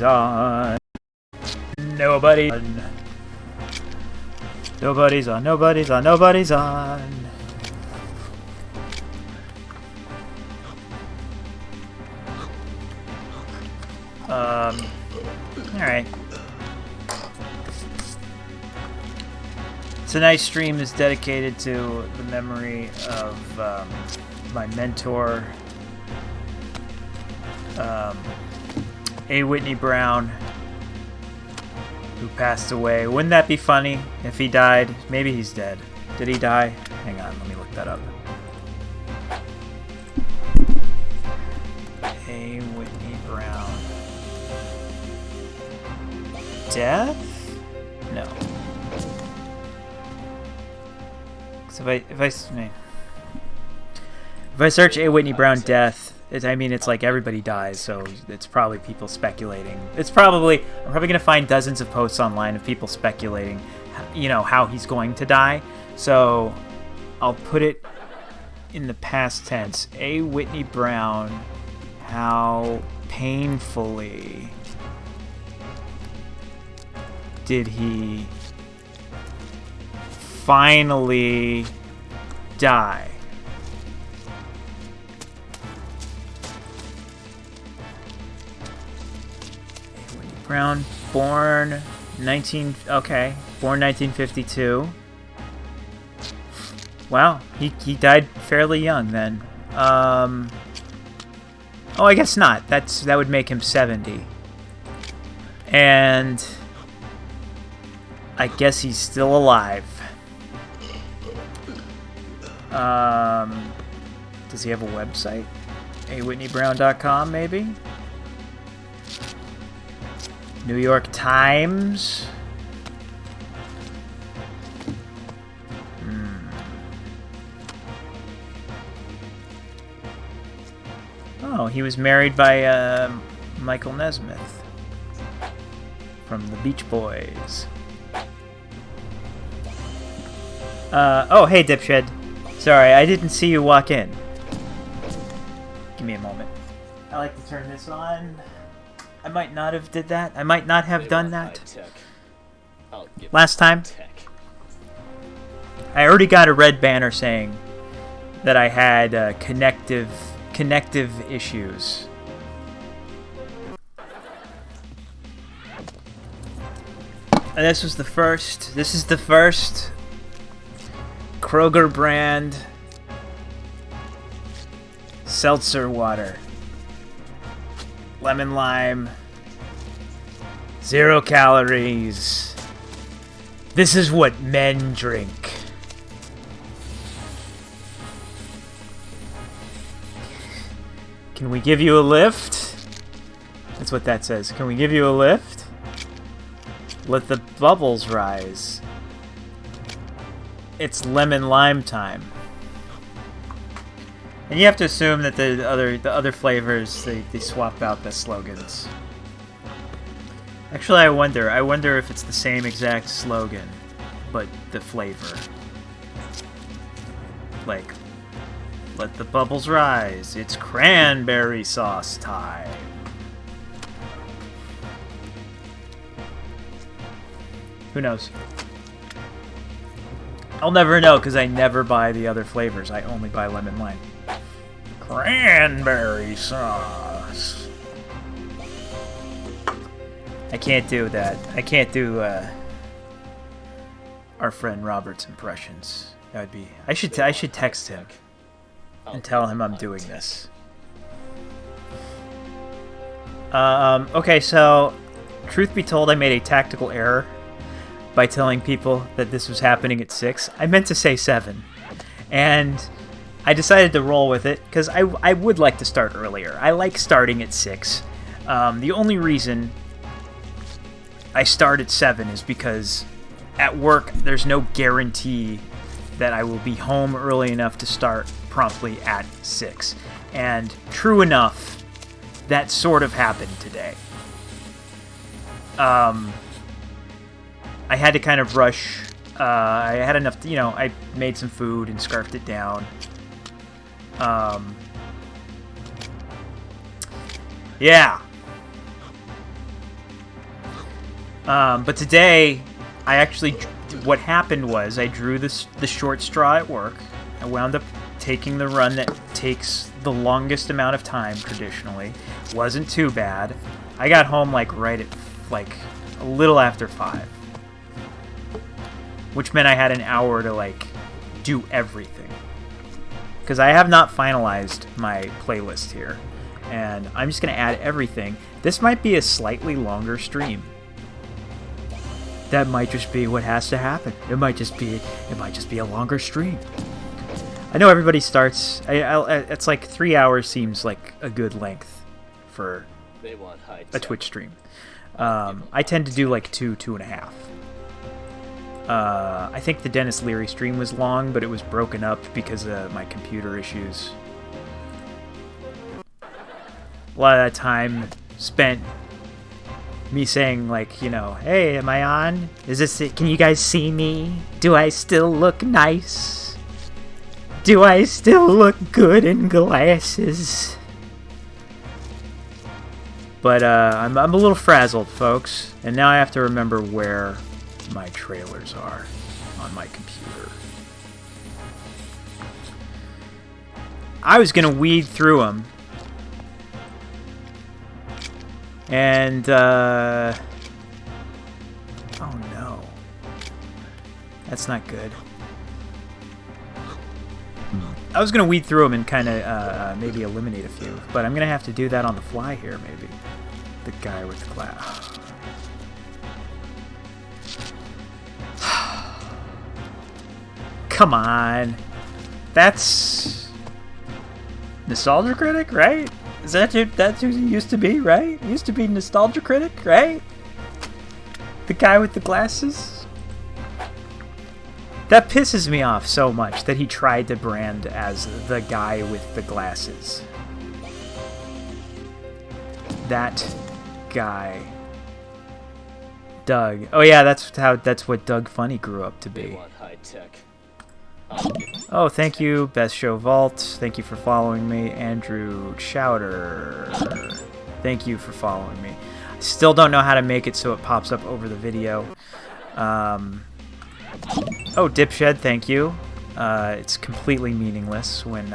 on. Nobody's on. Nobody's on. Nobody's on. Nobody's on. Alright. Tonight's stream is dedicated to the memory of my mentor, A. Whitney Brown, who passed away. Wouldn't that be funny if he died? Maybe he's dead. Did he die? Hang on, let me look that up. A. Whitney Brown. Death? No. So if I search A. Whitney Brown death, I mean, it's like everybody dies, so it's probably people speculating. I'm probably gonna find dozens of posts online of people speculating, you know, how he's going to die. So I'll put it in the past tense. A. Whitney Brown, how painfully did he finally die? Brown, born 1952. Wow, he died fairly young then. Oh, I guess not. That would make him 70. And I guess he's still alive. Does he have a website? awhitneybrown.com, maybe? New York Times. Oh, he was married by Michael Nesmith from the Beach Boys. Oh, hey, dipshit. Sorry, I didn't see you walk in. Give me a moment. I like to turn this on. I might not have did that. I might not have done that last time. I already got a red banner saying that I had connective issues. And this is the first Kroger brand seltzer water. Lemon lime. 0 calories. This is what men drink. Can we give you a lift? That's what that says. Can we give you a lift? Let the bubbles rise. It's lemon lime time. And you have to assume that the other flavors they swap out the slogans. Actually, I wonder if it's the same exact slogan, but the flavor. Like, let the bubbles rise. It's cranberry sauce time. Who knows? I'll never know because I never buy the other flavors. I only buy lemon lime. Cranberry sauce. I can't do that. I can't do our friend Robert's impressions. That would be. I should text him and tell him I'm doing this. Okay, so truth be told, I made a tactical error by telling people that this was happening at 6. I meant to say 7, and I decided to roll with it because I would like to start earlier. I like starting at 6. The only reason I start at 7 is because at work there's no guarantee that I will be home early enough to start promptly at 6. And true enough, that sort of happened today. I had to kind of rush. I had enough, I made some food and scarfed it down. Yeah. But today, what happened was I drew the short straw at work. I wound up taking the run that takes the longest amount of time traditionally. Wasn't too bad. I got home right at a little after 5, which meant I had an hour to do everything. Because I have not finalized my playlist here, and I'm just gonna add everything. This might be a slightly longer stream. That might just be what has to happen. It might just be a longer stream. I know everybody starts. It's 3 hours seems like a good length for a Twitch stream. I tend to do 2.5. I think the Dennis Leary stream was long, but it was broken up because of my computer issues. A lot of that time spent me saying hey, am I on? Is this it? Can you guys see me? Do I still look nice? Do I still look good in glasses? But I'm a little frazzled, folks, and now I have to remember where my trailers are on my computer. I was gonna weed through them. And, oh no. That's not good. I was going to weed through them and kind of maybe eliminate a few, but I'm going to have to do that on the fly here, maybe. The guy with the glass. Come on. That's Nostalgia Critic, right? Is that's who he used to be, right? He used to be Nostalgia Critic, right? The guy with the glasses? That pisses me off so much that he tried to brand as the guy with the glasses. That guy. Doug. Oh yeah, that's what Doug Funny grew up to be. Oh, thank you, Best Show Vault. Thank you for following me. Andrew Chowder. Thank you for following me. I still don't know how to make it so it pops up over the video. Oh, Dipshed, thank you. It's completely meaningless when...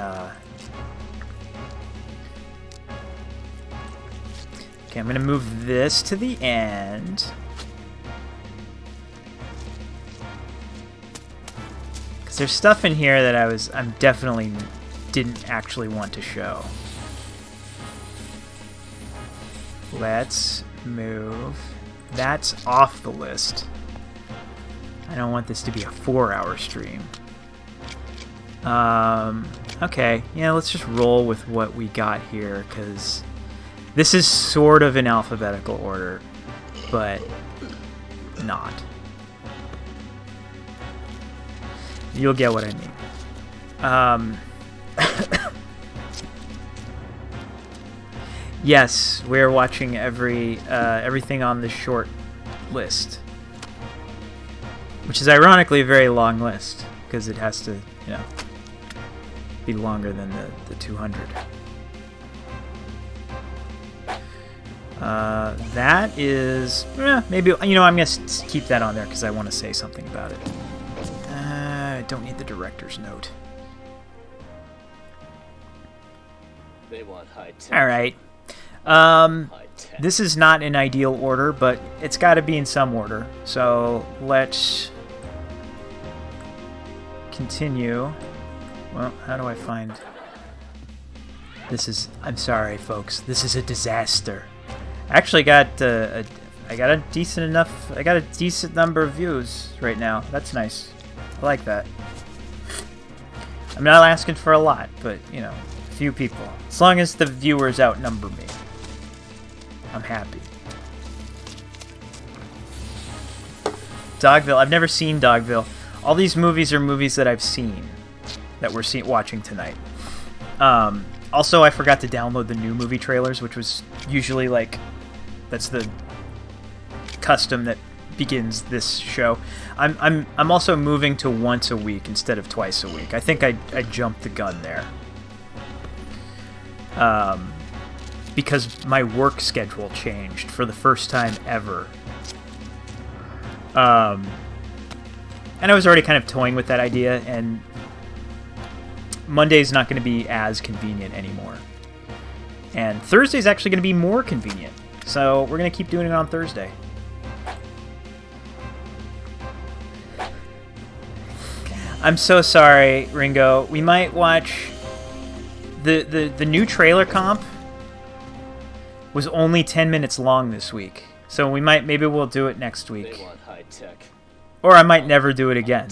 Okay, I'm going to move this to the end. Because there's stuff in here that I'm definitely didn't actually want to show. Let's move. That's off the list. I don't want this to be a 4-hour stream. Okay, yeah, let's just roll with what we got here, because this is sort of in alphabetical order, but not. You'll get what I mean. Yes, we're watching everything on the short list. Which is ironically a very long list, because it has to, be longer than the 200. That is, maybe, I'm going to keep that on there because I want to say something about it. I don't need the director's note. They want high tech. All right. This is not in ideal order, but it's got to be in some order. So let's continue. Well, how do I find... This is... I'm sorry, folks. This is a disaster. I actually got I got a decent number of views right now. That's nice. I like that. I'm not asking for a lot, but, a few people. As long as the viewers outnumber me, I'm happy. Dogville. I've never seen Dogville. All these movies are movies that I've seen, that we're watching tonight. Also, I forgot to download the new movie trailers, which was usually that's the custom that begins this show. I'm also moving to once a week instead of twice a week. I think I jumped the gun there. Because my work schedule changed for the first time ever And I was already kind of toying with that idea, and Monday's not going to be as convenient anymore. And Thursday's actually going to be more convenient. So we're going to keep doing it on Thursday. I'm so sorry, Ringo. We might watch... The new trailer comp was only 10 minutes long this week. So maybe we'll do it next week. They want high tech. Or I might never do it again.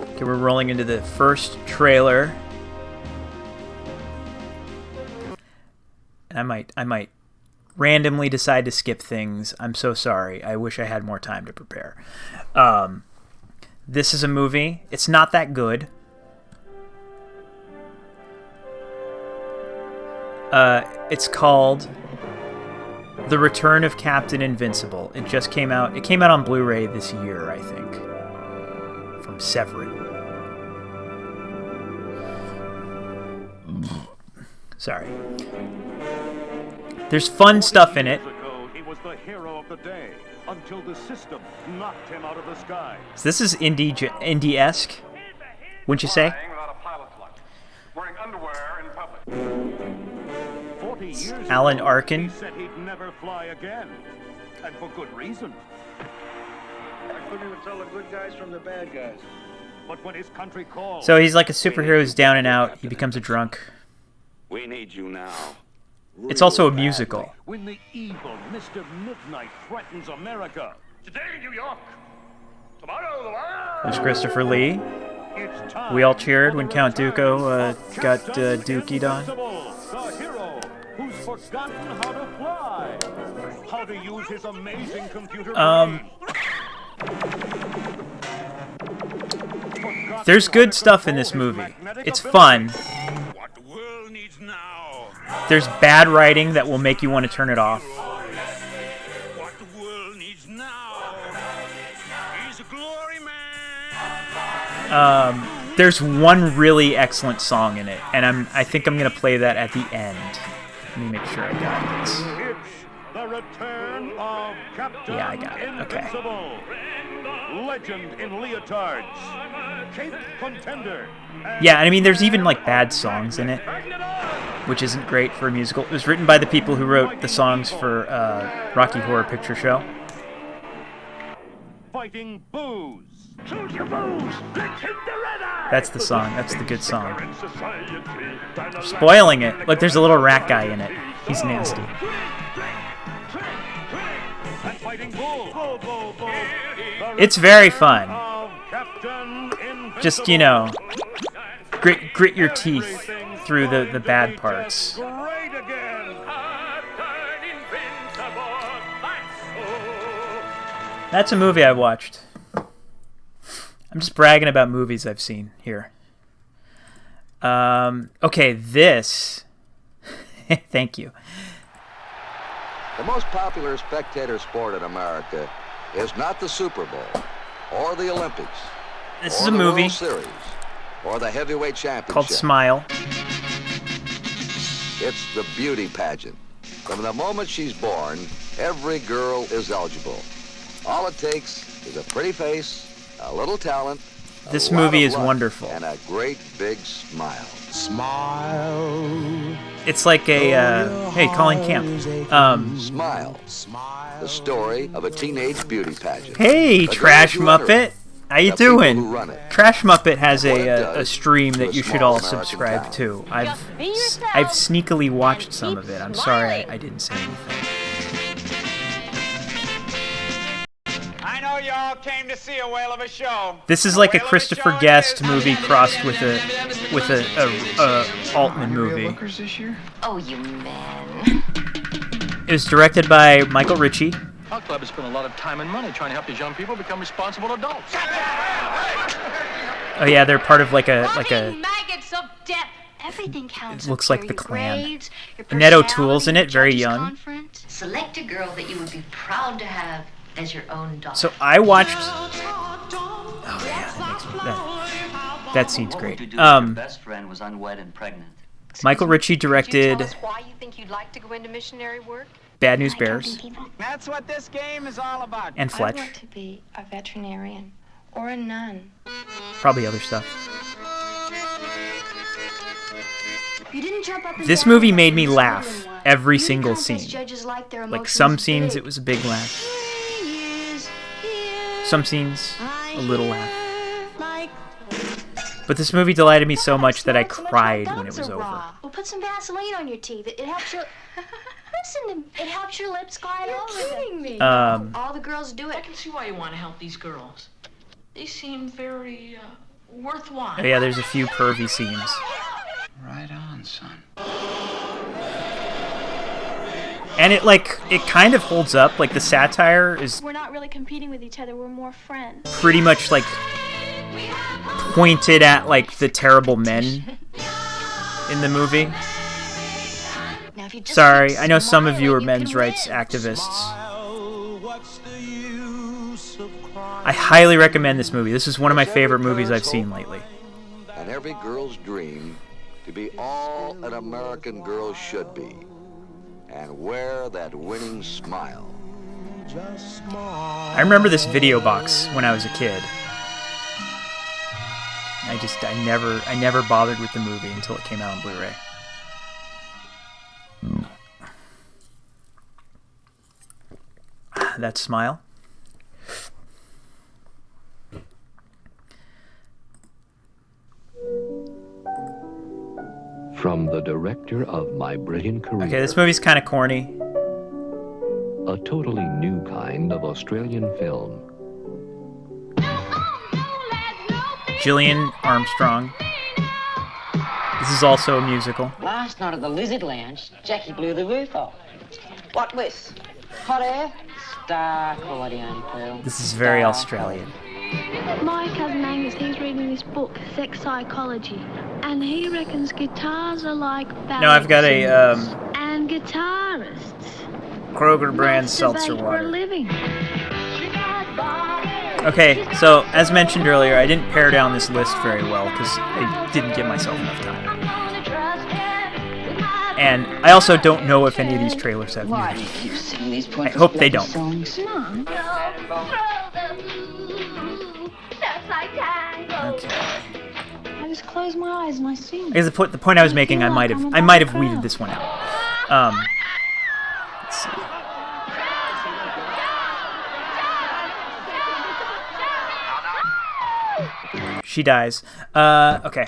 Okay, we're rolling into the first trailer. And I might randomly decide to skip things. I'm so sorry. I wish I had more time to prepare. This is a movie. It's not that good. It's called The Return of Captain Invincible. It just came out. It came out on Blu-ray this year, I think. From Severin. Sorry. There's fun stuff in it. He was the hero of the day until the system knocked him out of the sky. So this is indie-esque, wouldn't you say? Wearing underwear in public. 40 years Alan ago, Arkin. He said he'd never fly again, and for good reason. I couldn't even tell the good guys from the bad guys. But when his country called, So he's like a superhero who's down and out. He becomes a drunk. We need you now. It's also a musical. when the evil Mr. Midnight threatens America, today New York, tomorrow the world. There's Christopher Lee. It's time We all cheered when for Count the return Dooku of got Captain dookied on. Invincible, the hero who's forgotten how to fly, how to use his amazing computer brain. Forgotten There's how good to stuff in control this his movie. magnetic It's ability. fun. What the world needs now. There's bad writing that will make you want to turn it off. What the world needs now. He's a glory man. There's one really excellent song in it, and I think I'm gonna play that at the end. Let me make sure I got this. It's the return of Captain Yeah, I got it. Okay. Invincible. Legend in leotards. Cape contender. Yeah, and I mean, there's even like bad songs in it, which isn't great for a musical. It was written by the people who wrote the songs for Rocky Horror Picture Show. Fighting booze. Choose your booze. Let's hit the red eye. That's the song. That's the good song. Spoiling it. Look, there's a little rat guy in it. He's nasty. And fighting bull. Bull, bull, bull. It's very fun. Of Captain Invincible. Just, you know, grit your teeth through the bad parts. Great again. That's a movie I watched. I'm just bragging about movies I've seen here. Okay, this. Thank you. The most popular spectator sport in America is not the Super Bowl or the Olympics. This or is a the movie World Series or the Heavyweight Championship. called Smile. It's the beauty pageant. From the moment she's born, every girl is eligible. All it takes is a pretty face, a little talent. This a lot movie of is luck, wonderful. And a great big smile. Smile. It's like a hey, Colin Camp. Smile. The story of a teenage beauty pageant. Hey, The Trash girls who enter Muppet. it, How you the people doing? who run it. Trash Muppet has What it a does stream to that a you should small all American subscribe town. to. Just be yourself I've sneakily watched and some keep of it. I'm sorry smiling. I didn't say anything. I know y'all came to see a whale of a show. This is like a Whale of Christopher show it Guest is. movie crossed with a Altman movie. Oh, you men. It was directed by Michael Ritchie. Our club has spent a lot of time and money trying to help these young people become responsible adults. Oh yeah, they're part of like a Walking maggots of death. Everything counts. It looks up like here, the your Klan. grades, your Annette personality, O'Toole's in it, very judges' young. conference. Select a girl that you would be proud to have as your own daughter. So I watched. Oh yeah, that scene's great. Best friend was unwed and pregnant. Michael Ritchie Could you directed tell us why you think you'd like to go into missionary work? Bad News Bears, That's what this game is all about. and I Fletch. want to be a veterinarian or a nun. Probably other stuff. You didn't jump up and This down movie like made the me Miss laugh England one. every Beauty single contest scene. judges like their Like emotions some scenes big. it was a big laugh. Some scenes a little laugh. But this movie delighted me so much that I cried when it was over. Well, put some Vaseline on your teeth. It helps your... Listen, it helps your lips glide over. You're kidding me. All the girls do I it. can see why you want to help these girls. They seem very, worthwhile. Oh, yeah, there's a few pervy scenes. Right on, son. And it kind of holds up. Like, the satire is We're not really competing with each other. We're more friends. pretty much, like, pointed at, like, the terrible men in the movie. Now, if you just Sorry, keep I know some of you are smiling, men's can rights win. activists. I highly recommend this movie. This is one of my favorite movies I've seen lately. And every girl's dream to be all an American girl should be. And wear that winning smile. I remember this video box when I was a kid. I never bothered with the movie until it came out on Blu-ray. That smile. From the director of My Brilliant Career. Okay, this movie's kind of corny. A totally new kind of Australian film. Gillian Armstrong. This is also a musical. Last night at the Lizard Lounge, Jackie blew the roof off. What with? Hot air? Star quality, Auntie Pearl. This is very Australian. My cousin Angus, he's reading this book, Sex Psychology, and he reckons guitars are like No, I've got a and guitarists Kroger brand masturbate seltzer for a water. living. Okay, so as mentioned earlier, I didn't pare down this list very well because I didn't give myself enough time. And I also don't know if any of these trailers have Why do music. you keep singing these I pointless hope they bloody don't. songs? Okay. I just close my eyes and I sing. Because the point I was making, I might have weeded this one out. Let's see. She dies. Okay.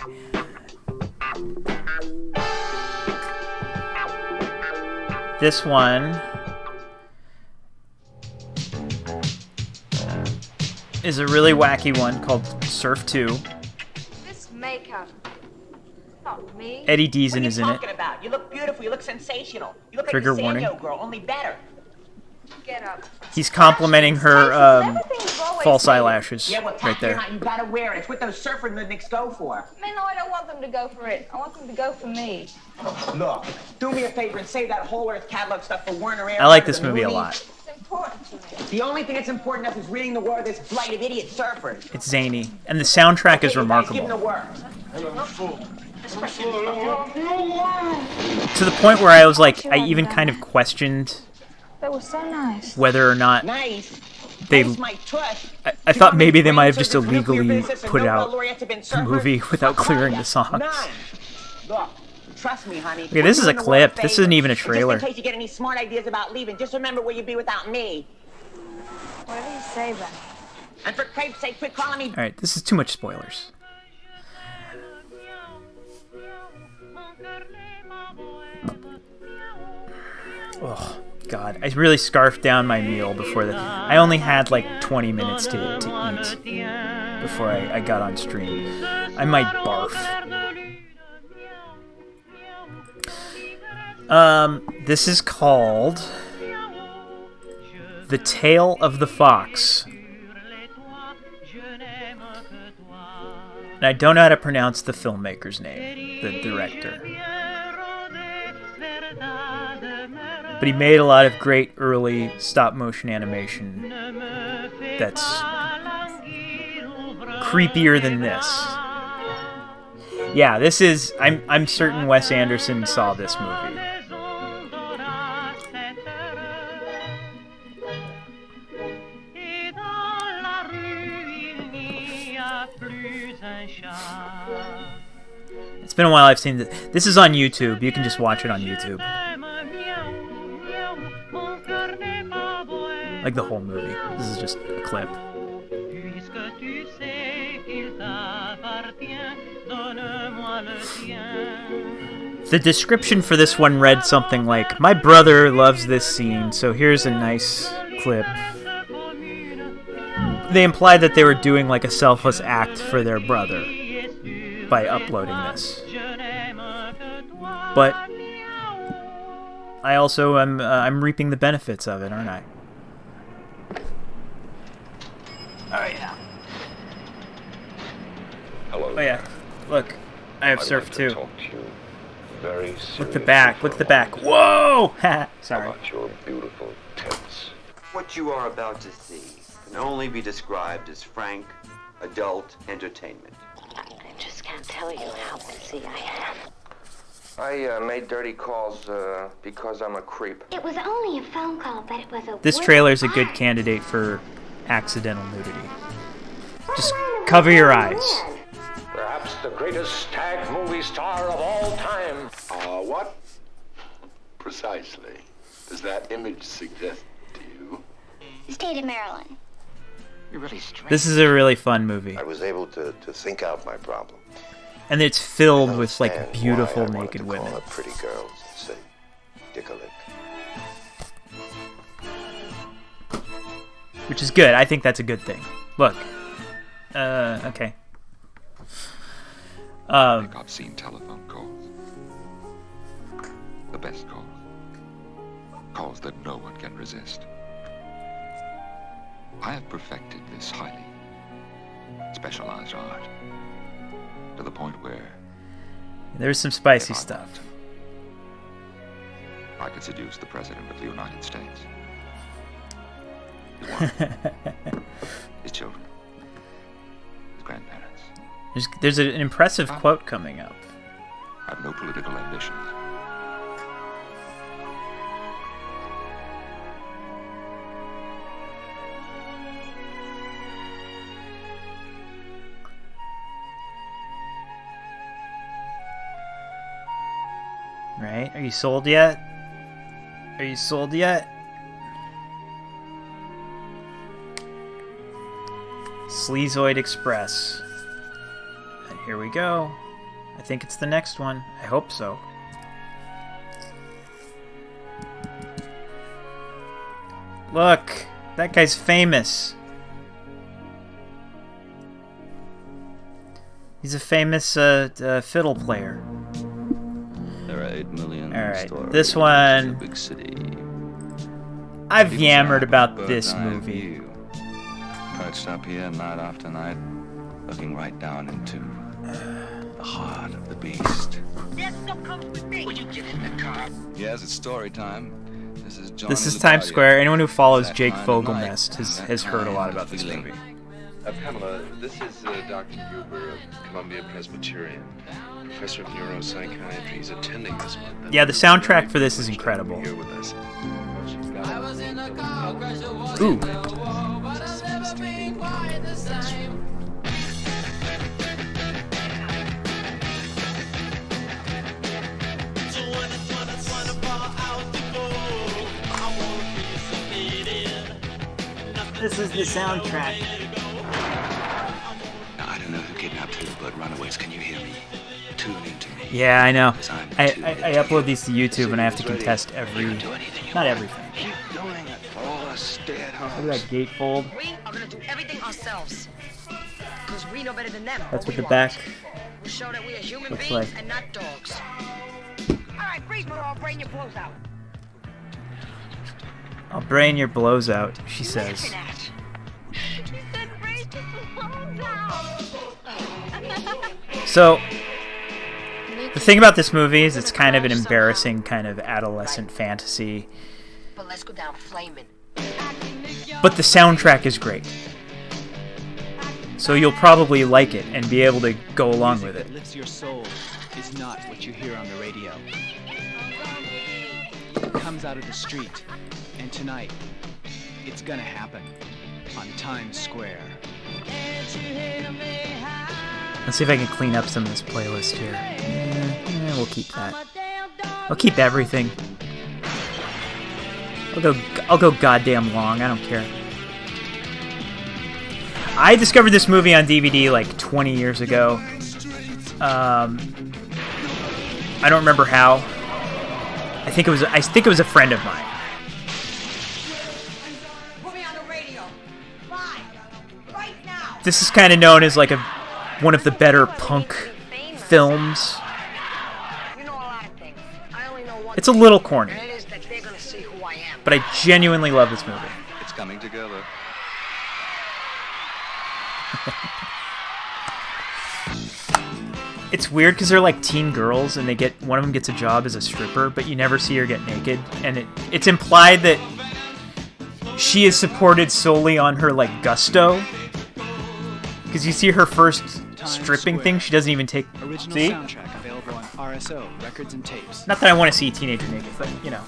This one is a really wacky one called Surf 2. This makeup. Not me. Eddie Deason is in it. Talking about? You look beautiful. You look sensational. You look Trigger like the warning. Sanyo girl, only better. Get up. He's complimenting her false eyelashes Yeah, well, right there. You gotta wear it. It's what those surfer mimics go for. Man, no, I don't want them to go for it. I want them to go for me. Look, do me a favor and save that Whole Earth catalog stuff for Werner Aaron. I like this movie a lot. It's important to me. The only thing that's important enough is reading the word of this blight of idiot surfers. It's zany, and the soundtrack is Give them remarkable. the word. To the point where I was like, I even kind of questioned That was so nice. whether or not Nice. they. Nice, my tush. I thought maybe they might have just Nuclear illegally physicists and put Nobel out laureates have been the surfers. movie without clearing the songs. None. Look, trust me, honey. Okay, this is a I'm doing the clip. world This favor. isn't even a And trailer. Just in case you get any smart ideas about leaving, just remember where you'd be without me. Whatever you say, Ben. And for Crape's sake, quit calling me. All right, this is too much spoilers. Oh, God. I really scarfed down my meal before that. I only had like 20 minutes to eat before I got on stream. I might barf. This is called The Tale of the Fox. And I don't know how to pronounce the filmmaker's name, the director. But he made a lot of great early stop-motion animation that's creepier than this. Yeah, this is... I'm certain Wes Anderson saw this movie. It's been a while I've seen this. This is on YouTube. You can just watch it on YouTube. Like the whole movie. This is just a clip. The description for this one read something like, "My brother loves this scene, so here's a nice clip." They implied that they were doing like a selfless act for their brother by uploading this. But I also am I'm reaping the benefits of it, aren't I? Oh yeah. Hello. Oh yeah. Look, I have surf too. Very Look at the back. Look at the back. Whoa! Sorry. How about your beautiful tits? What you are about to see can only be described as frank, adult entertainment. I just can't tell you how busy I am. I made dirty calls because I'm a creep. It was only a phone call, but it was a... This trailer's a good candidate for accidental nudity. Just cover your eyes. Perhaps the greatest tag movie star of all time. What? Precisely. Does that image suggest to you? He stayed in Maryland. You're really strange. This is a really fun movie. I was able to think out my problem. And it's filled with like beautiful naked women. Call up pretty girls and say, "Dick a lick." Which is good. I think that's a good thing. Look. Okay. Make obscene telephone calls. The best calls. Calls that no one can resist. I have perfected this highly specialized art to the point where there's some spicy stuff. I could seduce the President of the United States. His children. His grandparents. There's an impressive quote coming up. I have no political ambitions. Right? Are you sold yet? Are you sold yet? Sleazoid Express. And here we go. I think it's the next one. I hope so. Look! That guy's famous. He's a famous fiddle player. There are 8 million. Alright, this one. Big city. I've yammered about this movie. Perched up here night after night, looking right down into the heart of the beast. Will you get in the car? Yes, it's story time. This is Times Square. Anyone who follows Jake Fogelnest has heard a lot about this movie. Pamela, this is Dr. Huber of Columbia Presbyterian, professor of neuropsychiatry. He's attending this month. Yeah, the soundtrack for this is incredible. Here with us. Ooh. This is the soundtrack. Now, I don't know who kidnapped who, but runaways, can you hear me? Tune into me. Yeah, I know. I upload these to YouTube and I have to contest not everything. Keep doing it for all us stay-at-homes. Look at that gatefold. We are going to do everything ourselves. Because we know better than them. That's what the back We'll show that we are human looks beings like. and not dogs. All right, freeze, or I'll brain your clothes out. I'll brain your blows out, she says. So, the thing about this movie is it's kind of an embarrassing kind of adolescent fantasy. But let's go down flaming. But the soundtrack is great. So you'll probably like it and be able to go along with it. What lifts your soul is not what you hear on the radio. It comes out of the street. And tonight, it's gonna happen on Times Square. Let's see if I can clean up some of this playlist here. We'll keep that. I'll keep everything. I'll go goddamn long. I don't care. I discovered this movie on DVD like 20 years ago. I don't remember how. I think it was a friend of mine. This is kind of known as like one of the better punk films. It's a little corny, but I genuinely love this movie. It's coming together. It's weird because they're like teen girls, and one of them gets a job as a stripper, but you never see her get naked, and it's implied that she is supported solely on her like gusto. Because you see her first stripping thing, she doesn't even take. Original see? Soundtrack available on RSO records and tapes. Not that I want to see a teenager naked, but you know.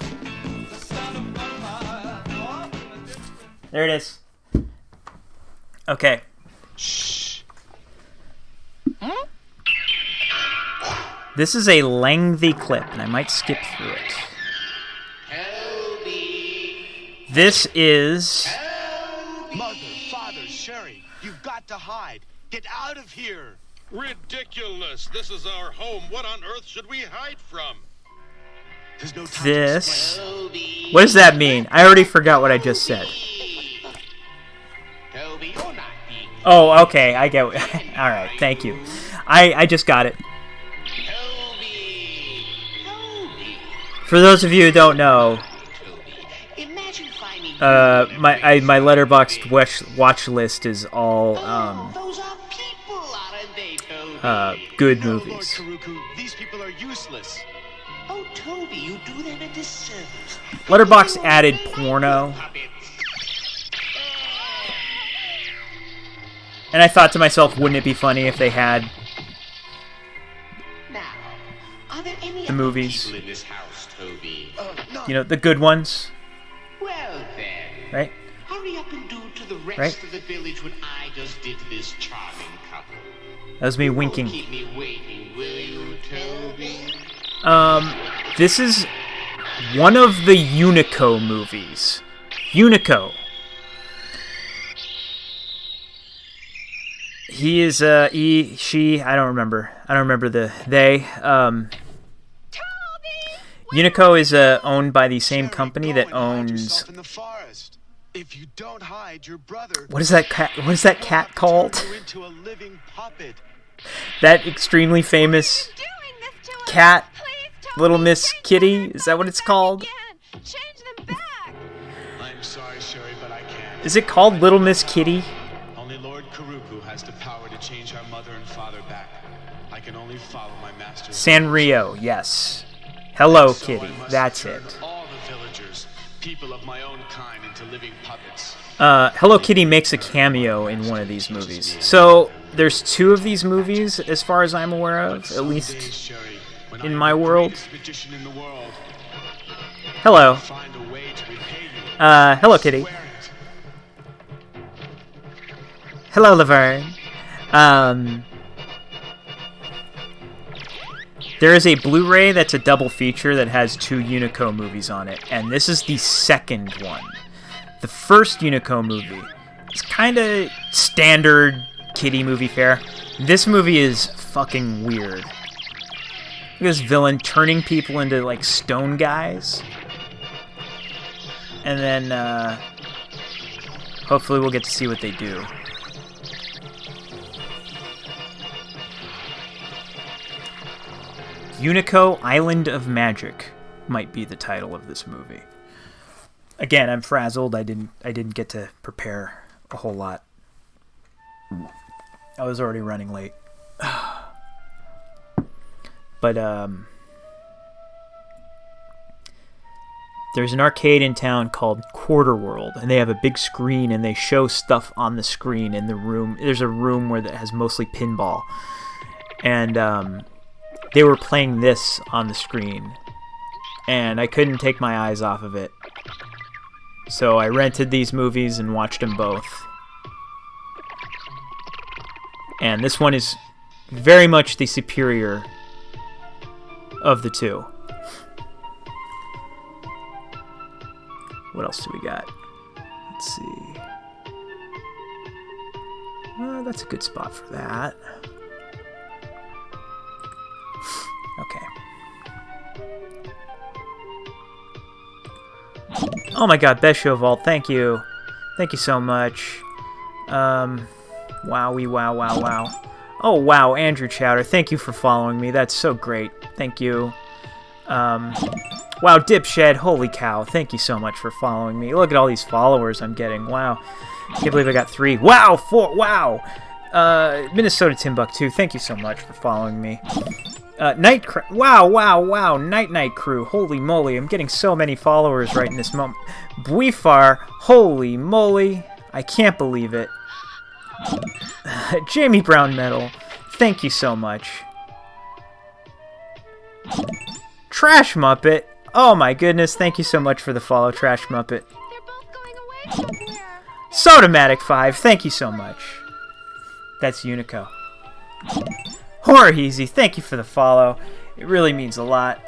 There it is. Okay. Shh. This is a lengthy clip, and I might skip through it. This is. Mother, father, Sherry, you've got to hide. Get out of here. Ridiculous. This is our home. What on earth should we hide from? There's no time This. What does that mean? I already forgot what I just said. Oh, okay. I get. All right. Thank you. I just got it. For those of you who don't know, my Letterboxd watch list is all good movies. These people are useless. Oh, Toby, you do them a disservice. Letterboxd added porno, and I thought to myself, wouldn't it be funny if they had the movies? In this house, Toby. You know, the good ones. Well then. Right? Hurry up and do to the rest Right? of the village what I just did to this charming couple. That was me winking. Keep me waiting, will you, Toby? This is one of the Unico movies. Unico. He is she, I don't remember the they. Unico is owned by the same company that owns. If you don't hide, your brother. What is that cat called? That extremely famous cat, Little Miss Kitty. Is that what it's called? I'm sorry, Sherry, but I can't. Is it called Little Miss Kitty? Only Lord Karuku has the power to change our mother and father back. I can only follow my master's. Sanrio, yes. Hello Kitty, that's it. All the villagers, people of my own kind, into living puppets. Hello Kitty makes a cameo in one of these movies. So there's two of these movies, as far as I'm aware of, at least in my world. Hello. Hello Kitty. Hello Laverne. There is a Blu-ray that's a double feature that has two Unico movies on it, and this is the second one. The first Unico movie is kind of standard kiddie movie fare. This movie is fucking weird. Look at this villain turning people into like stone guys. And then hopefully we'll get to see what they do. Unico Island of Magic might be the title of this movie. Again, I'm frazzled. I didn't get to prepare a whole lot. I was already running late. But there's an arcade in town called Quarter World, and they have a big screen, and they show stuff on the screen in the room. There's a room where that has mostly pinball, and they were playing this on the screen, and I couldn't take my eyes off of it. So I rented these movies and watched them both. And this one is very much the superior of the two. What else do we got? Let's see. That's a good spot for that. Okay. Oh my god, best show of all. Thank you. Thank you so much. Wowie, wow, wow, wow. Oh, wow, Andrew Chowder. Thank you for following me. That's so great. Thank you. Wow, Dipshed. Holy cow. Thank you so much for following me. Look at all these followers I'm getting. Wow. Can't believe I got 3. Wow, 4. Wow. Minnesota Timbuktu. Thank you so much for following me. Wow, wow, wow. Night Crew. Holy moly. I'm getting so many followers right in this moment. Buifar. Holy moly. I can't believe it. Jamie Brown Metal. Thank you so much. Trash Muppet. Oh my goodness. Thank you so much for the follow, Trash Muppet. Sodomatic 5. Thank you so much. That's Unico. Horror Easy. Thank you for the follow. It really means a lot.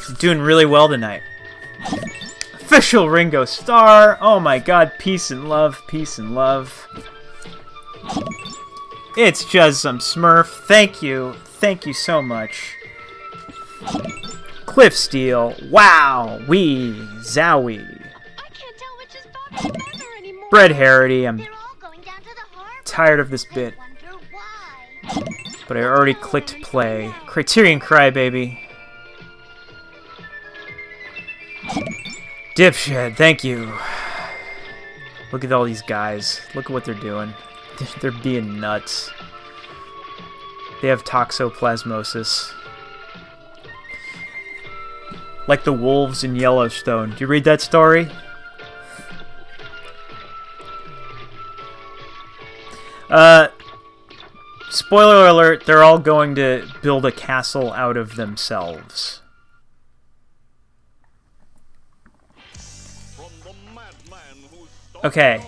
I'm doing really well tonight. Official Ringo Starr. Oh my god. Peace and love. Peace and love. It's just some Smurf. Thank you. Thank you so much. Cliff Steele. Wow. Wee. Zowie. Brett Harity. I'm tired of this bit. But I already clicked play. Criterion Crybaby. Dipshed, thank you. Look at all these guys. Look at what they're doing. They're being nuts. They have toxoplasmosis. Like the wolves in Yellowstone. Did you read that story? Spoiler alert, they're all going to build a castle out of themselves. Okay.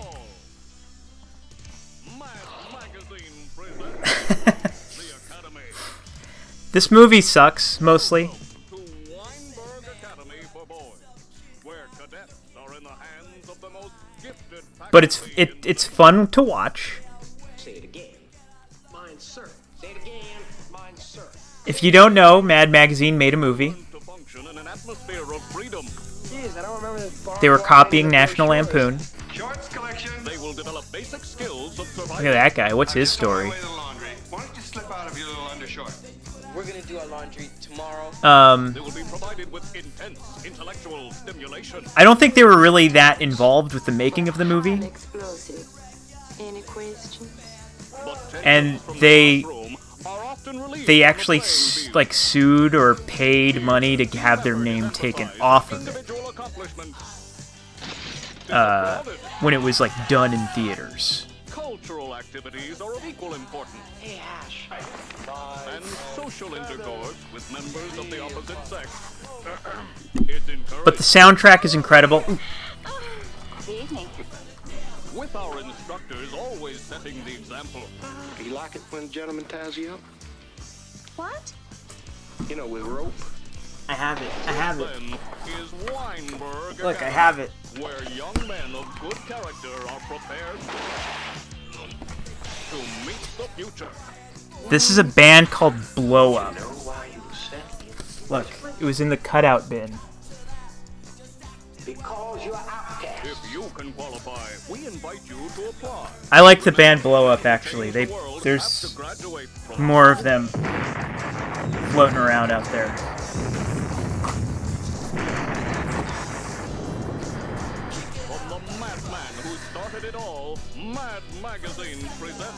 This movie sucks, mostly. But it's fun to watch. If you don't know, Mad Magazine made a movie. They were copying National Lampoon. Look at that guy. What's his story? We're gonna do our laundry tomorrow. I don't think they were really that involved with the making of the movie. And they actually like sued or paid money to have their name taken off of it when it was like done in theaters. Cultural activities are of equal importance. Hey, Ash. And social intercourse with members of the opposite sex. But the soundtrack is incredible. With our instructors always setting the example. Do you like it when a gentleman ties you up? What? You know, with rope. I have it. I have it. Is Weinberg Look, I have it. Where young men of good character are prepared to meet the future. This is a band called Blow Up. Look, it was in the cutout bin. Because you're outcast. If you can qualify, we invite you to apply. I like the band Blow Up, actually. There's more of them floating around out there.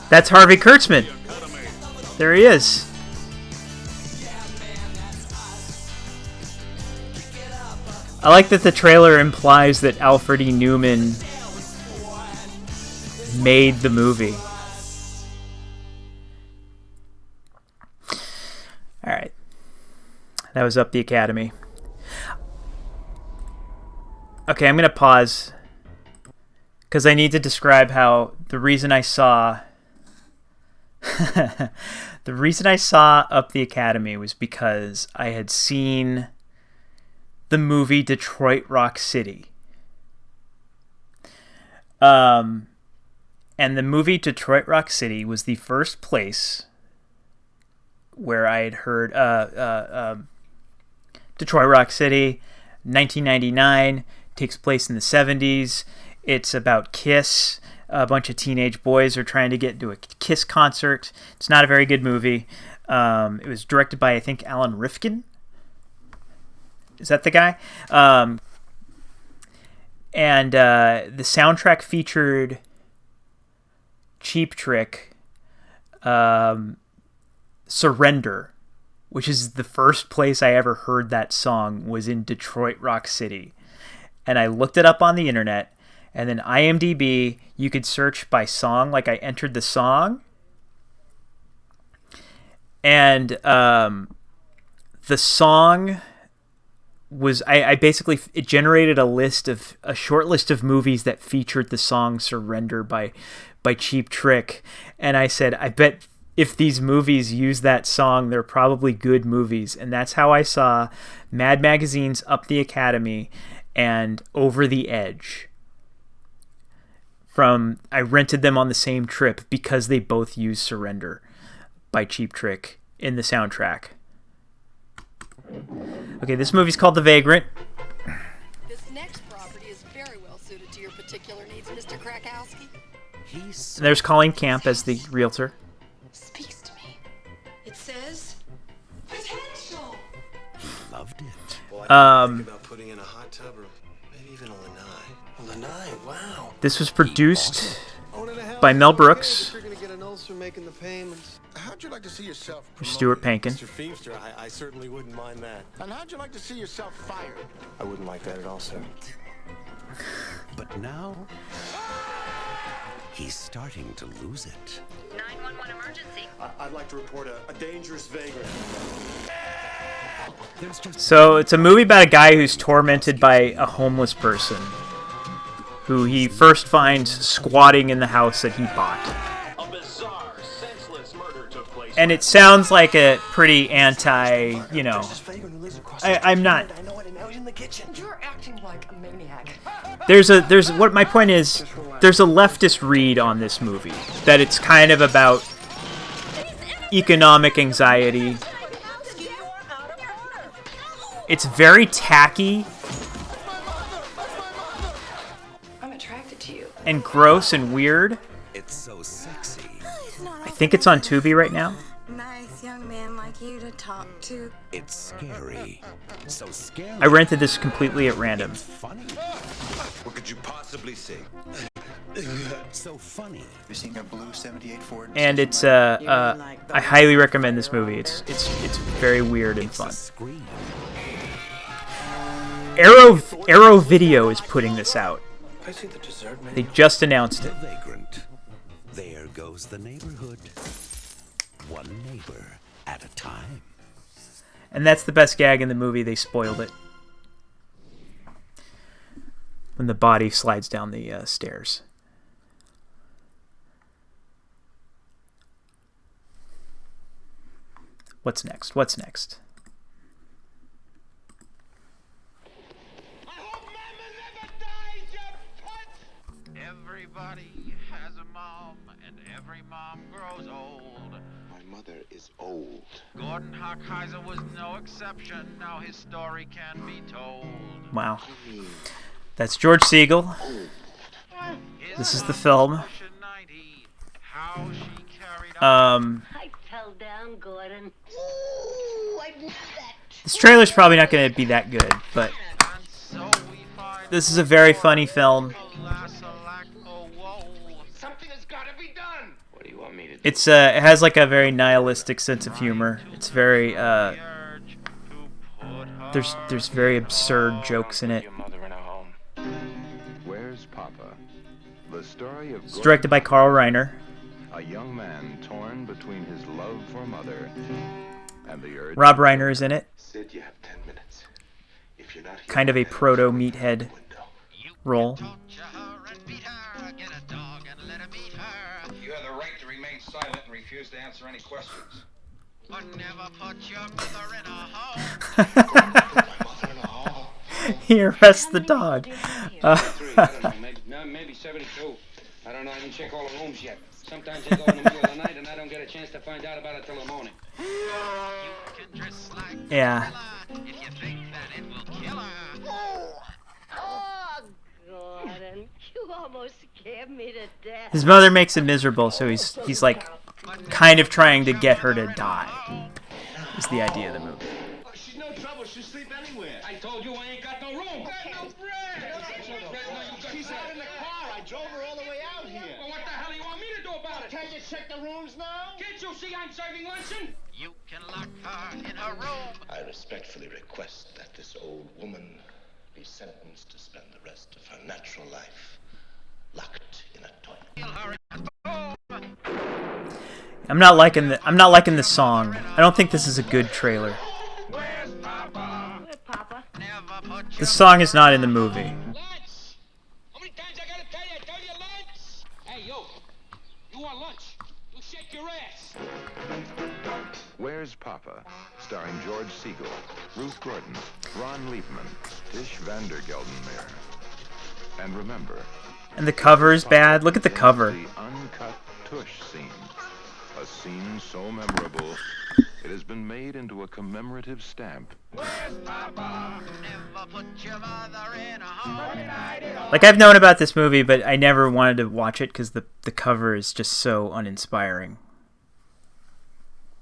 That's Harvey Kurtzman. There he is. I like that the trailer implies that Alfred E. Newman made the movie. Alright. That was Up the Academy. Okay, I'm going to pause because I need to describe how the reason I saw The reason I saw Up the Academy was because I had seen the movie Detroit Rock City. And the movie Detroit Rock City was the first place where I had heard Detroit Rock City, 1999, takes place in the 70s. It's about Kiss. A bunch of teenage boys are trying to get to a Kiss concert. It's not a very good movie. It was directed by, I think, Alan Rifkin. Is that the guy? And the soundtrack featured Cheap Trick, Surrender, which is the first place I ever heard that song, was in Detroit Rock City. And I looked it up on the internet, and then IMDB, you could search by song, like I entered the song. And the song was, I basically, it generated a short list of movies that featured the song Surrender by Cheap Trick. And I said, I bet if these movies use that song, they're probably good movies. And that's how I saw Mad Magazine's Up the Academy and Over the Edge. I rented them on the same trip because they both use Surrender by Cheap Trick in the soundtrack. Okay, this movie's called The Vagrant. This next property is very well suited to your particular needs, Mr. Krakowski. There's Colleen Camp as the realtor. Speaks to me. It says potential. Loved it. Well, I think about putting in a hot tub or maybe even a lanai. Lanai, wow. This was produced by Mel Brooks. You're gonna get an ulcer making the payments. How'd you like to see yourself For Stuart Pankin. Mr. Feemster, I certainly wouldn't mind that. And how'd you like to see yourself fired? I wouldn't like that at all, sir. But now, he's starting to lose it. 911 emergency. I'd like to report a dangerous vagrant. So it's a movie about a guy who's tormented by a homeless person who he first finds squatting in the house that he bought. A bizarre, senseless murder took place. And it sounds like a pretty I'm not. You're acting like a maniac. What my point is, there's a leftist read on this movie that it's kind of about economic anxiety. It's very tacky and gross and weird. It's so sexy. I think it's on Tubi right now. Nice young man like you to talk to. It's scary. So scary. I rented this completely at random. It's funny. What could you possibly see? So funny. You seen a blue 78 Ford? And it's I highly recommend this movie. It's very weird and fun. Arrow Video is putting this out. I see the dessert menu. They just announced it. The Vagrant. There goes the neighborhood. One neighbor at a time. And that's the best gag in the movie. They spoiled it. When the body slides down the stairs. What's next? What's next? Everybody has a mom, and every mom grows old. My mother is old. Gordon Hockheiser was no exception. Now his story can be told. Wow. That's George Siegel. This is the film. I fell down, Gordon. Ooh, I knew that. This trailer's probably not going to be that good, but this is a very funny film. It has like a very nihilistic sense of humor. It's very there's very absurd jokes in it. Where's Papa? The story of It's directed by Carl Reiner. A young man torn between his love for mother and the urge. Rob Reiner is in it. Sid, you have 10 minutes. If you're not here, Kind of a proto meathead role. You have the right to remain remained silent and refused to answer any questions. But never put your mother in a hole. He arrests the dog. Maybe 72. I don't know. I didn't check all the rooms yet. Sometimes they go in the middle of the night, and I don't get a chance to find out about it till the morning. Yeah. If you think that it will kill her. Oh, Gordon, you almost scared me to death. His mother makes him miserable, so he's like kind of trying to get her to die. Is the idea of the movie. She's no trouble. She'll sleep anywhere. I told you I ain't got no room. She's out in the car. I drove her all the way out here. Well, what the hell do you want me to do about it? Can't you check the rooms now? Can't you see I'm serving luncheon? You can lock her in her room. I respectfully request that this old woman be sentenced to spend the rest of her natural life locked in a toilet. I'm not liking the song. I don't think this is a good trailer. The song is not in the movie. How many times I gotta tell you? I tell you lunch. Hey, you want lunch? You shake your ass. Where's Papa? Starring George Siegel, Ruth Gordon, Ron Liebman, Tish Van der Geldenmeer. And remember... And the cover is bad. Look at the cover. The uncut tush scene. A scene so memorable, it has been made into a commemorative stamp. Like, I've known about this movie, but I never wanted to watch it because the cover is just so uninspiring.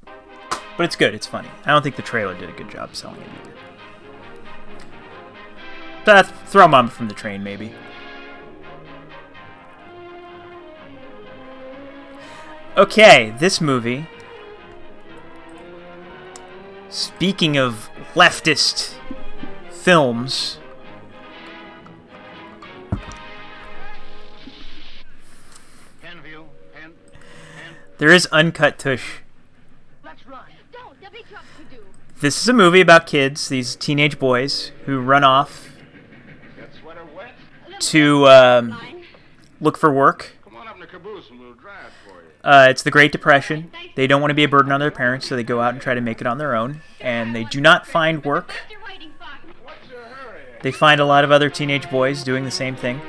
But it's good. It's funny. I don't think the trailer did a good job selling it either. But throw Mom from the train, maybe. Okay, this movie. Speaking of leftist films, there is Uncut Tush. This is a movie about kids, these teenage boys who run off to look for work. It's the Great Depression. They don't want to be a burden on their parents, so they go out and try to make it on their own. And they do not find work. They find a lot of other teenage boys doing the same thing.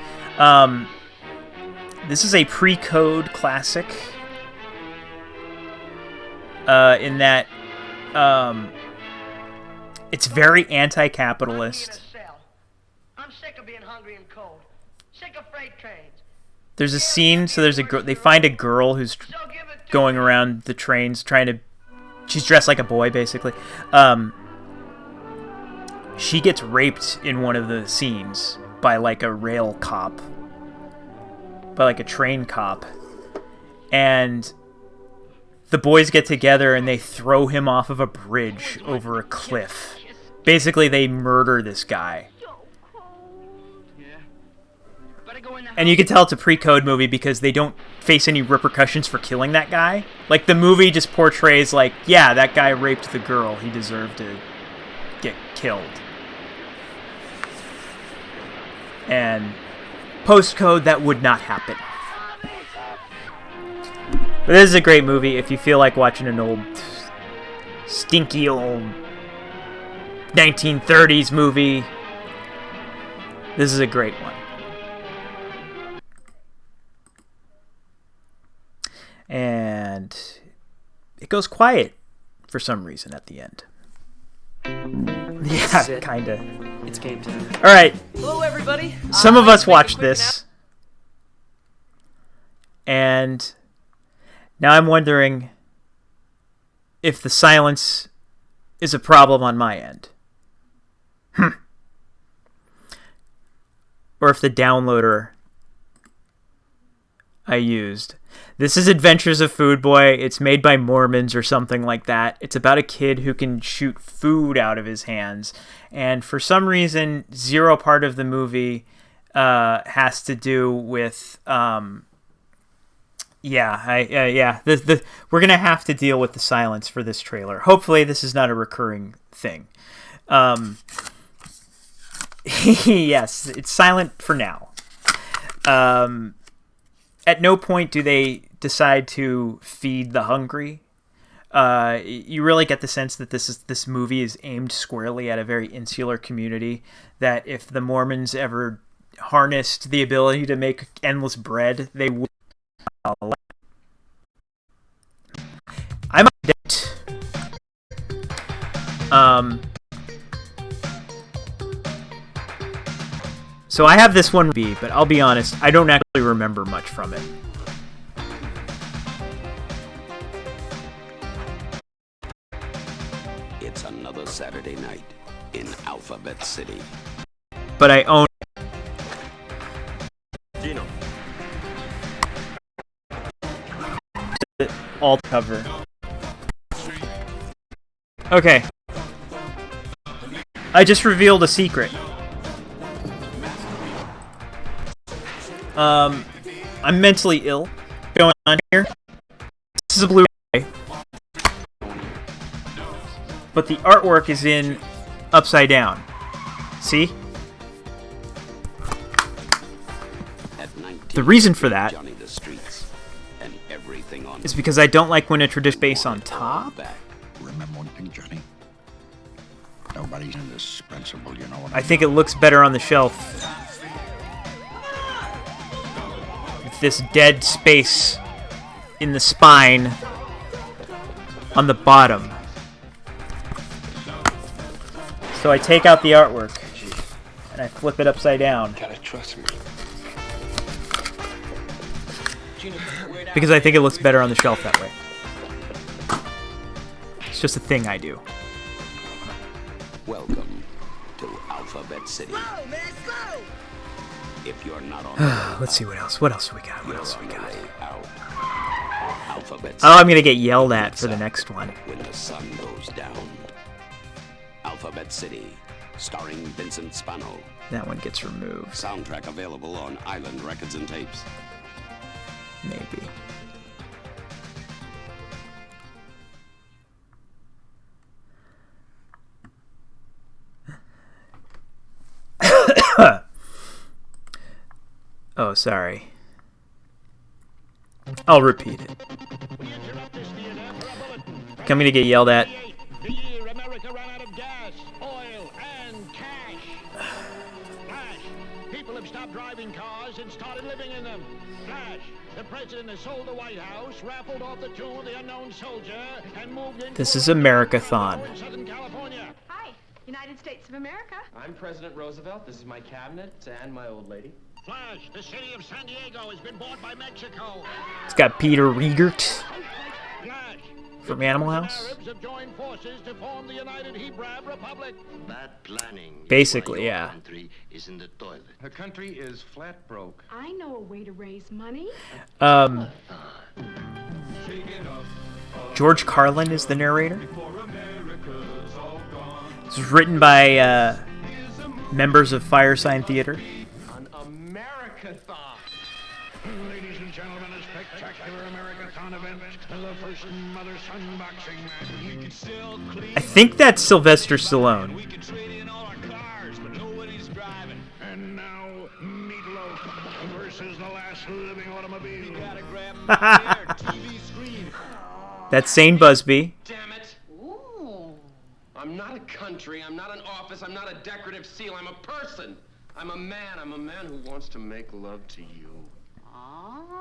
This is a pre-code classic. In that it's very anti-capitalist. I'm sick of being hungry and cold. Sick of freight trains. There's a scene, so they find a girl who's going around the trains trying to... She's dressed like a boy, basically. She gets raped in one of the scenes by, like, a rail cop. By, like, a train cop. And the boys get together and they throw him off of a bridge over a cliff. Basically, they murder this guy. And you can tell it's a pre-code movie because they don't face any repercussions for killing that guy. Like, the movie just portrays, like, yeah, that guy raped the girl. He deserved to get killed. And post-code, that would not happen. But this is a great movie if you feel like watching an old, stinky old 1930s movie. This is a great one. And it goes quiet for some reason at the end. Yeah, kinda. It's game time. All right. Hello, everybody. Some of us watched this, and now I'm wondering if the silence is a problem on my end. Or if the downloader I used. This is Adventures of Food Boy. It's made by Mormons or something like that. It's about a kid who can shoot food out of his hands. And for some reason, zero part of the movie has to do with... we're going to have to deal with the silence for this trailer. Hopefully this is not a recurring thing. Yes, it's silent for now. At no point do they decide to feed the hungry. You really get the sense that this movie is aimed squarely at a very insular community, that if the Mormons ever harnessed the ability to make endless bread, they would. I'm a date. So I have this one B, but I'll be honest, I don't actually remember much from it. It's another Saturday night in Alphabet City. But I own Gino. alt cover. Okay. I just revealed a secret. I'm mentally ill. What's going on here? This is a Blu-ray. But the artwork is in upside down. See? The reason for that is because I don't like when a tradition base on top. Remember one thing, Johnny? Nobody's indispensable, you know what I think it looks better on the shelf. With this dead space in the spine on the bottom. So I take out the artwork and I flip it upside down. Gotta trust me. Because I think it looks better on the shelf that way. It's just a thing I do. Welcome to Alphabet City. If you're not on Let's see what else. What else do we got? What else do we got? Alphabet Oh, I'm gonna get yelled at for the next one. When the sun goes down. Alphabet City, starring Vincent Spano. That one gets removed. Soundtrack available on Island Records and Tapes. Maybe. Oh, sorry. I'll repeat it. Coming to get yelled at. The year America ran out of gas, oil, and cash. Flash. People have stopped driving cars and started living in them. Flash. The president has sold the White House, raffled off the tomb of the unknown soldier, and moved into This is America-thon. in Southern California. Hi, United States of America. I'm President Roosevelt. This is my cabinet and my old lady. Flash. The city of San Diego has been bought by Mexico. It's got Peter Riegert Flash. from Animal House. Arabs have joined forces to form the United Hebraic Republic. Bad planning. Basically, yeah. Country is in the toilet. Her country is flat broke. I know a way to raise money. George Carlin is the narrator. This was written by members of Firesign Theater. An America-thon. Ladies and gentlemen, a spectacular America-thon event. The first mother-son boxing match. We can still clean. I think that's Sylvester Stallone. We can trade in all our cars, but nobody's driving. And now, Meatloaf versus the last living automobile. You gotta grab TV screen. That's Sane Busby. Damn it. Ooh. I'm not a country. I'm not an office. I'm not a decorative seal. I'm a person. I'm a man. I'm a man who wants to make love to you. Oh.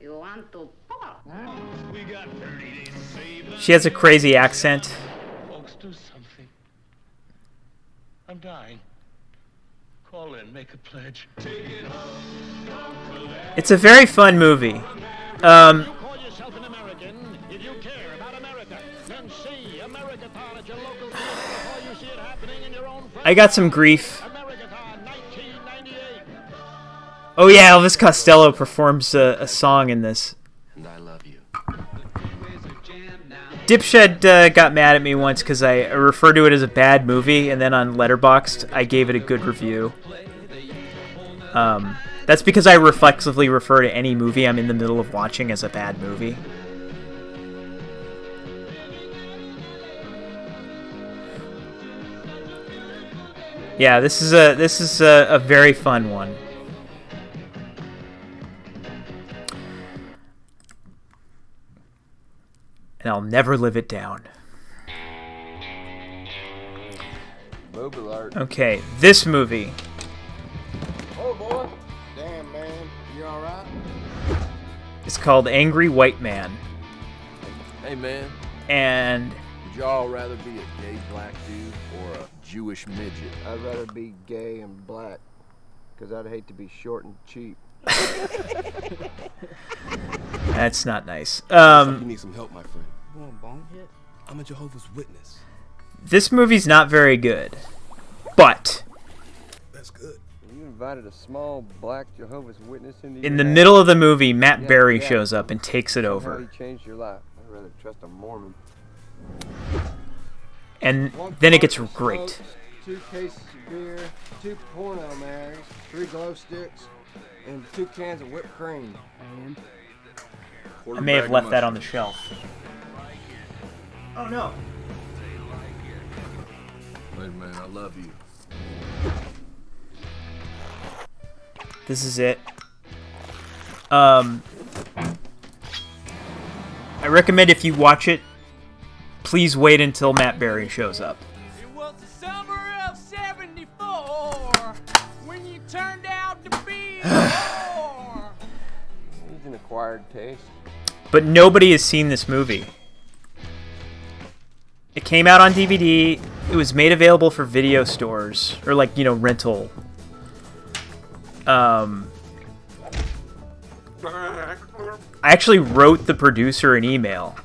You want to talk? We got 30 days to save them. She has a crazy accent. Folks, do something. I'm dying. Call in, make a pledge. It's a very fun movie. Call yourself an American if you care about America. Then see America-thon at your local theater before you see it happening in your own I got some grief. America-thon 1998. Oh yeah, Elvis Costello performs a song in this. And I love you. Dipshed got mad at me once because I referred to it as a bad movie, and then on Letterboxd I gave it a good review. That's because I reflexively refer to any movie I'm in the middle of watching as a bad movie. Yeah, this is a very fun one. and I'll never live it down. Okay, this movie. Oh boy. Damn, man. You alright? It's called Angry White Man. Hey, man. And would y'all rather be a gay black dude or a Jewish midget? I'd rather be gay and black, because I'd hate to be short and cheap. That's not nice. You need some help, my friend. You want a bong hit? I'm a Jehovah's Witness. This movie's not very good, but That's good. You invited a small black Jehovah's Witness into in the middle of the movie, Matt Berry shows up and takes it over. He changed your life. I'd rather trust a Mormon. And then it gets great. 2 cases of beer, 2 porno mags, 3 glow sticks, and 2 cans of whipped cream. And I may have left that on the shelf. Oh no. Hey man, I love you. This is it. I recommend if you watch it, please wait until Matt Berry shows up. It was the summer of '74 when you turned out to be a He's an acquired taste. But nobody has seen this movie. It came out on DVD. It was made available for video stores or like, you know, rental. I actually wrote the producer an email.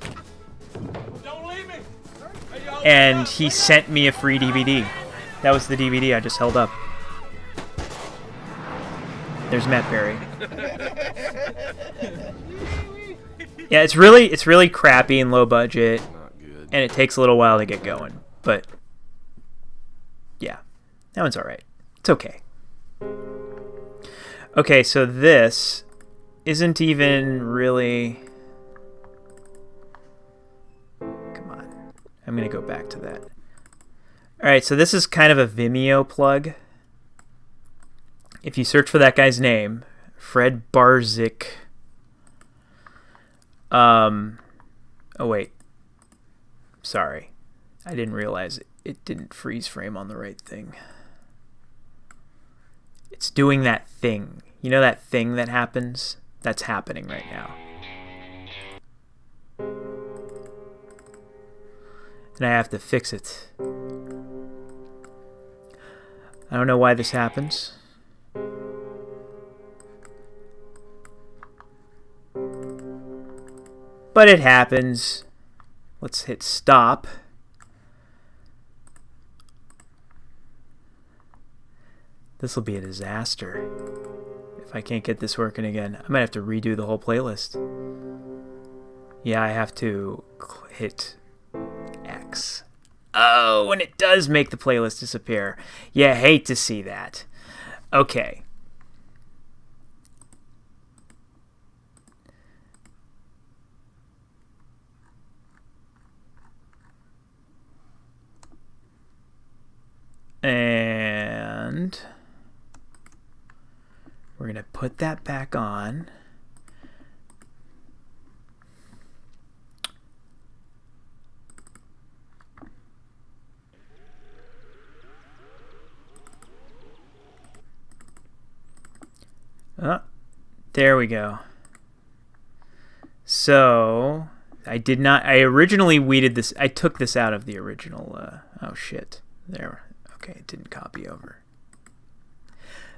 And he sent me a free DVD. That was the DVD I just held up. There's Matt Berry. Yeah, it's really crappy and low budget. And it takes a little while to get going. But yeah, that one's alright. It's okay. Okay, so this isn't even really... Come on. I'm going to go back to that. Alright, so this is kind of a Vimeo plug. If you search for that guy's name, Fred Barzik. Oh, wait. Sorry. I didn't realize it didn't freeze frame on the right thing. It's doing that thing. You know that thing that happens? That's happening right now. And I have to fix it. I don't know why this happens. But it happens. Let's hit stop. This will be a disaster if I can't get this working again. I might have to redo the whole playlist. Yeah, I have to hit X. Oh, and it does make the playlist disappear. You hate to see that. Okay. And we're going to put that back on. Oh, there we go. So, I originally weeded this. I took this out of the original. Oh, shit. There. Okay, it didn't copy over.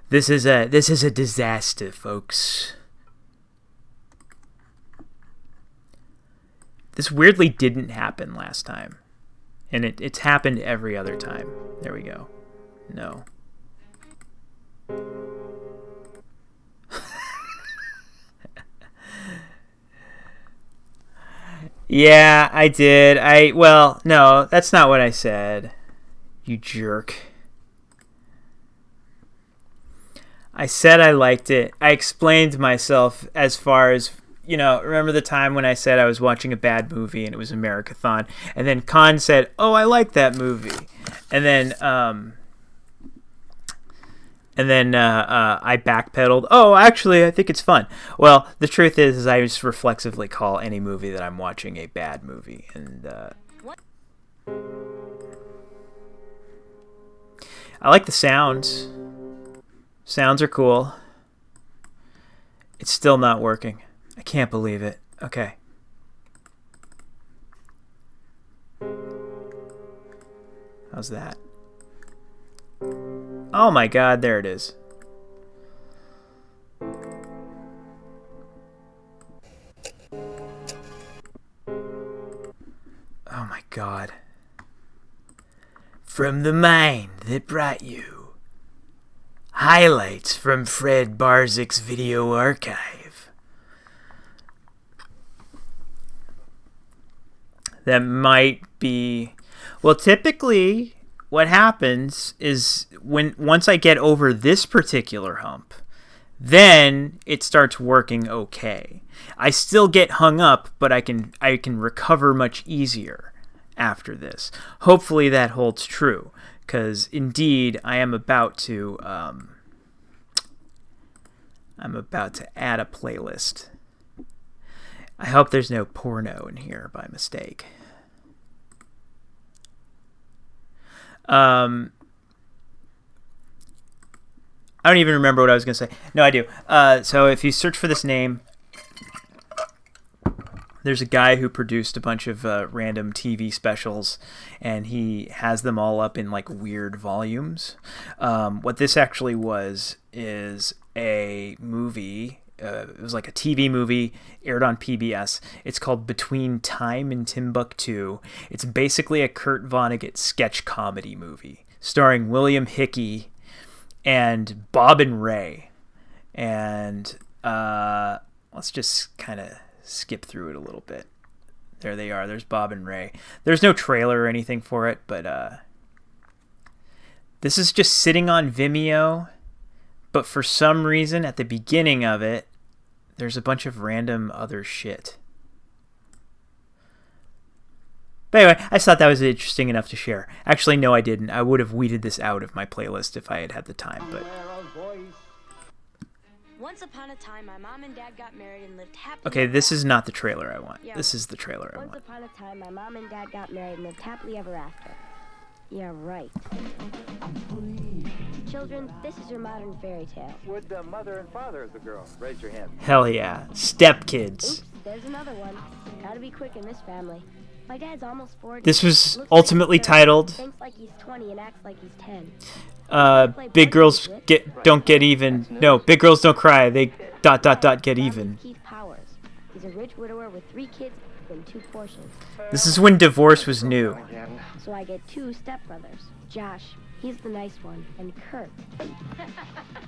This is a disaster, folks. This weirdly didn't happen last time. And it's happened every other time. There we go. No. Yeah, I did. Well, no, that's not what I said. You jerk. I said I liked it. I explained myself as far as, you know, remember the time when I said I was watching a bad movie and it was Americathon, and then Khan said, "Oh, I like that movie." And then And then I backpedaled. Oh, actually, I think it's fun. Well, the truth is I just reflexively call any movie that I'm watching a bad movie. And I like the sounds. Sounds are cool. It's still not working. I can't believe it. Okay. How's that? Oh my god, there it is. Oh my god. From the mind that brought you. Highlights from Fred Barzik's video archive. That might be... Well, typically, what happens is once I get over this particular hump, then it starts working okay. I still get hung up, but I can recover much easier after this. Hopefully that holds true, because indeed I am about to add a playlist. I hope there's no porno in here by mistake. I don't even remember what I was going to say. No, I do. So if you search for this name, there's a guy who produced a bunch of random TV specials, and he has them all up in like weird volumes. What this actually was is a movie. It was like a TV movie aired on PBS. It's called Between Time and Timbuktu. It's basically a Kurt Vonnegut sketch comedy movie starring William Hickey and Bob and Ray. And let's just kind of skip through it a little bit. There they are. There's Bob and Ray. There's no trailer or anything for it, but this is just sitting on Vimeo. But for some reason, at the beginning of it, there's a bunch of random other shit. But anyway, I thought that was interesting enough to share. Actually, no, I didn't. I would have weeded this out of my playlist if I had had the time. But once upon a time, my mom and dad got married and lived happily. okay, this is not the trailer I want. This is the trailer I want. Once upon a time, my mom and dad got married and lived happily ever after. Yeah, right. Children, this is your modern fairy tale. Would the mother and father of the girl raise your hand? Hell yeah. Step kids. Oops, there's another one. Gotta be quick in this family. My dad's almost 40. This was ultimately titled Thinks like he's 20 and acts like he's 10. Big Girls Don't Get Even. No, Big Girls Don't Cry. They ... get even. Keith Powers. He's a rich widower with 3 kids and 2 portions. This is when divorce was new. So I get 2 stepbrothers. Josh, he's the nice one, and Kurt.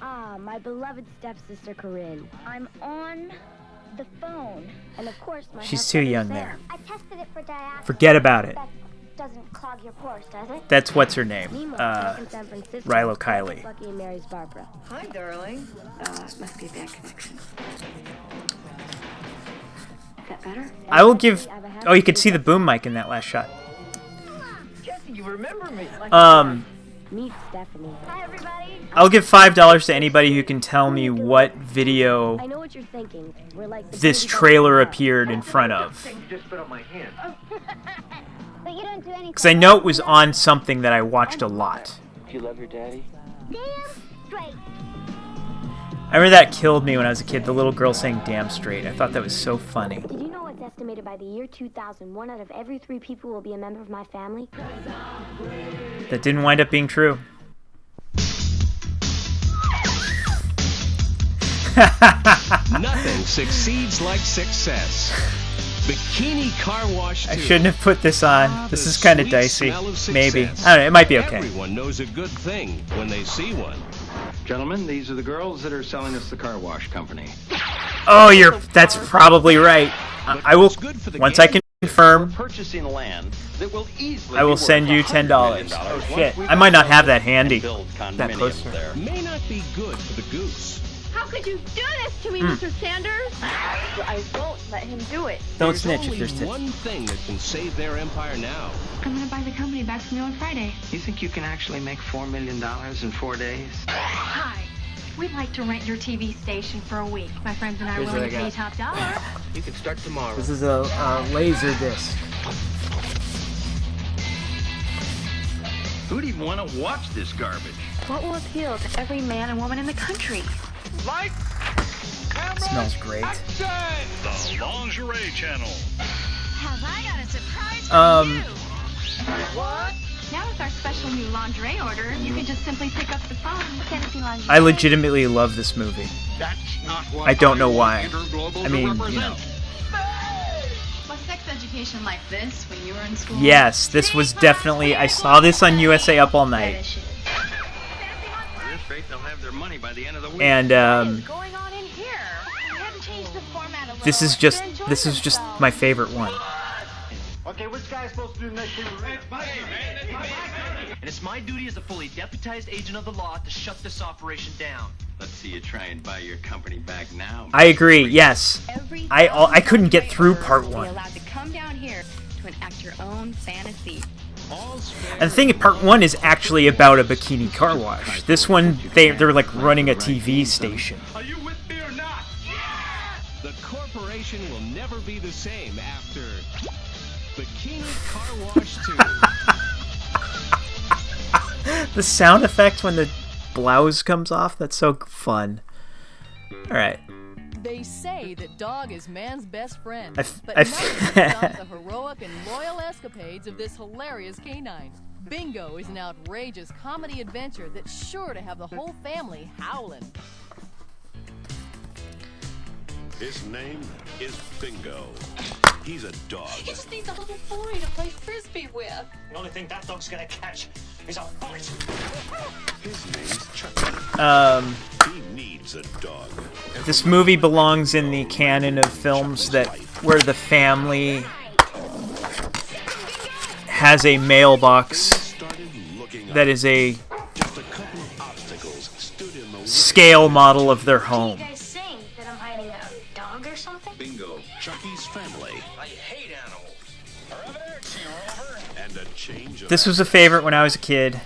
My beloved stepsister Corinne. I'm on the phone. And of course, my She's too young there. I tested it for diaspora. Forget about it. That doesn't clog your pores, does it? That's what's her name. Meanwhile, in San Francisco, Rilo Kiley. Lucky and Mary's Barbara. Hi, darling. This must be a bad connection. Is that better? I will give... Oh, you could see the boom mic in that last shot. Jesse, you remember me. Meet Stephanie. Hi, everybody. I'll give $5 to anybody who can tell me what video I know what you're thinking. We're like this trailer appeared in front of. Just spit on my hand. But you don't do anything. Because I know it was on something that I watched a lot. Do you love your daddy? Damn straight. I remember that killed me when I was a kid, the little girl saying damn straight. I thought that was so funny. Did you know it's estimated by the year 2000, 1 out of every 3 people will be a member of my family? That didn't wind up being true. Nothing succeeds like success. Bikini Car Wash 2. I shouldn't have put this on. This is kind of dicey. Maybe. I don't know. It might be okay. Everyone knows a good thing when they see one. Gentlemen, these are the girls that are selling us the car wash company. Oh, that's probably right. I will, once I can confirm, Purchasing land that will easily I will send you $10. Oh shit, I might not have that handy. That poster. May not be good for the goose, How could you do this to me, Mr. Sanders? I won't let him do it. Don't There's snitch if only there's snitch. one thing that can save their empire now. I'm gonna buy the company back from you on Friday. You think you can actually make $4 million in 4 days? Hi. We'd like to rent your TV station for a week. My friends and I are Here's willing what to I pay top dollar. You can start tomorrow. This is a laser disc. Who'd even want to watch this garbage? What will appeal to every man and woman in the country? Lights, camera, Smells great. action! The Lingerie Channel. Have I got a surprise Um, What? Now with our special new lingerie order, you can just simply pick up the phone and fancy lingerie. I legitimately love this movie. That's not what I don't know why. Interglobal I mean, represents. you know. Was sex education like this when you were in school? Yes, this was definitely. I saw this on USA Up All Night. At this rate, they'll have their money by the end of the week. And Going on in here? We haven't changed the format a little. this is just my favorite one. Okay, which guy's supposed to do the next thing? And it's my duty as a fully deputized agent of the law to shut this operation down. Let's see you try and buy your company back now. I agree. Yes, I couldn't get through part You're 1. allowed to come down here to enact your own fantasy. And the thing, part 1 is actually about a bikini car wash. This one, they're like running a TV station. Are you with me or not? The corporation will never be the same after Bikini Car Wash 2. The sound effect when the blouse comes off, that's so fun. Alright. They say that dog is man's best friend, I but nothing can stop the heroic and loyal escapades of this hilarious canine. Bingo is an outrageous comedy adventure that's sure to have the whole family howling. His name is Bingo. He's a dog. He just needs a little boy to play frisbee with. The only thing that dog's gonna catch is a bullet. His name's Chucky. He needs a dog. This movie belongs in the canon of films where the family has a mailbox that is a scale model of their home. You guys saying that I'm hiding a dog or something? Bingo, Chucky's family. I hate animals. And a change of This was a favorite when I was a kid.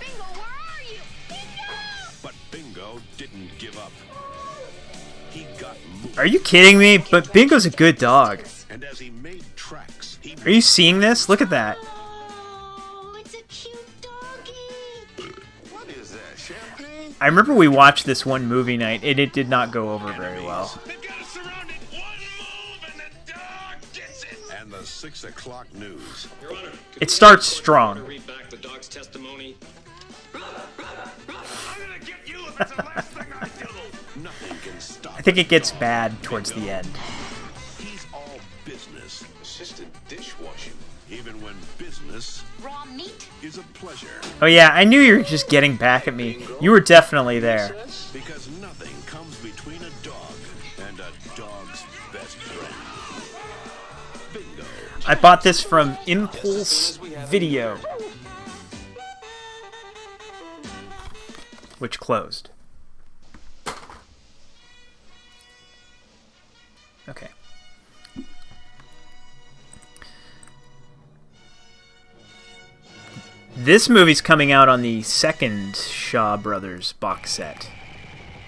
But Bingo didn't give up. He got moved. Are you kidding me? But Bingo's a good dog. And as he made tracks, he Are you seeing this? Look at that. What is that? Champagne? I remember we watched this one movie night, and it did not go over very well. And the 6 o'clock news. Your Honor, It starts strong. read back the dog's testimony. Nothing can stop. I think it gets bad towards the end. He's all business. Assisted dishwashing. Even when business Raw meat? is a pleasure. Oh yeah, I knew you were just getting back at me. You were definitely there. Because nothing comes between a dog and a dog's best friend. Bingo. I bought this from Impulse Video, which closed. Okay. This movie's coming out on the second Shaw Brothers box set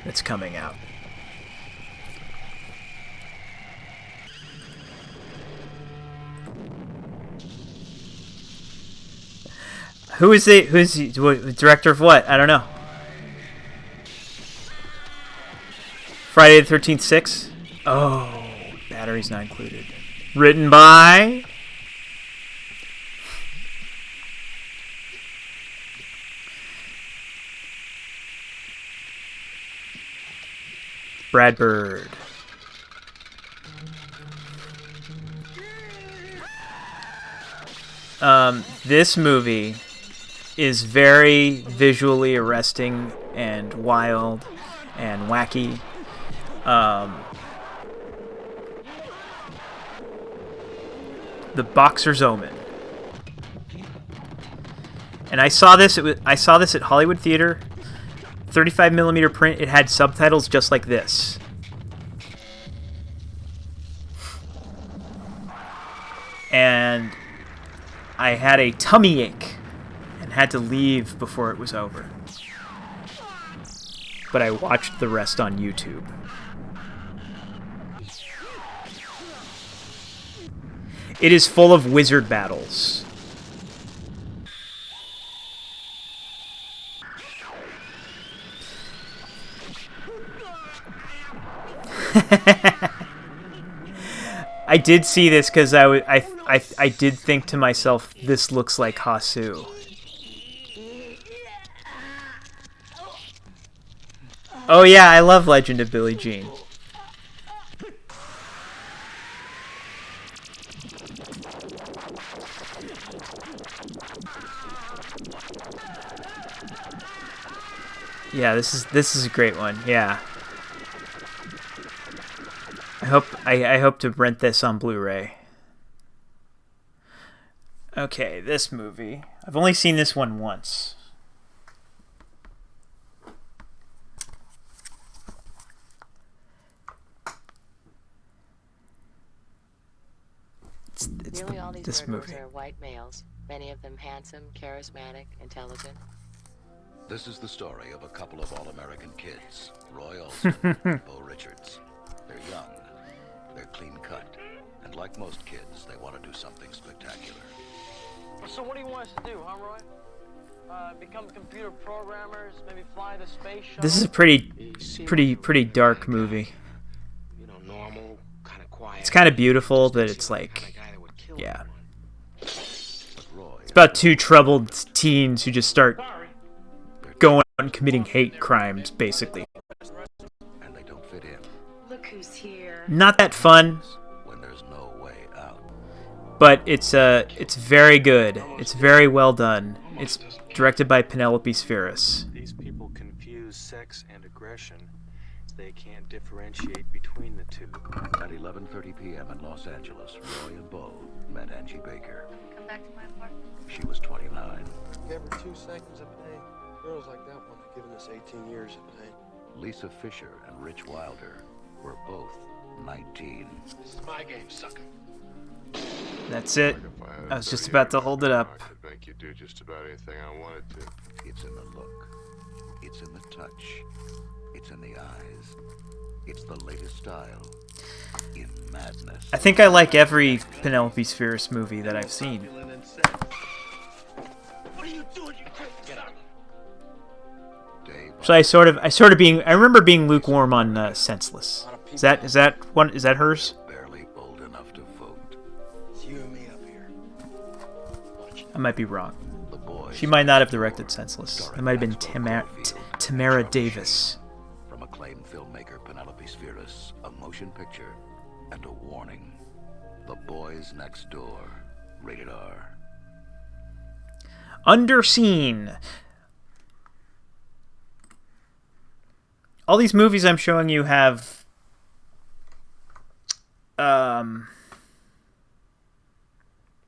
that's coming out. Who's the director of what? I don't know. Friday the 13th 6? Oh, batteries not included. Written by Brad Bird. This movie is very visually arresting and wild and wacky. The Boxer's Omen. And I saw this at Hollywood 35mm print, it had subtitles just like this. And I had a tummy ache and had to leave before it was over. But I watched the rest on YouTube. It is full of wizard battles. I did see this because I did think to myself, this looks like Hasu. Oh yeah, I love Legend of Billie Jean. Yeah, this is a great one. Yeah. I hope to rent this on Blu-ray. Okay, this movie. I've only seen this one once. It's Nearly all these this murderers movie. are white males, many of them handsome, charismatic, intelligent. This is the story of a couple of all-American kids, Roy Olsen and Bo Richards. They're young, they're clean-cut, and like most kids, they want to do something spectacular. So what do you want us to do, huh, Roy? Become computer programmers, maybe fly the space shuttle? This is a pretty dark movie. You know, normal, kind of quiet. It's kind of beautiful, but it's like, yeah. It's about two troubled teens who just start going out and committing hate crimes, basically. And they don't fit in. Look who's here. Not that fun, When there's no way out. but it's very good. It's very well done. It's directed by Penelope Spheris. These people confuse sex and aggression. They can't differentiate between the two. At 11:30 p.m. in Los Angeles, Roy and Bo met Angie Baker. Come back to my apartment. She was 29. Every 2 seconds of pain. Girls like that one have given us 18 years of pain. Lisa Fisher and Rich Wilder were both 19. This is my game, sucker. That's it. I was just about to hold it up. I could make you do just about anything I wanted to. It's in the look. It's in the touch. It's in the eyes. It's the latest style. In madness. I think I like every Penelope Spheris movie that I've seen. What are you doing, you crazy? Get out. So I remember being lukewarm on Senseless. Is that hers? Barely old enough to vote. It's you and me up here. I might be wrong. She might not have directed Senseless. It might have been Tamara Davis. From acclaimed filmmaker Penelope Spheris, a motion picture and a warning. The Boys Next Door. Rated R. Underseen. All these movies I'm showing you have From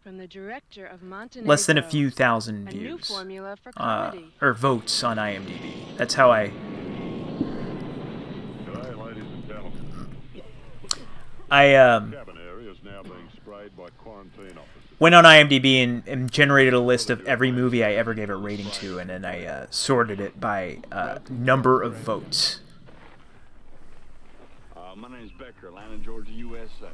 the director of Montenegro, less than a few thousand a new views formula for comedy. or votes on IMDb. That's how I Ladies and gentlemen. Cabin area is now being sprayed by quarantine officers. went on IMDb and generated a list of every movie I ever gave a rating to, and then I sorted it by number of votes. My name's Becker, Atlanta, Georgia, USA.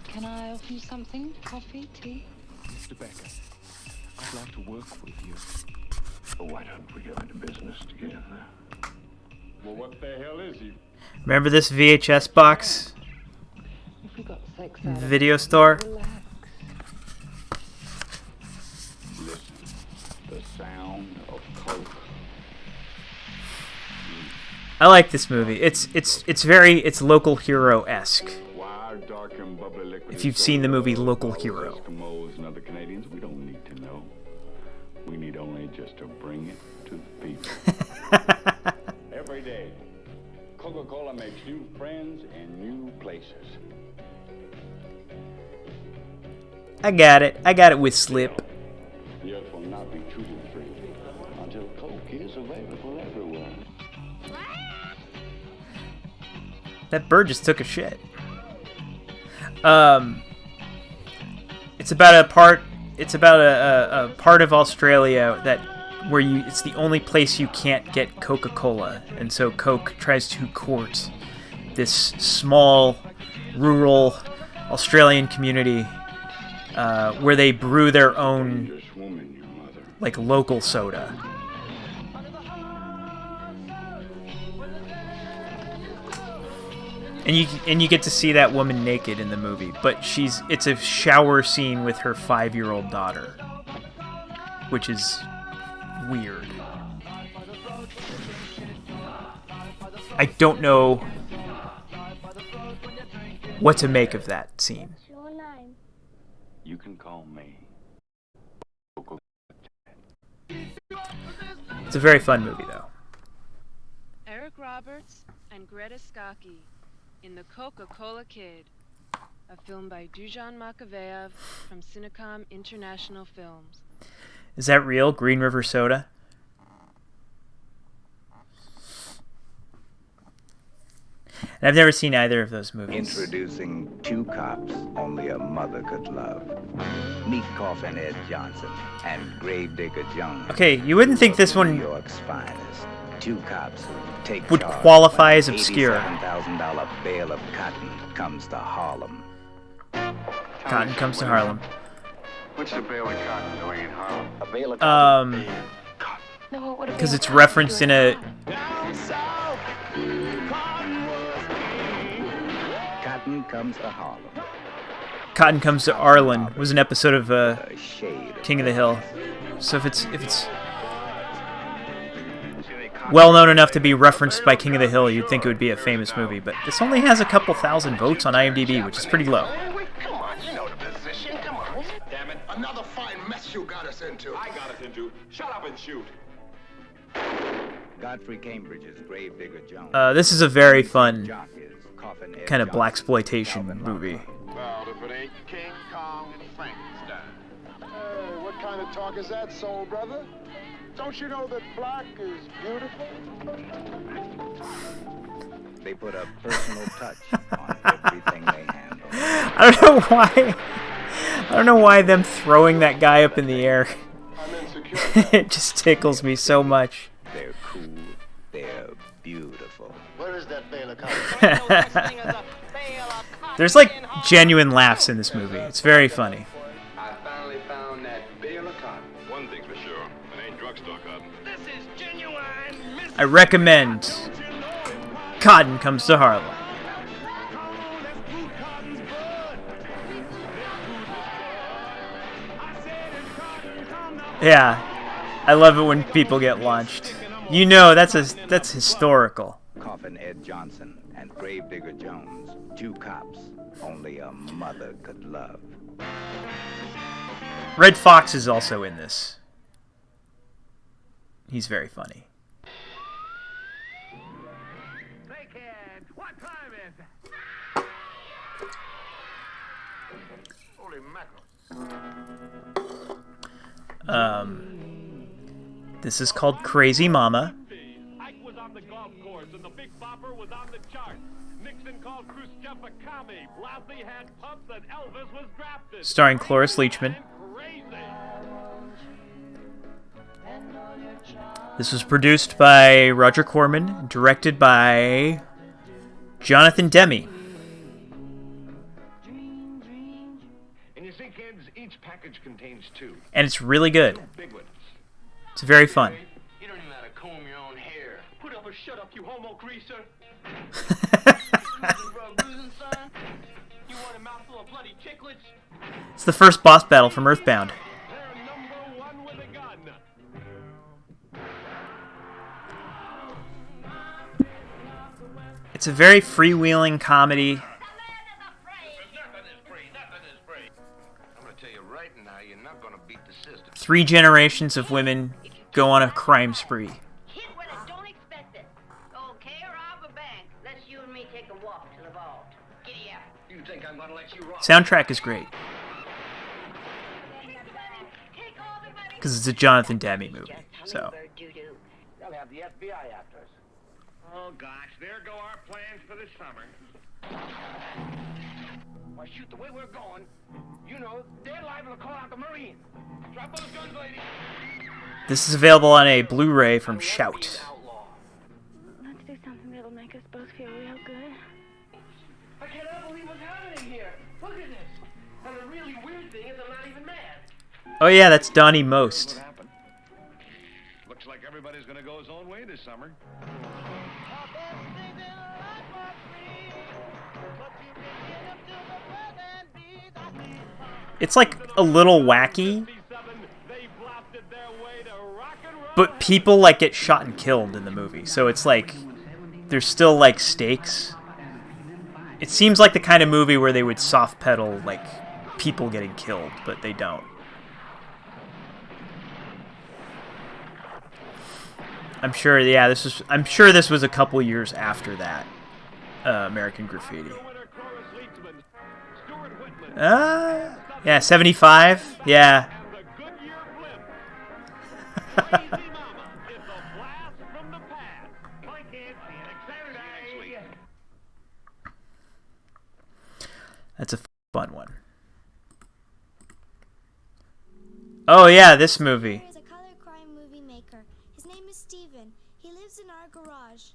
Can I offer you something? Coffee, tea? Mr. Becker, I'd like to work with you. Why don't we go into business together? Well, what the hell is he? Remember this VHS box? If we got sex In the video store? Listen, the sound of coke. I like this movie. It's local hero-esque. Wild, dark, and bubbly liquid. If you've seen the movie Local Hero. Eskimos and other Canadians, we don't need to know. We need only just to bring it to the people. Every day, Coca-Cola makes new friends and new places. I got it with Slip. The earth will not be truly free until Coke is available. That bird just took a shit. It's about a part. It's about a part of Australia that where it's the only place you can't get Coca-Cola, and so Coke tries to court this small, rural Australian community where they brew their own, like, local soda. And you get to see that woman naked in the movie, but it's a shower scene with her 5-year-old daughter, which is weird. I don't know what to make of that scene. You can call me. It's a very fun movie, though. Eric Roberts and Greta Scacchi in The Coca-Cola Kid, a film by Dujan Makavejev from Cinecom International Films. Is that real? Green River Soda? And I've never seen either of those movies. Introducing Two Cops Only a Mother Could Love. Meet Coffin Ed Johnson and Gravedigger Jones. Okay, you wouldn't think this one New York's finest. Two cops who take would charge qualify as when obscure. $87,000 bale of cotton comes to Harlem. Cotton comes to Harlem. What's a bale of cotton doing in Harlem? A bale of cotton. Because it's referenced in a... Cotton comes to Harlem. Cotton Comes to Arlen was an episode of King of the Hill. So if it's well known enough to be referenced by King of the Hill, you'd think it would be a famous movie. But this only has a couple thousand votes on IMDB, which is pretty low. Come on, you know the position. Come on. Damn it. Another fine mess you got us into. I got us into. Shut up and shoot. Godfrey Cambridge's Gravedigger Jones. This is a very fun kind of blaxploitation movie. Well, if it ain't King Kong and Frankenstein. Hey, what kind of talk is that, soul brother? Don't you know that black is beautiful? They put a personal touch on everything they handle. I don't know why them throwing that guy up in the air. It just tickles me so much. They're cool. They're beautiful. Where is that bale of cotton? There's like genuine laughs in this movie. It's very funny. I finally found that bale of cotton. One thing's for sure. It ain't drugstore cotton. This is genuine. I recommend Cotton Comes to Harlem. Yeah, I love it when people get launched. You know, that's historical. Coffin Ed Johnson and Gravedigger Jones. Two cops only a mother could love. Red Fox is also in this. He's very funny. What time is it? Holy mackerel. This is called Crazy Mama. Ike was on the golf course and the Big Bopper was on the chart. Nixon called Khrushchev a commie. Blasey had pumps and Elvis was drafted. Starring Cloris Leachman. This was produced by Roger Corman, directed by Jonathan Demme. And you see, kids, each package contains two. And it's really good. Big ones. It's very fun. You don't even know how to comb your own hair. Put up or shut up, you homo greaser. You want a mouthful of bloody chiclets? It's the first boss battle from Earthbound. They're number one with a gun. It's a very freewheeling comedy. Nothing is free. I'm gonna tell you right now, you're not gonna beat the system. 3 generations of women go on a crime spree. Hit when I don't expect it. Okay, rob a bank. Let's you and me take a walk to the vault. Giddy up. You think I'm gonna let you rob? Soundtrack is great. Because it's a Jonathan Demme movie. So They'll have the FBI after us. Oh, gosh, there go our plans for the summer. Why, shoot, the way we're going, you know, they're liable to call out the Marines. Drop those guns, lady. This is available on a Blu-ray from Shout. Let's do something that'll make us both feel real good. I cannot believe what's happening here. Look at this. And the really weird thing is I'm not even mad. Oh yeah, that's Donnie Most. Looks like everybody's gonna go his own way this summer. It's like a little wacky, but people like get shot and killed in the movie, so it's like there's still like stakes. It seems like the kind of movie where they would soft pedal like people getting killed, but they don't. I'm sure, yeah, I'm sure this was a couple years after that, American Graffiti. Yeah, 75. Yeah. That's a fun one. Oh yeah, this movie. Is a color crime movie maker. His name is Steven. He lives in our garage.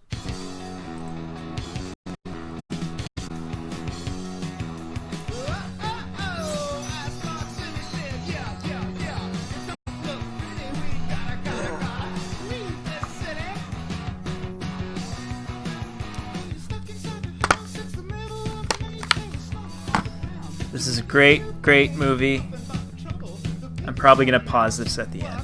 This is a great, great movie. I'm probably going to pause this at the end.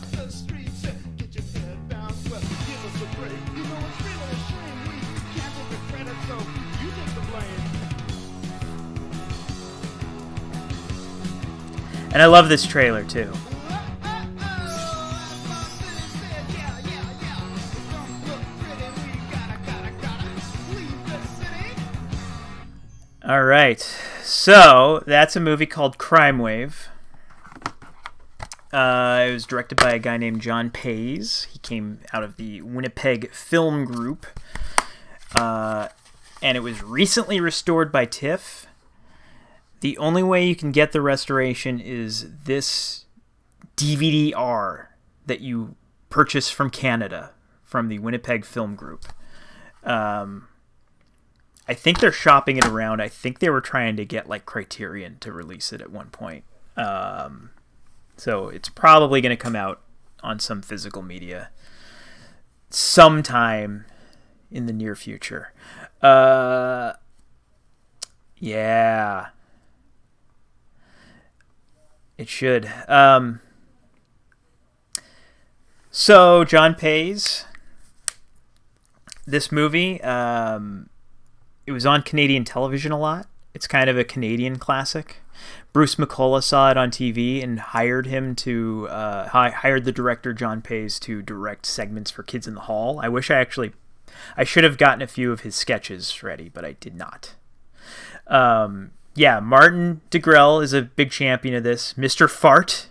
And I love this trailer too. All right, so that's a movie called Crime Wave. It was directed by a guy named John Pays. He came out of the Winnipeg Film Group. And it was recently restored by TIFF. The only way you can get the restoration is this DVD-R that you purchase from Canada, from the Winnipeg Film Group. I think they're shopping it around. I think they were trying to get like Criterion to release it at one point. So it's probably going to come out on some physical media sometime in the near future. Yeah. It should. So John Pays, this movie, it was on Canadian television a lot. It's kind of a Canadian classic. Bruce McCullough saw it on TV and hired him to hired the director John Pays to direct segments for Kids in the Hall. I should have gotten a few of his sketches ready, but I did not. Yeah, Martin DeGrelle is a big champion of this. Mr. Fart.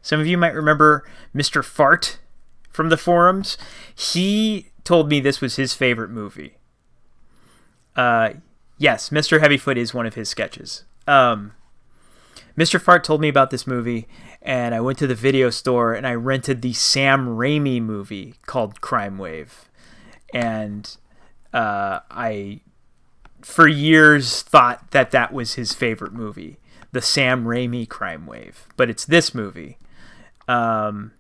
Some of you might remember Mr. Fart from the forums. He told me this was his favorite movie. Yes, Mr. Heavyfoot is one of his sketches. Mr. Fart told me about this movie, and I went to the video store and I rented the Sam Raimi movie called Crime Wave. And I, for years, thought that that was his favorite movie, the Sam Raimi Crime Wave. But it's this movie. And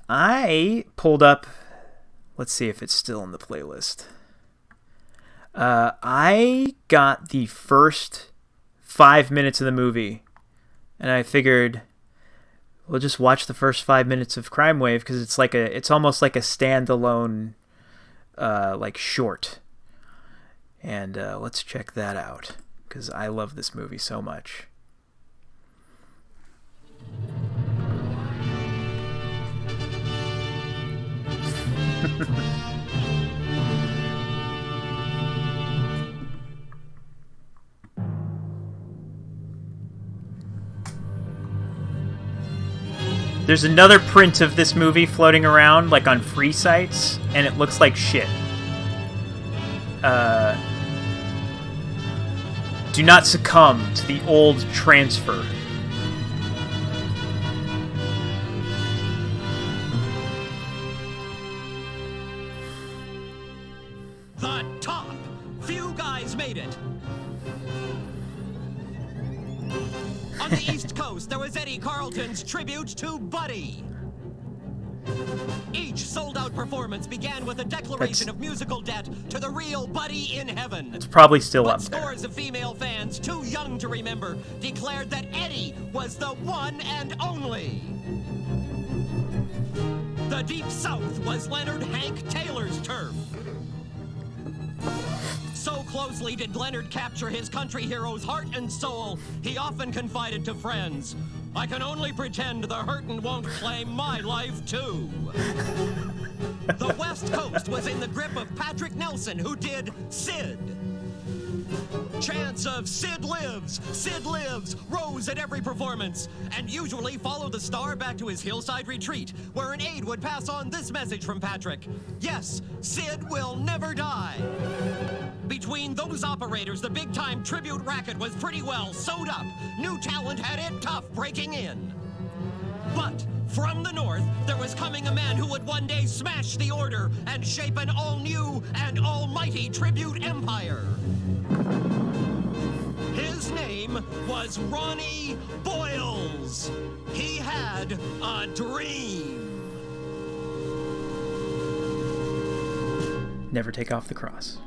I pulled up, let's see if it's still in the playlist. I got the first 5 minutes of the movie, and I figured we'll just watch the first 5 minutes of Crime Wave because it's almost like a standalone, like short. And let's check that out because I love this movie so much. There's another print of this movie floating around, like on free sites, and it looks like shit. Do not succumb to the old transfer. The top! Few guys made it. On the East Coast, there was Eddie Carlton's tribute to Buddy. Each sold-out performance began with a declaration of musical debt to the real Buddy in heaven. It's probably still up there. Scores of female fans, too young to remember, declared that Eddie was the one and only. The Deep South was Leonard Hank Taylor's turf. So closely did Leonard capture his country hero's heart and soul, he often confided to friends, "I can only pretend the hurtin' won't claim my life too." The West Coast was in the grip of Patrick Nelson, who did Sid. Chants of Sid lives, rose at every performance, and usually followed the star back to his hillside retreat, where an aide would pass on this message from Patrick: "Yes, Sid will never die." Between those operators, the big-time tribute racket was pretty well sewed up. New talent had it tough breaking in. But from the north, there was coming a man who would one day smash the order and shape an all-new and almighty tribute empire. His name was Ronnie Boyles. He had a dream. Never take off the cross.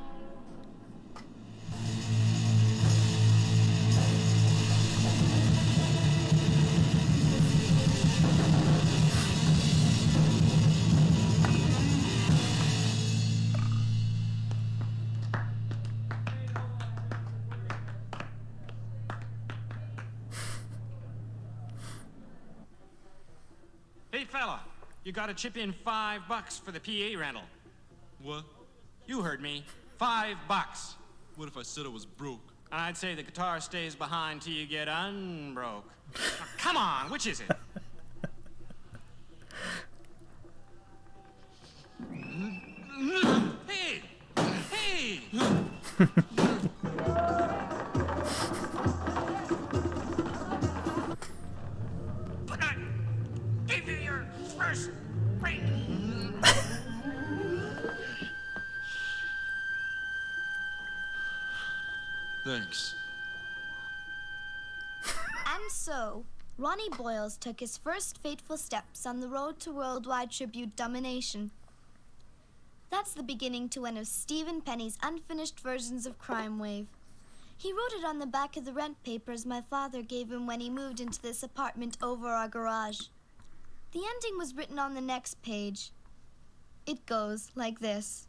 Hey, fella, you gotta chip in $5 for the PA rental. What? You heard me. $5. What if I said I was broke? I'd say the guitar stays behind till you get unbroke. Now, come on, which is it? Hey! Hey! But I gave you your first break. Thanks. And so, Ronnie Boyles took his first fateful steps on the road to worldwide tribute domination. That's the beginning to one of Stephen Penny's unfinished versions of Crime Wave. He wrote it on the back of the rent papers my father gave him when he moved into this apartment over our garage. The ending was written on the next page. It goes like this.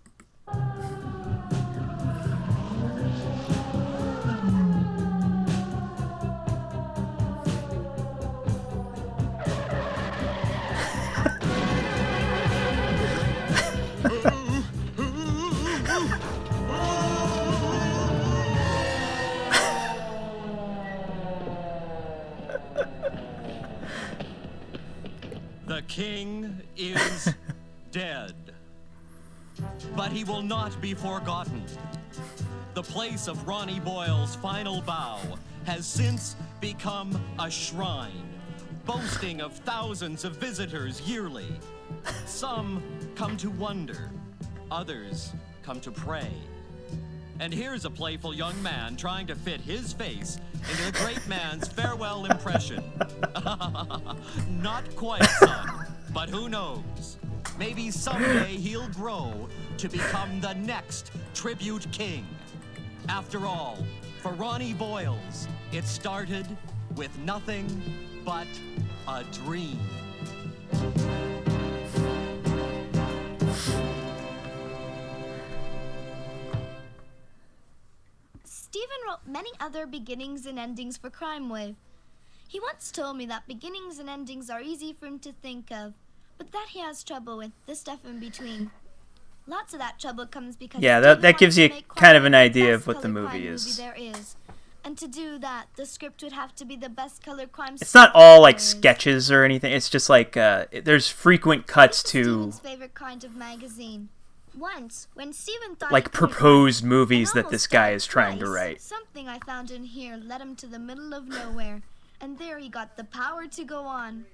The king is dead, but he will not be forgotten. The place of Ronnie Boyle's final bow has since become a shrine, boasting of thousands of visitors yearly. Some come to wonder, others come to pray. And here's a playful young man trying to fit his face into the great man's farewell impression. Not quite, son, but who knows? Maybe someday he'll grow to become the next tribute king. After all, for Ronnie Boyles, it started with nothing but a dream. Stephen wrote many other beginnings and endings for Crime Wave. He once told me that beginnings and endings are easy for him to think of, but that he has trouble with the stuff in between. Lots of that trouble comes because yeah, Stephen that gives wants to you make kind of an Crime Wave the idea best of what the colored movie crime is. Movie there is. And to do that, the script would have to be the best color crime. It's not all like sketches or anything. It's just like there's frequent cuts to Steven's favorite kind of magazine. Once, when Steven thought like proposed movies that this guy is trying to write. Something I found in here led him to the middle of nowhere, and there he got the power to go on.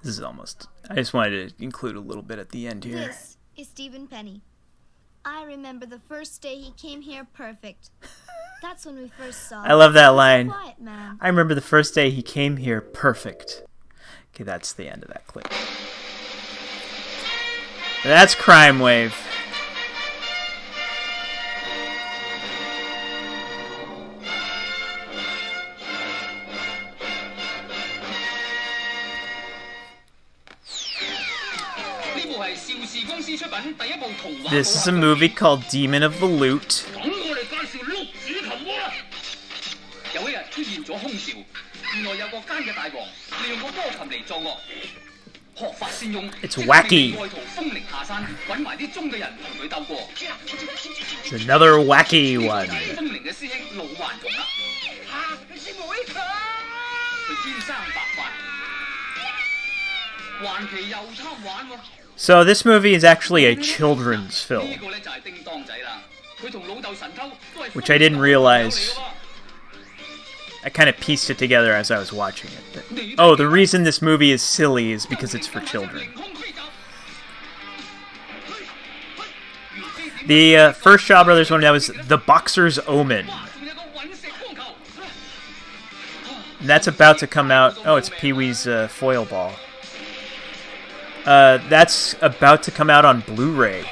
This is almost... I just wanted to include a little bit at the end here. This is Stephen Penny. I remember the first day he came here perfect. That's when we first saw him. I love that line. Quiet man. I remember the first day he came here perfect. Okay, that's the end of that clip. That's Crime Wave. This is a movie called Demon of the Lute. It's wacky. It's another wacky one. So this movie is actually a children's film, which I didn't realize. I kind of pieced it together as I was watching it. But, oh, the reason this movie is silly is because it's for children. The first Shaw Brothers one, that was The Boxer's Omen. And that's about to come out. Oh, it's Pee-wee's foil ball. That's about to come out on Blu-ray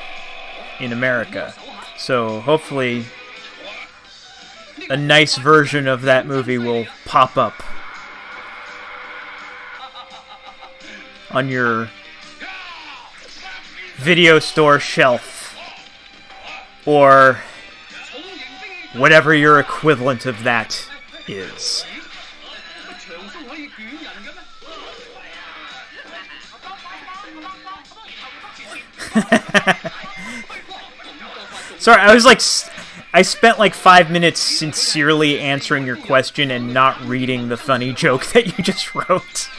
in America. So hopefully a nice version of that movie will pop up on your video store shelf or whatever your equivalent of that is. Sorry, I spent like 5 minutes sincerely answering your question and not reading the funny joke that you just wrote.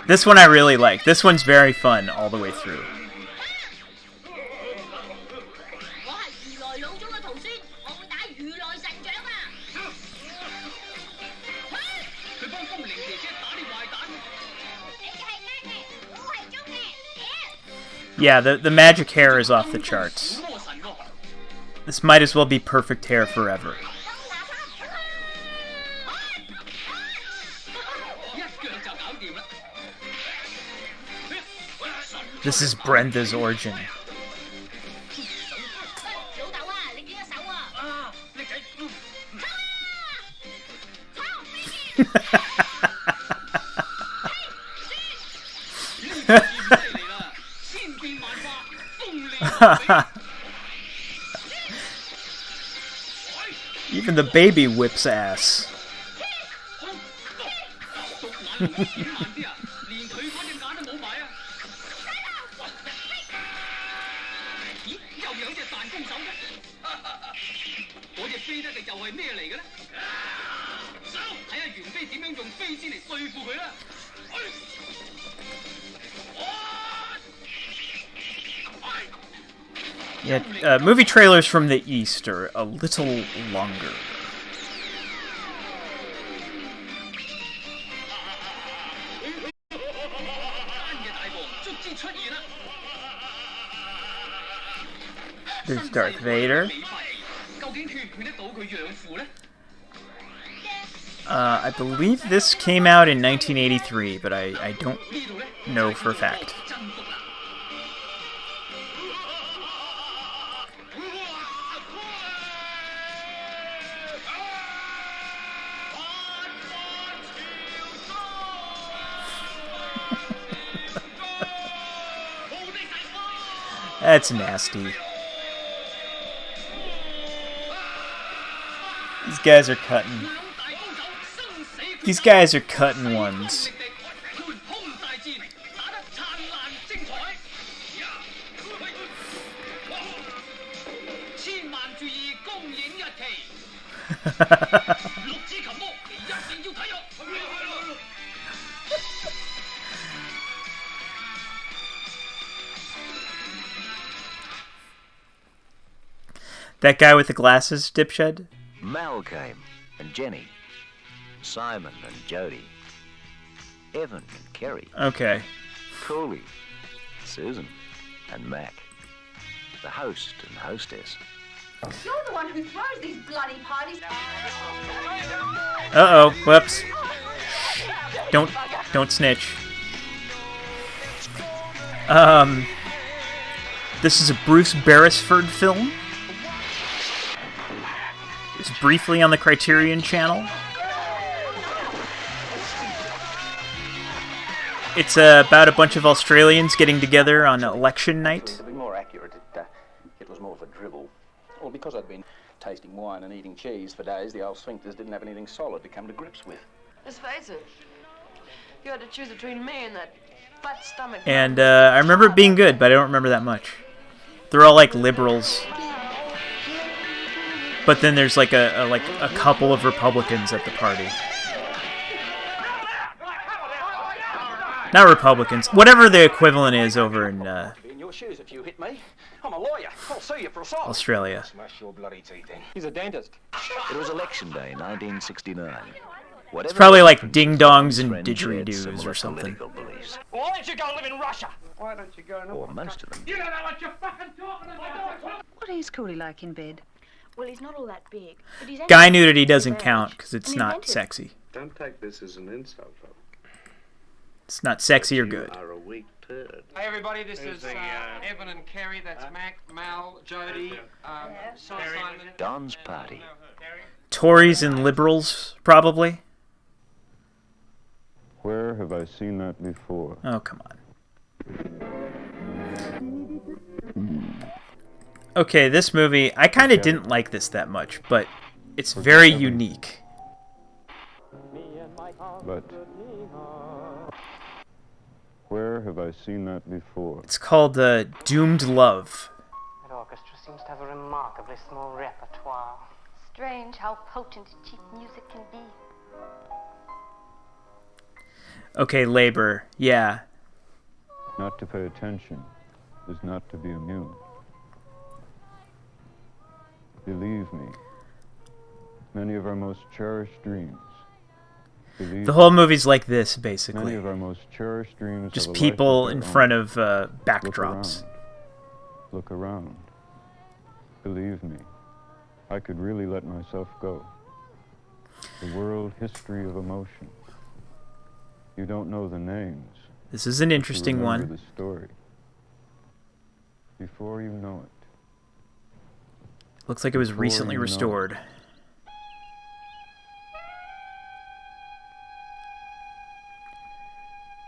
This one I really like. This one's very fun all the way through. Yeah, the magic hair is off the charts. This might as well be perfect hair forever. This is Brenda's origin. Even the baby whips ass. Yeah, movie trailers from the East are a little longer. There's Darth Vader. I believe this came out in 1983, but I don't know for a fact. That's nasty. These guys are cutting. These guys are cutting ones. That guy with the glasses, Dipshed? Mel came, and Jenny, Simon and Jody, Evan and Kerry. Okay. Cooley, Susan, and Mac. The host and hostess. You're the one who throws these bloody parties. Uh-oh. Whoops. Don't snitch. This is a Bruce Beresford film. It's briefly on the Criterion Channel. It's about a bunch of Australians getting together on election night. To be more accurate, it was more of a dribble. Well, because I'd been tasting wine and eating cheese for days, the old sphincters didn't have anything solid to come to grips with. Let's face it. You had to choose between me and that flat stomach. And I remember it being good, but I don't remember that much. They're all like liberals. But then there's like a couple of Republicans at the party. Not Republicans. Whatever the equivalent is over in In your shoes if you hit me. I'm a lawyer. I'll sue you for assault. Australia. Smash your bloody teeth in. He's a dentist. It was election day, 1969. It's probably like ding-dongs and didgeridoos or something. Why don't you go live in Russia? Why don't you go and... Or most of them. You don't know what you're fucking talking about. What is Cooley like in bed? Well, he's not all that big. But he's Guy nudity doesn't count because it's not sexy. Don't take this as an insult, though. It's not sexy or good. You are a weak turd. Hey everybody, this is Evan and Kerry. That's Mac, Mal, Jody, Simon. Don's party. Tories and liberals, probably. Where have I seen that before? Oh, come on. Okay, this movie, I kind of didn't like this that much, but it's very unique. But where have I seen that before? It's called Doomed Love. That orchestra seems to have a remarkably small repertoire. Strange how potent cheap music can be. Okay, labor. Yeah. Not to pay attention is not to be immune. Believe me, many of our most cherished dreams. The whole movie's like this, basically. Many of our most cherished dreams. Just people in front of backdrops. Look around. Believe me, I could really let myself go. The world history of emotion. You don't know the names. This is an interesting one. The story. Before you know it. Looks like it was recently restored.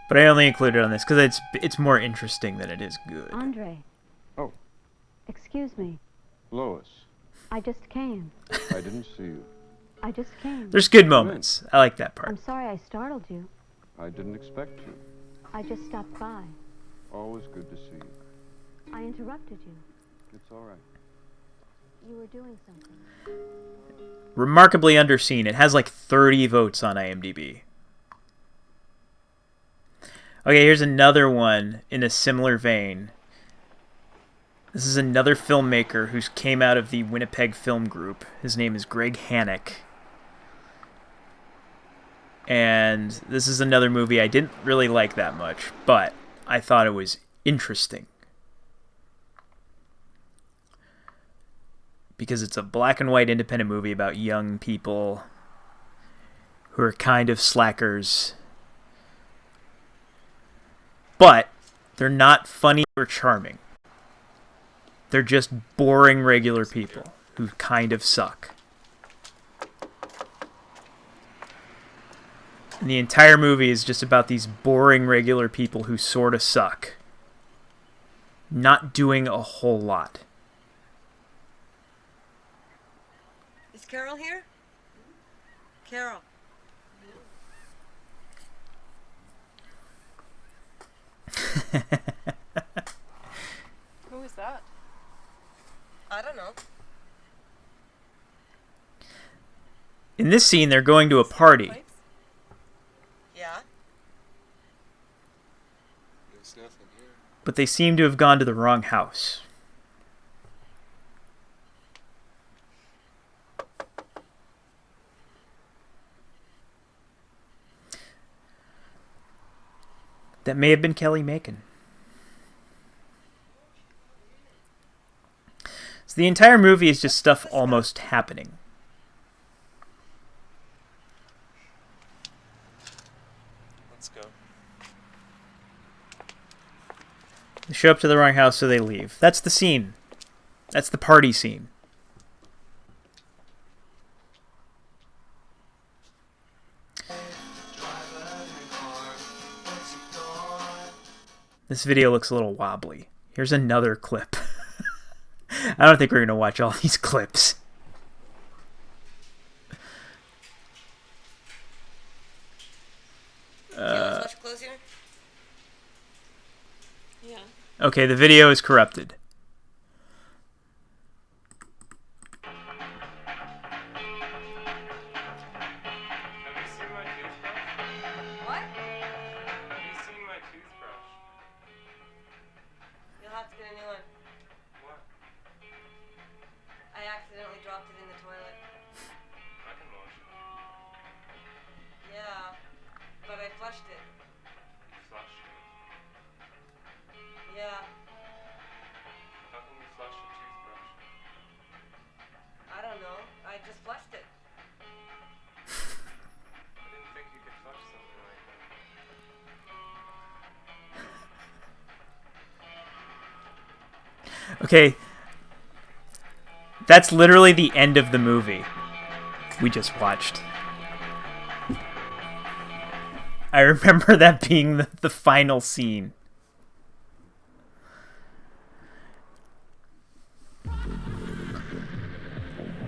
But I only included it on this because it's more interesting than it is good. Andre. Oh. Excuse me. Lois. I just came. I didn't see you. I just came. There's good moments. I like that part. I'm sorry I startled you. I didn't expect you. I just stopped by. Always good to see you. I interrupted you. It's all right. You were doing something. Remarkably underseen. It has like 30 votes on IMDB. Okay, here's another one in a similar vein. This is another filmmaker who came out of the Winnipeg Film Group. His name is Greg Hannock. And this is another movie I didn't really like that much, but I thought it was interesting. Because it's a black and white independent movie about young people who are kind of slackers. But they're not funny or charming. They're just boring regular people who kind of suck. And the entire movie is just about these boring regular people who sort of suck. Not doing a whole lot. Is Carol here? Carol. Who is that? I don't know. In this scene, they're going to a party. Yeah. There's nothing here. But they seem to have gone to the wrong house. That may have been Kelly Macon. So the entire movie is just stuff almost happening. Let's go. They show up to the wrong house, so they leave. That's the scene. That's the party scene. This video looks a little wobbly. Here's another clip. I don't think we're going to watch all these clips. Much closer? Yeah. Okay, the video is corrupted. What? Have you seen my toothbrush? You'll have to get a new one. What? I accidentally dropped it in the toilet. I can wash it. Yeah, but I flushed it. You flushed it. Yeah, How can you flush a toothbrush? I don't know. I just flushed it. I didn't think you could flush something like that. Okay. That's literally the end of the movie we just watched. I remember that being the final scene.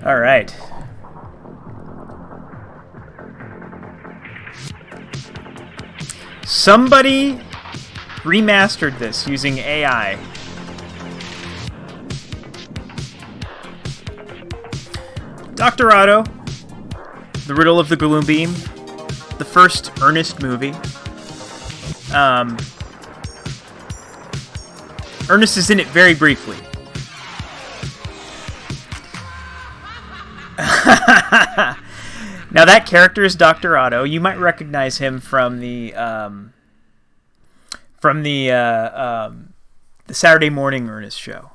All right. Somebody remastered this using AI. Dr. Otto, The Riddle of the Gloom Beam, the first Ernest movie. Ernest is in it very briefly. Now that character is Dr. Otto. You might recognize him from the Saturday morning Ernest show.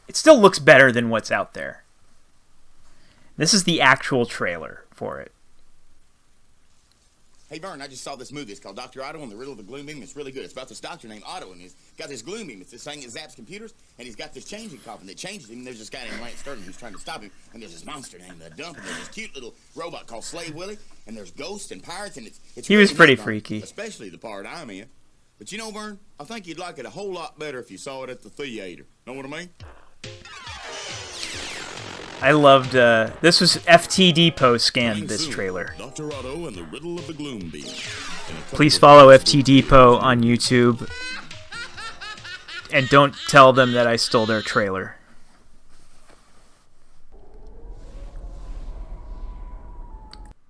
It still looks better than what's out there. This is the actual trailer for it. Hey, Vern, I just saw this movie. It's called Dr. Otto and the Riddle of the Gloom Beam. It's really good. It's about this doctor named Otto, and he's got this gloom beam. It's this thing that zaps computers, and he's got this changing coffin that changes him. And there's this guy named Lance Sterling who's trying to stop him, and there's this monster named the Dump, and there's this cute little robot called Slave Willie, and there's ghosts and pirates, and it's He was really pretty neat, freaky. especially the part I'm in. But you know, Vern, I think you'd like it a whole lot better if you saw it at the theater. Know what I mean? I loved, this was FTD Post scanned this trailer. Dr. Otto and the Riddle of the Gloom Beam. Please follow FT Depot on YouTube. And don't tell them that I stole their trailer.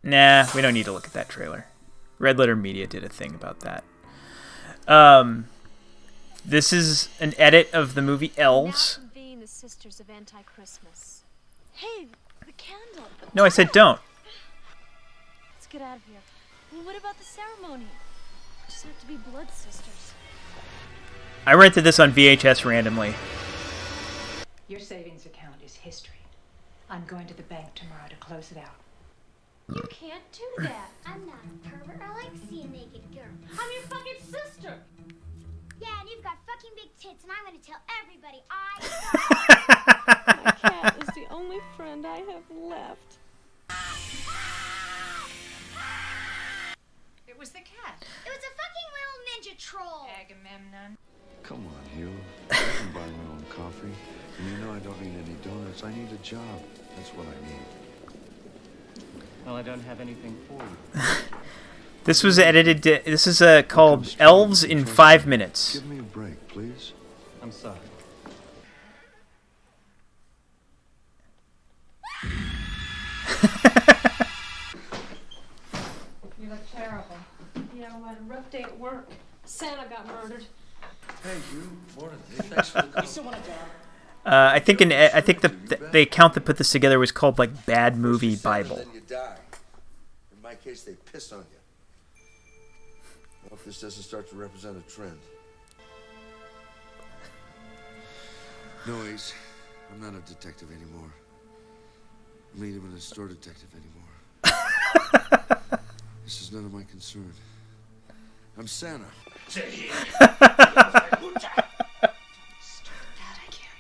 Nah, we don't need to look at that trailer. Red Letter Media did a thing about that. This is an edit of the movie Elves. Convene the Sisters of Anti-Christmas. Hey, the candle. No, I said don't. Let's get out of here. Well, what about the ceremony? Just have to be blood sisters. I rented this on VHS randomly. Your savings account is history. I'm going to the bank tomorrow to close it out. You can't do that. I'm not a pervert. I like to see a naked girl. I'm your fucking sister. Yeah, and you've got fucking big tits, and I'm gonna tell everybody My cat is the only friend I have left. It was the cat. It was a fucking little ninja troll. Agamemnon. Come on, Hugh. I can buy my own coffee. And you know I don't need any donuts. I need a job. That's what I need. Well, I don't have anything for you. This was edited. This is called Elves in 5 minutes. Give me a break, please. I'm sorry. I had a rough day at work. Santa got murdered. Hey, you. Morning. Hey, thanks for the call. You still want a job? I think the account that put this together was called like Bad Movie Bible. Then you die. In my case, they piss on you. I hope this doesn't start to represent a trend. No, Ace. I'm not a detective anymore. I'm not even a store detective anymore. This is none of my concern. I'm Santa. Start that again.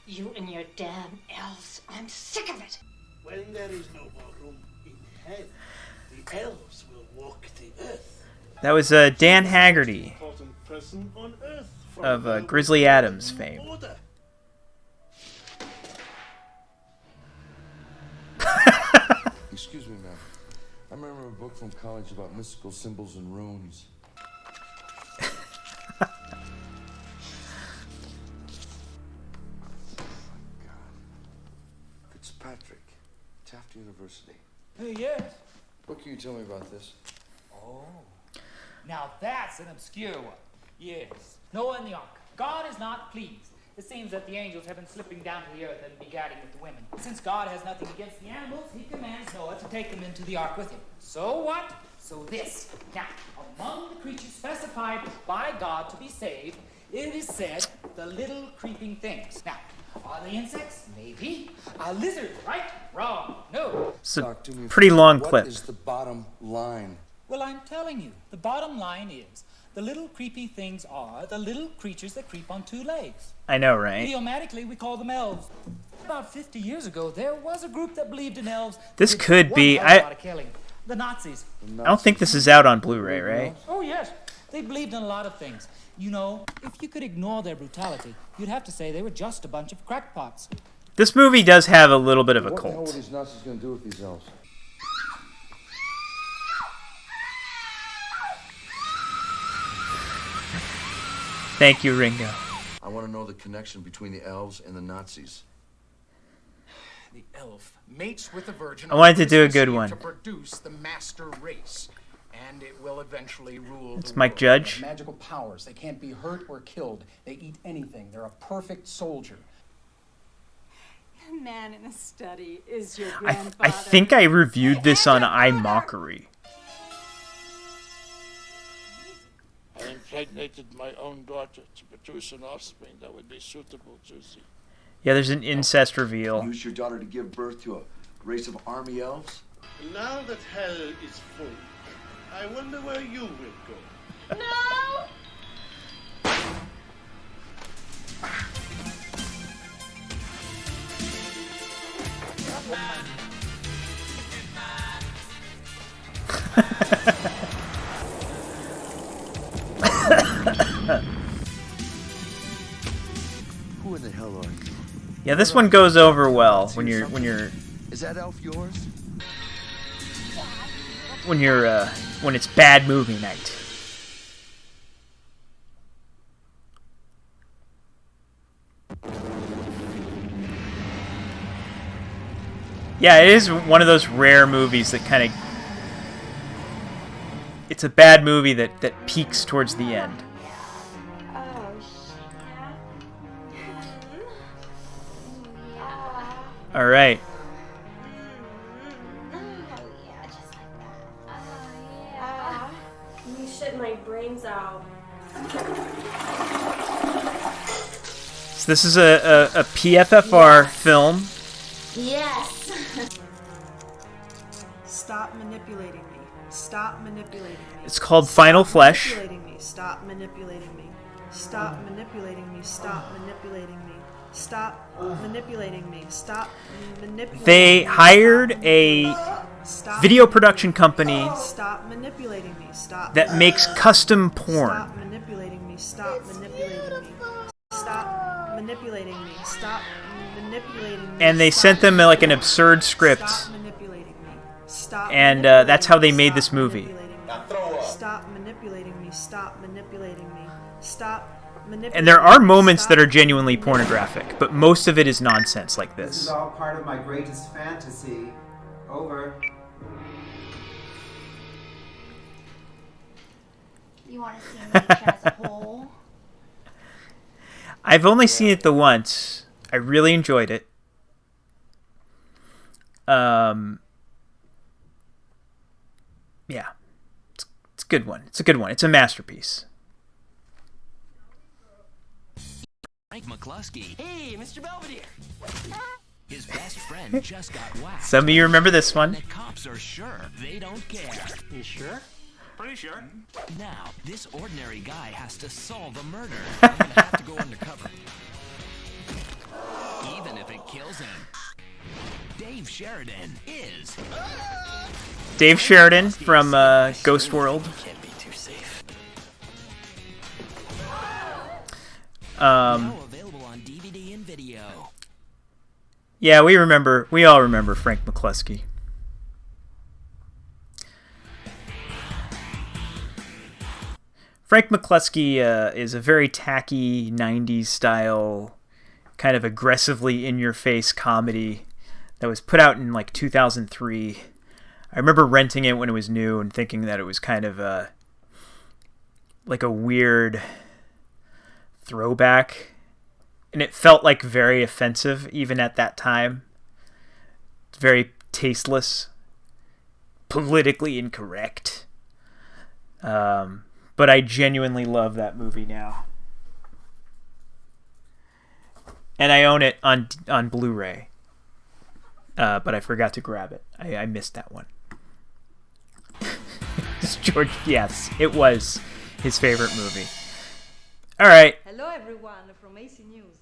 You and your damn elves. I'm sick of it. When there is no more room in heaven, the elves will walk the earth. That was Dan Haggerty Important person on earth of Grizzly Adams fame. order. Excuse me, ma'am. I remember a book from college about mystical symbols and runes. Fitzpatrick, Taft University. Yes. What can you tell me about this? Oh. Now that's an obscure one. Yes. Noah and the ark. God is not pleased. It seems that the angels have been slipping down to the earth and begatting with the women. Since God has nothing against the animals, he commands Noah to take them into the ark with him. So what? So this. Now, among the creatures specified by God to be saved, it is said the little creeping things. Now, are they insects? Maybe. A lizard, right? Wrong. No. It's a pretty long clip. What is the bottom line? Well, I'm telling you, the bottom line is the little creepy things are the little creatures that creep on two legs. I know, right? Idiomatically, we call them elves. About 50 years ago, there was a group that believed in elves. This could be. The Nazis. I don't think this is out on Blu-ray, right? Oh, yes. They believed in a lot of things. You know, if you could ignore their brutality, you'd have to say they were just a bunch of crackpots. This movie does have a little bit of a What the hell cult. are these Nazis going to do with these elves? Thank you, Ringo. I want to know the connection between the elves and the Nazis. The elf mates with the virgin. I wanted to do a good one. To produce the master race, and it will eventually rule. It's the Mike world. Judge. They have magical powers. They can't be hurt or killed. They eat anything. They're a perfect soldier. A man in a study is your I grandfather. think I reviewed this on iMockery. I impregnated my own daughter to produce an offspring that would be suitable to the... Yeah, there's an incest reveal. Use your daughter to give birth to a race of army elves? Now that hell is full, I wonder where you will go. No! Who in the hell are you? Yeah, this one goes over well when you're Is that elf yours? when it's bad movie night. Yeah, it is one of those rare movies that kind of... It's a bad movie that peaks towards the end. All right. You shit my brains out. So this is a PFFR film. Yes. Stop manipulating me. Stop manipulating me. It's called Final Flesh. Stop manipulating me. Stop manipulating me. Stop manipulating me. Stop manipulating me. Stop manipulating me. Stop manipulating me. They hired a video production company Stop manipulating me. Stop that makes custom porn. Stop manipulating me. Stop manipulating me. Stop manipulating me. Stop manipulating me. And they sent them like an absurd script. Stop manipulating me. Stop And that's how they made this movie. Stop manipulating me. Stop manipulating me. Stop manipulating And there are moments that are genuinely pornographic, but most of it is nonsense like This is this. all part of my greatest fantasy. Over. You want to see nature as a whole? I've only seen it the once. I really enjoyed it. Yeah. It's a good one. It's a good one. It's a masterpiece. Frank McCluskey. Hey, Mr. Belvedere. His best friend just got whacked. Some of you remember this one. The cops are sure they don't care. You sure? Pretty sure. Now, this ordinary guy has to solve a murder. I'm gonna have to go undercover. Even if it kills him. Dave Sheridan is... Dave Sheridan from Ghost World. Can't be too safe. Um, Now available on DVD and video. yeah, we all remember Frank McCluskey. Frank McCluskey is a very tacky 90s style, kind of aggressively in-your-face comedy that was put out in like 2003. I remember renting it when it was new and thinking that it was kind of like a weird throwback, and it felt like very offensive even at that time. It's very tasteless, politically incorrect. But I genuinely love that movie now. And I own it on Blu-ray. But I forgot to grab it. I missed that one. George, yes, it was his favorite movie. All right. Hello everyone from AC News.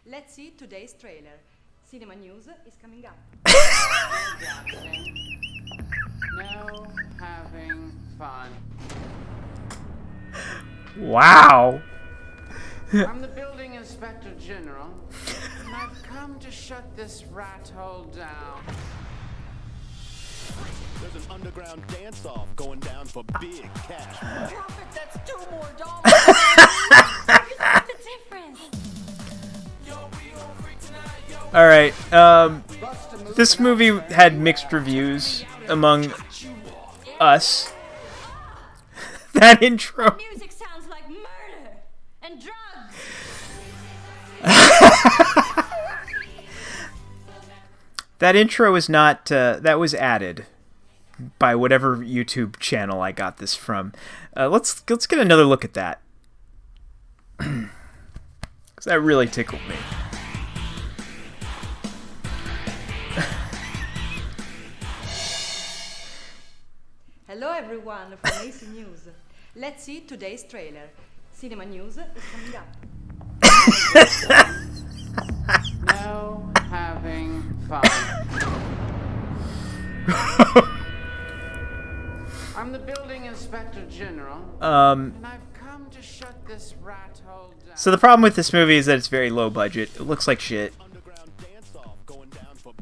Let's see today's trailer. Cinema news is coming up. No having fun. Wow. I'm the building inspector general, and I've come to shut this rat hole down. There's an underground dance-off going down for big cash. Perfect, that's $2 more. What's the difference? All right. This movie had mixed reviews among us. That intro. Music sounds like murder and drugs. That intro is not. That was added by whatever YouTube channel I got this from. Let's get another look at that, because that really tickled me. Hello everyone from AC News. Let's see today's trailer. Cinema news is coming up. No having fun. I'm the building inspector general, and I've come to shut this rat hole down. So the problem with this movie is that it's very low budget. It looks like shit.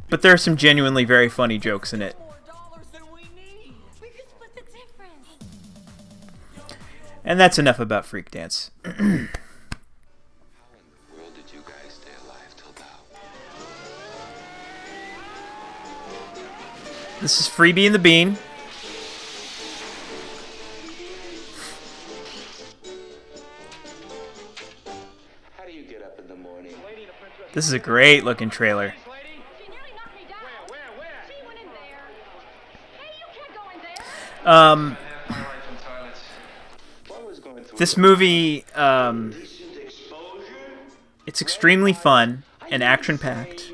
But there are some genuinely very funny jokes in it. And that's enough about Freak Dance. This is Freebie and the Bean. How do you get up in the morning? This is a great looking trailer. This movie, it's extremely fun and action-packed.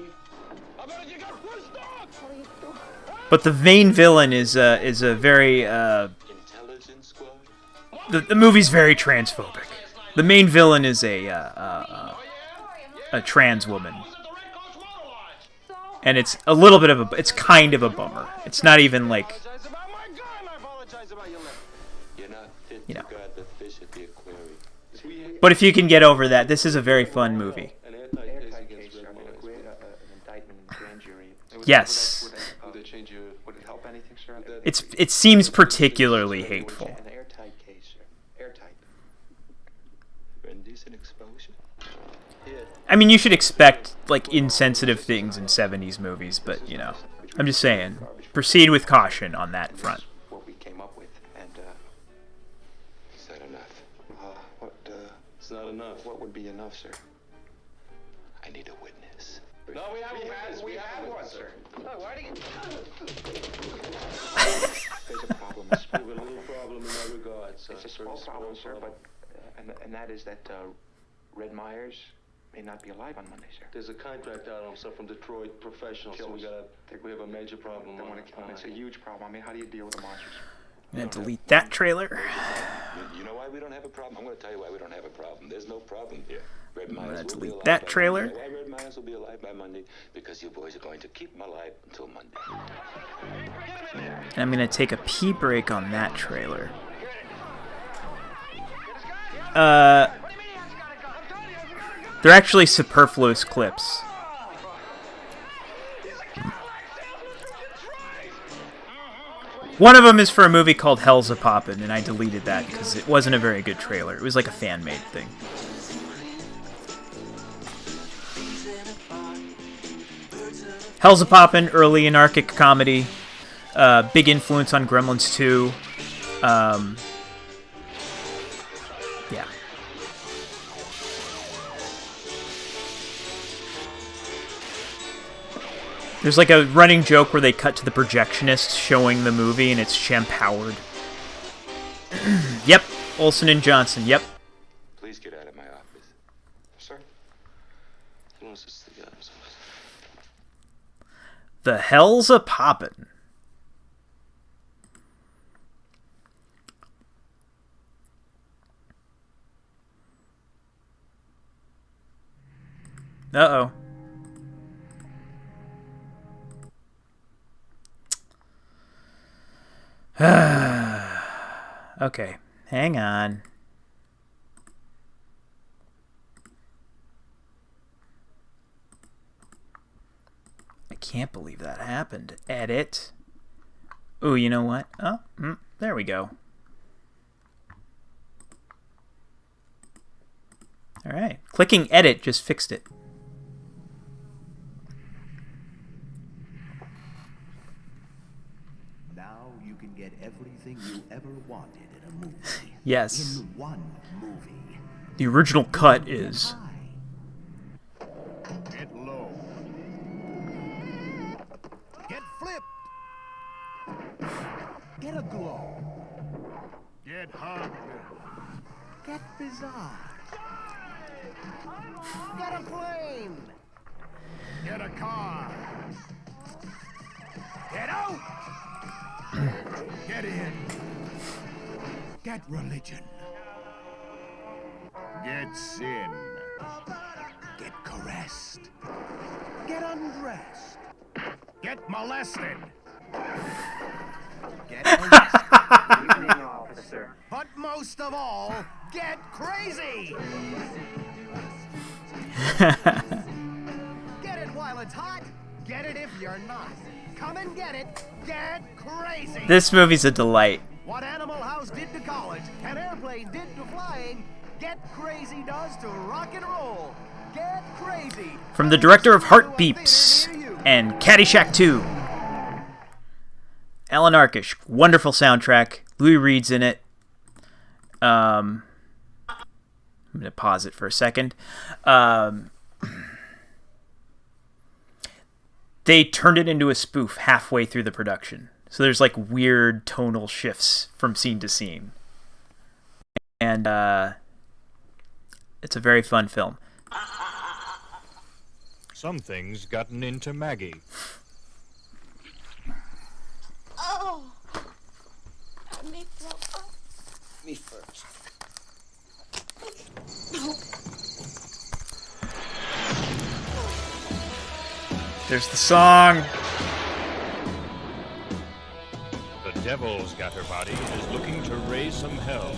But the main villain is a very the movie's very transphobic. The main villain is a trans woman, and it's a little bit of it's kind of a bummer. It's not even like, you know. But if you can get over that, this is a very fun movie. Yes. It seems particularly hateful. I mean, you should expect like insensitive things in 70s movies, but you know, I'm just saying, proceed with caution on that front. What we came up with, and is that enough? not enough. What would be enough, sir? I need a witness. No, we have one, sir. No, why do you... There's a problem. We have a little problem in that regard, sir. It's a small problem, sir, but... and that is that, Red Myers may not be alive on Monday, sir. There's a contract out on him, sir, from Detroit Professionals, so we have a major problem. They want to kill him. It's a huge problem. I mean, how do you deal with the monsters? I'm gonna delete that trailer. You know why we don't have a problem? I'm going to tell you why we don't have a problem. There's no problem here. Red I'm Myers gonna will be delete alive that by trailer. Monday. Why Red Myers will be alive by Monday? Because you boys are going to keep him alive until Monday. And I'm gonna take a pee break on that trailer. They're actually superfluous clips. One of them is for a movie called Hell's a Poppin', and I deleted that because it wasn't a very good trailer. It was like a fan-made thing. Hell's a Poppin', early anarchic comedy, big influence on Gremlins 2. Yeah. There's like a running joke where they cut to the projectionist showing the movie, and it's Shem Howard. Yep, Olsen and Johnson, yep. Please get out of my office. Sir? The hell's a poppin'. Uh-oh. Okay, hang on. I can't believe that happened. Edit. Ooh, you know what? Oh, there we go. Alright, clicking edit just fixed it. Everything you ever wanted in a movie. Yes. In one movie. The original cut is. Get low. Get flipped. Get a glow. Get hugged. Get bizarre. Get a plane. Get a car. Get out. Get in. Get religion. Get sin. Get caressed. Get undressed. Get molested. Get arrested. Evening, officer. But most of all, get crazy. Get it while it's hot. Get it if you're not. Come and get it. Get crazy. This movie's a delight. What Animal House did to college, an airplane did to flying, Get Crazy does to rock and roll. Get Crazy. From the director of Heart Beeps and Caddyshack 2. Alan Arkish. Wonderful soundtrack. Louis Reed's in it. I'm going to pause it for a second. They turned it into a spoof halfway through the production. So there's like weird tonal shifts from scene to scene. And it's a very fun film. Something's gotten into Maggie. Oh! Me first. There's the song. The devil's got her body and is looking to raise some hell.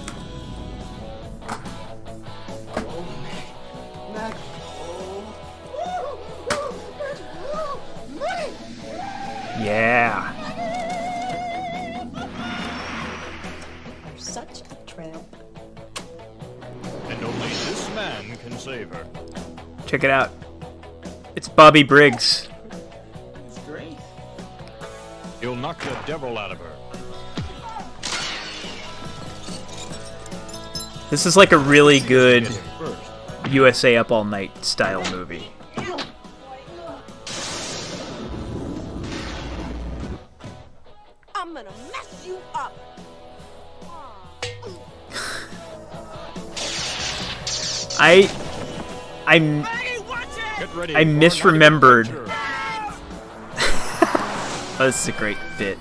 Yeah. You're such a tramp. And only this man can save her. Check it out. It's Bobby Briggs. It's great. He'll knock the devil out of her. This is like a really good USA Up All Night style movie. I'm gonna mess you up. I misremembered. Oh, this is a great bit.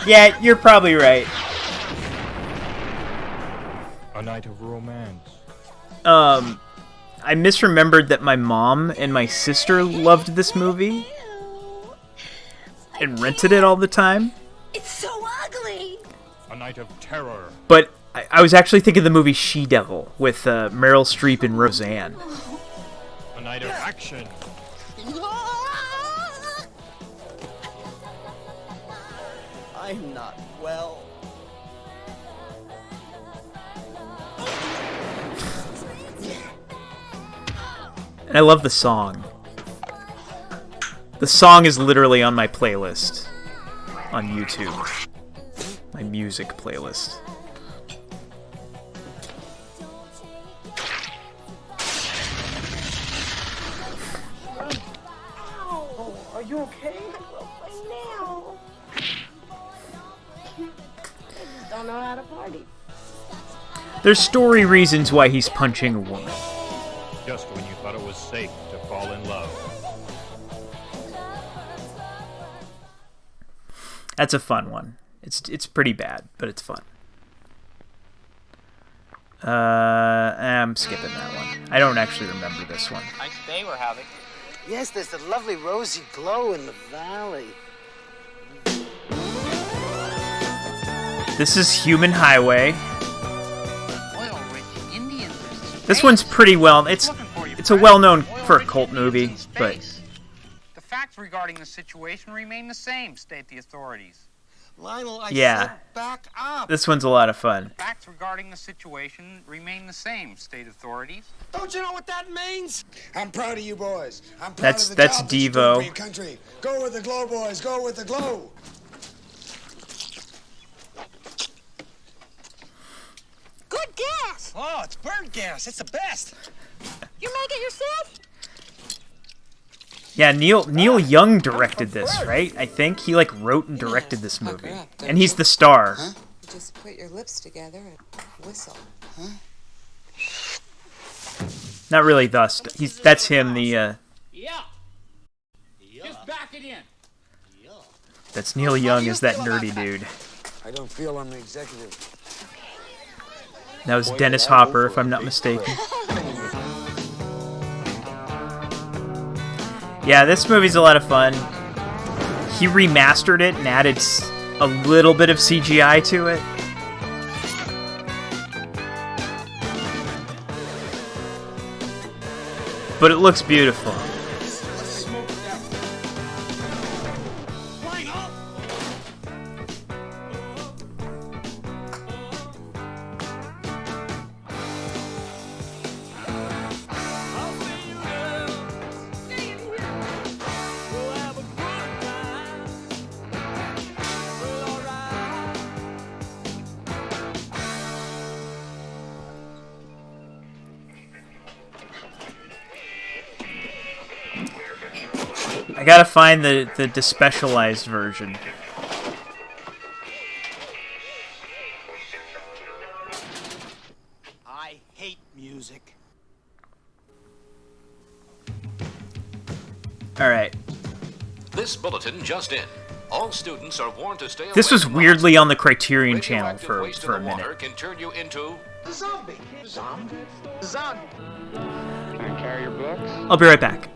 Yeah, you're probably right. A night of romance. I misremembered that my mom and my sister loved this movie and rented it all the time. It's so ugly. A night of terror. But I was actually thinking of the movie She-Devil with Meryl Streep and Roseanne. A night of action. I'm not well. And I love the song. The song is literally on my playlist on YouTube. My music playlist. Oh, are you okay? Now. I just don't know how to party. There's story reasons why he's punching a woman. Just when you thought it was safe to fall in love. That's a fun one. It's pretty bad, but it's fun. I'm skipping that one. I don't actually remember this one. Nice day we're having. Yes, there's a lovely rosy glow in the valley. This is Human Highway. This one's pretty well. It's a well-known for a cult movie, but the facts regarding the situation remain the same, state the authorities. Lionel, I yeah, said back up. This one's a lot of fun. The facts regarding the situation remain the same, state authorities. Don't you know what that means? I'm proud of you boys. I'm proud That's of the job that you're doing Devo. for your country. Go with the glow, boys. Go with the glow. Good gas. Oh, it's bird gas. It's the best. You make it yourself? Yeah, Neil Young directed this, right? I think he like wrote and directed this movie, and he's the star. You just put your lips together and whistle. Huh? Not really thus. That's him. The Yeah. Just back it in. that's Neil Young is that nerdy dude. I don't feel I'm the executive. That was Dennis Hopper, if I'm not mistaken. Yeah, this movie's a lot of fun. He remastered it and added a little bit of CGI to it. But it looks beautiful. I gotta find the despecialized version. I hate music. Alright. This bulletin just in. All students are warned to stay away This was from weirdly on the Criterion channel radioactive waste in for a the water minute. can turn you into Zombie. Zombie. Zombie. Can I carry your books? I'll be right back.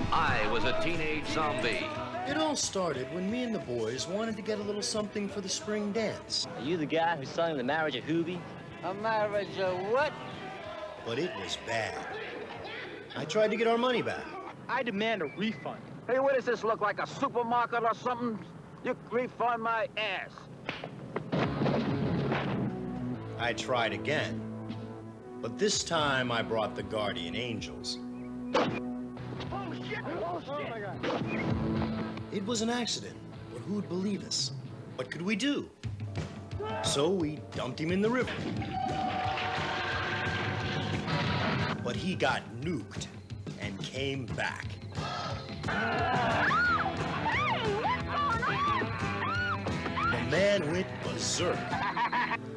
I was a teenage zombie. It all started when me and the boys wanted to get a little something for the spring dance. Are you the guy who's selling the marriage of Hoobie? A marriage of what? But it was bad. I tried to get our money back. I demand a refund. Hey, what does this look like, a supermarket or something? You refund my ass. I tried again. But this time I brought the guardian angels. Oh, shit! Oh, my God. It was an accident, but who'd believe us? What could we do? So we dumped him in the river. But he got nuked and came back. The man went berserk.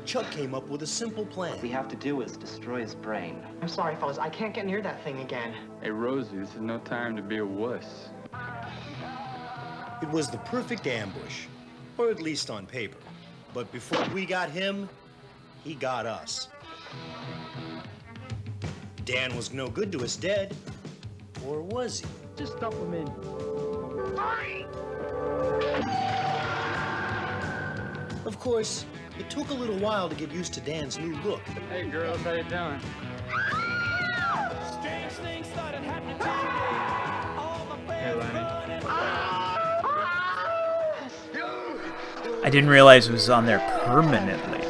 Chuck came up with a simple plan. What we have to do is destroy his brain. I'm sorry, fellas. I can't get near that thing again. Hey, Rosie, this is no time to be a wuss. It was the perfect ambush, or at least on paper. But before we got him, he got us. Dan was no good to us dead, or was he? Just dump him in. Of course, it took a little while to get used to Dan's new look. Hey, girls, how you doing? Strange things started happening to me. All my Hey, Lenny. I didn't realize it was on there permanently.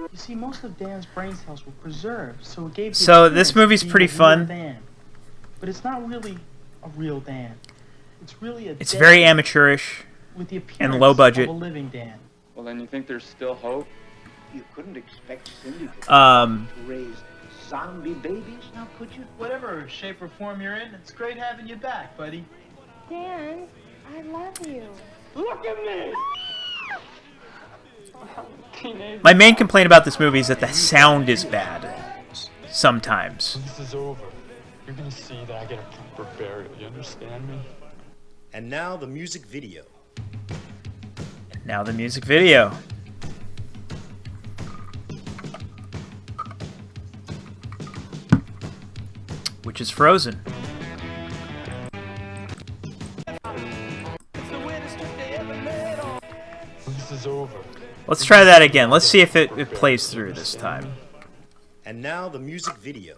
You see, most of Dan's brain cells were preserved, so it gave. So this movie's pretty fun. Dan. But it's not really a real Dan. It's really a. It's Dan very amateurish with the appearance and low budget. of a living Dan. Well, then you think there's still hope? You couldn't expect Cindy to raise zombie babies, now could you? Whatever shape or form you're in, it's great having you back, buddy. Dan, I love you. Look at me! My main complaint about this movie is that the sound is bad. Sometimes. This is over. You're gonna see that I get a proper burial. You understand me? And now the music video. Now the music video. Which is Frozen. This is over. Let's try that again. Let's see if it plays through this time. And now the music video.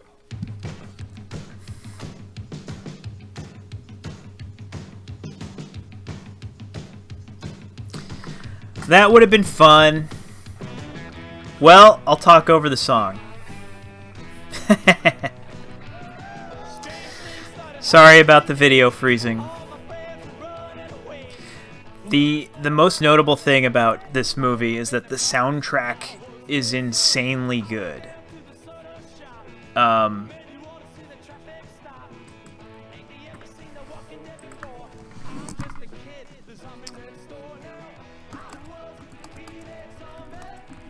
That would have been fun. Well, I'll talk over the song. Sorry about the video freezing. The most notable thing about this movie is that the soundtrack is insanely good. I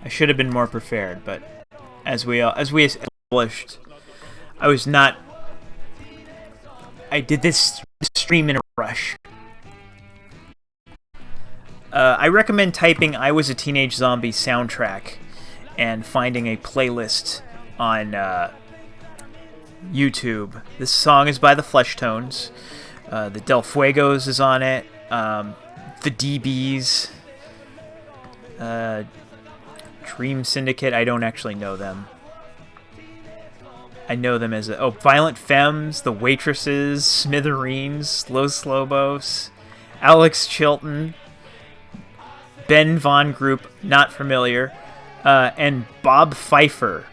should have been more prepared, but as we established, I did this stream in a rush. I recommend typing "I Was a Teenage Zombie" soundtrack and finding a playlist on YouTube. This song is by the Fleshtones. The Del Fuegos is on it. The DBs. Dream Syndicate. I don't actually know them. I know them as Violent Femmes, The Waitresses, Smithereens, Los Lobos, Alex Chilton, Ben Von Group, not familiar, and Bob Pfeiffer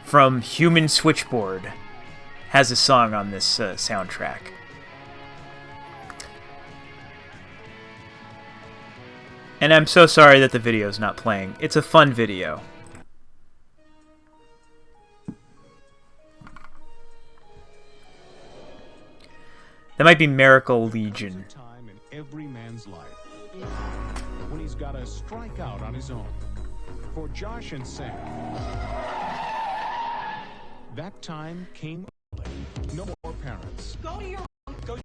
from Human Switchboard has a song on this soundtrack. And I'm so sorry that the video's not playing. It's a fun video. That might be Miracle Legion. Time in every man's life when he's got to strike out on his own. For Josh and Sam, that time came early. No more parents. Go to your room. Go.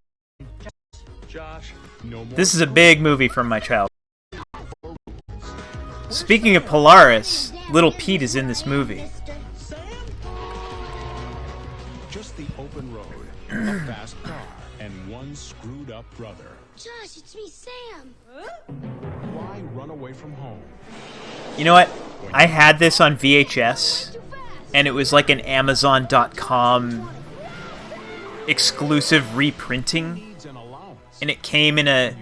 Josh, no more. This is a big movie from my childhood. Speaking of Polaris, Little Pete is in this movie. Just the open road, a fast car, and one screwed up brother. Josh, it's me, Sam. Why run away from home? You know what? I had this on VHS, and it was like an Amazon.com exclusive reprinting, and it came in a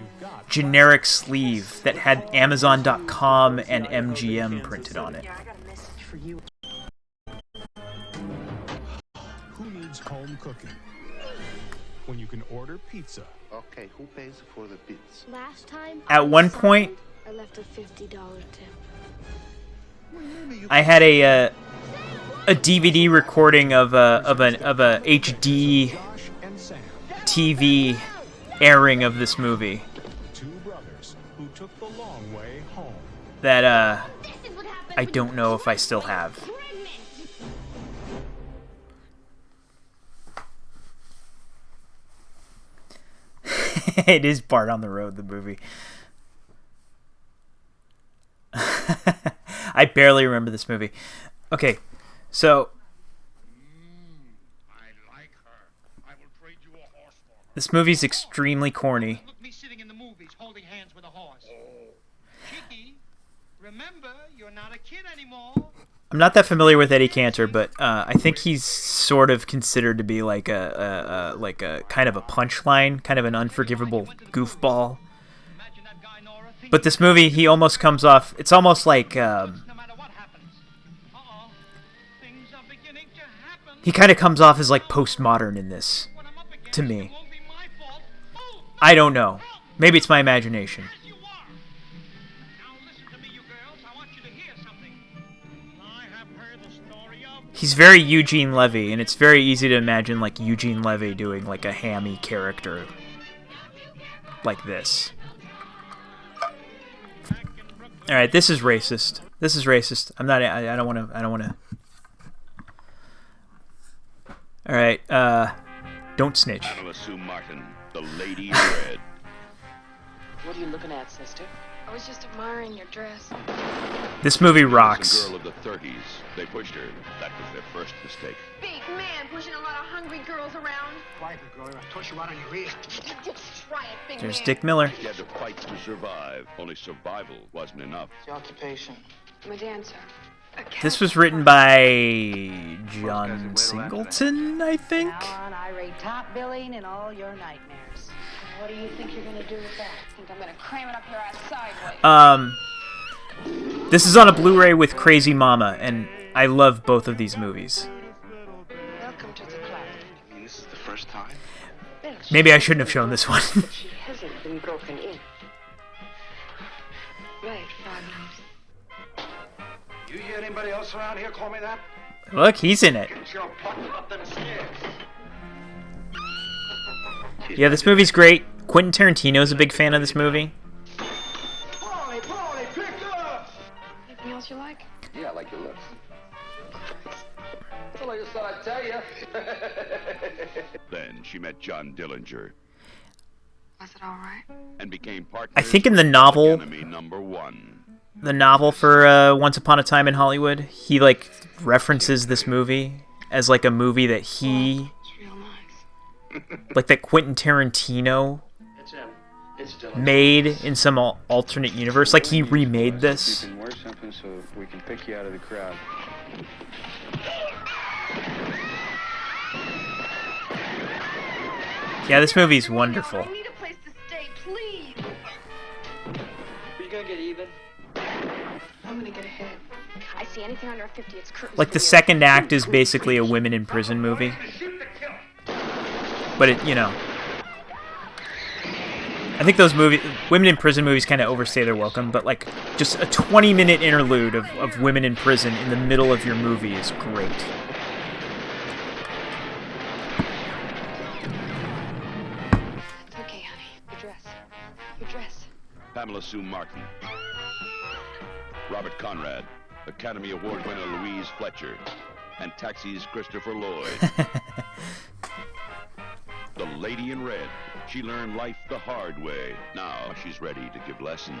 generic sleeve that had Amazon.com and MGM printed on it. Who needs home cooking when you can order pizza? Okay, who pays for the bits? Last time. At one point, I left a $50 tip. I had a DVD recording of a HD TV airing of this movie. Two brothers who took the long way home. That I don't know if I still have. It is Bart on the Road, the movie. I barely remember this movie. Okay, so this movie's extremely corny. Look me sitting in the movies holding hands with a horse. Chicky, remember, you're not a kid anymore. I'm not that familiar with Eddie Cantor, but I think he's sort of considered to be like a kind of a punchline, kind of an unforgivable goofball. But this movie, he almost comes off. It's almost like he kind of comes off as like postmodern in this, to me. I don't know. Maybe it's my imagination. He's very Eugene Levy, and it's very easy to imagine like Eugene Levy doing like a hammy character like this. All right, this is racist. This is racist. I'm not. I don't want to. I don't want to. All right. Don't snitch. Pamela Sue Martin, the lady in red. What are you looking at, sister? I was just admiring your dress. This movie rocks. Girl of the 30s. They pushed her. That was their first mistake. Big man pushing a lot of hungry girls around. Quiet, girl. I toss you out on your ear. Just try it, big There's man. Dick Miller. She had to fight to survive. Only survival wasn't enough. What's your occupation? I'm a dancer. This was written by John Singleton, I think. Now on, I rate top billing in all your nightmares. What do you think you're going to do with that? I think I'm gonna cram it up your ass sideways. This is on a Blu-ray with Crazy Mama, and I love both of these movies. Welcome to the club. I mean, this is the first time? Maybe I shouldn't have shown this one. She hasn't been broken in. Right, Frogmouth. You hear anybody else around here call me that? Look, he's in it. Get your pluck up them stairs. Yeah, this movie's great. Quentin Tarantino's a big fan of this movie. Polly, pick up! Anything else you like? Yeah, I like your lips. Well, I just thought I'd tell you. Then she met John Dillinger Was it all right? and became partners. I think in the novel, enemy number one. the novel for Once Upon a Time in Hollywood, he like references this movie as like a movie that he, like that Quentin Tarantino made in some alternate universe. Like he remade this. You can wear something so we can pick you out of the crowd. Yeah, this movie's wonderful. I need a place to stay, please. Are you going to get even? I'm gonna get ahead. I see anything under a 50, it's curtains. Like the second act is basically a women in prison movie. But it, you know, I think those women in prison movies kind of overstay their welcome, but like just a 20-minute interlude of women in prison in the middle of your movie is great. It's okay, honey. Your dress. Your dress. Pamela Sue Martin. Robert Conrad. Academy Award winner Louise Fletcher. And Taxi's Christopher Lloyd. The Lady in Red. She learned life the hard way. Now she's ready to give lessons.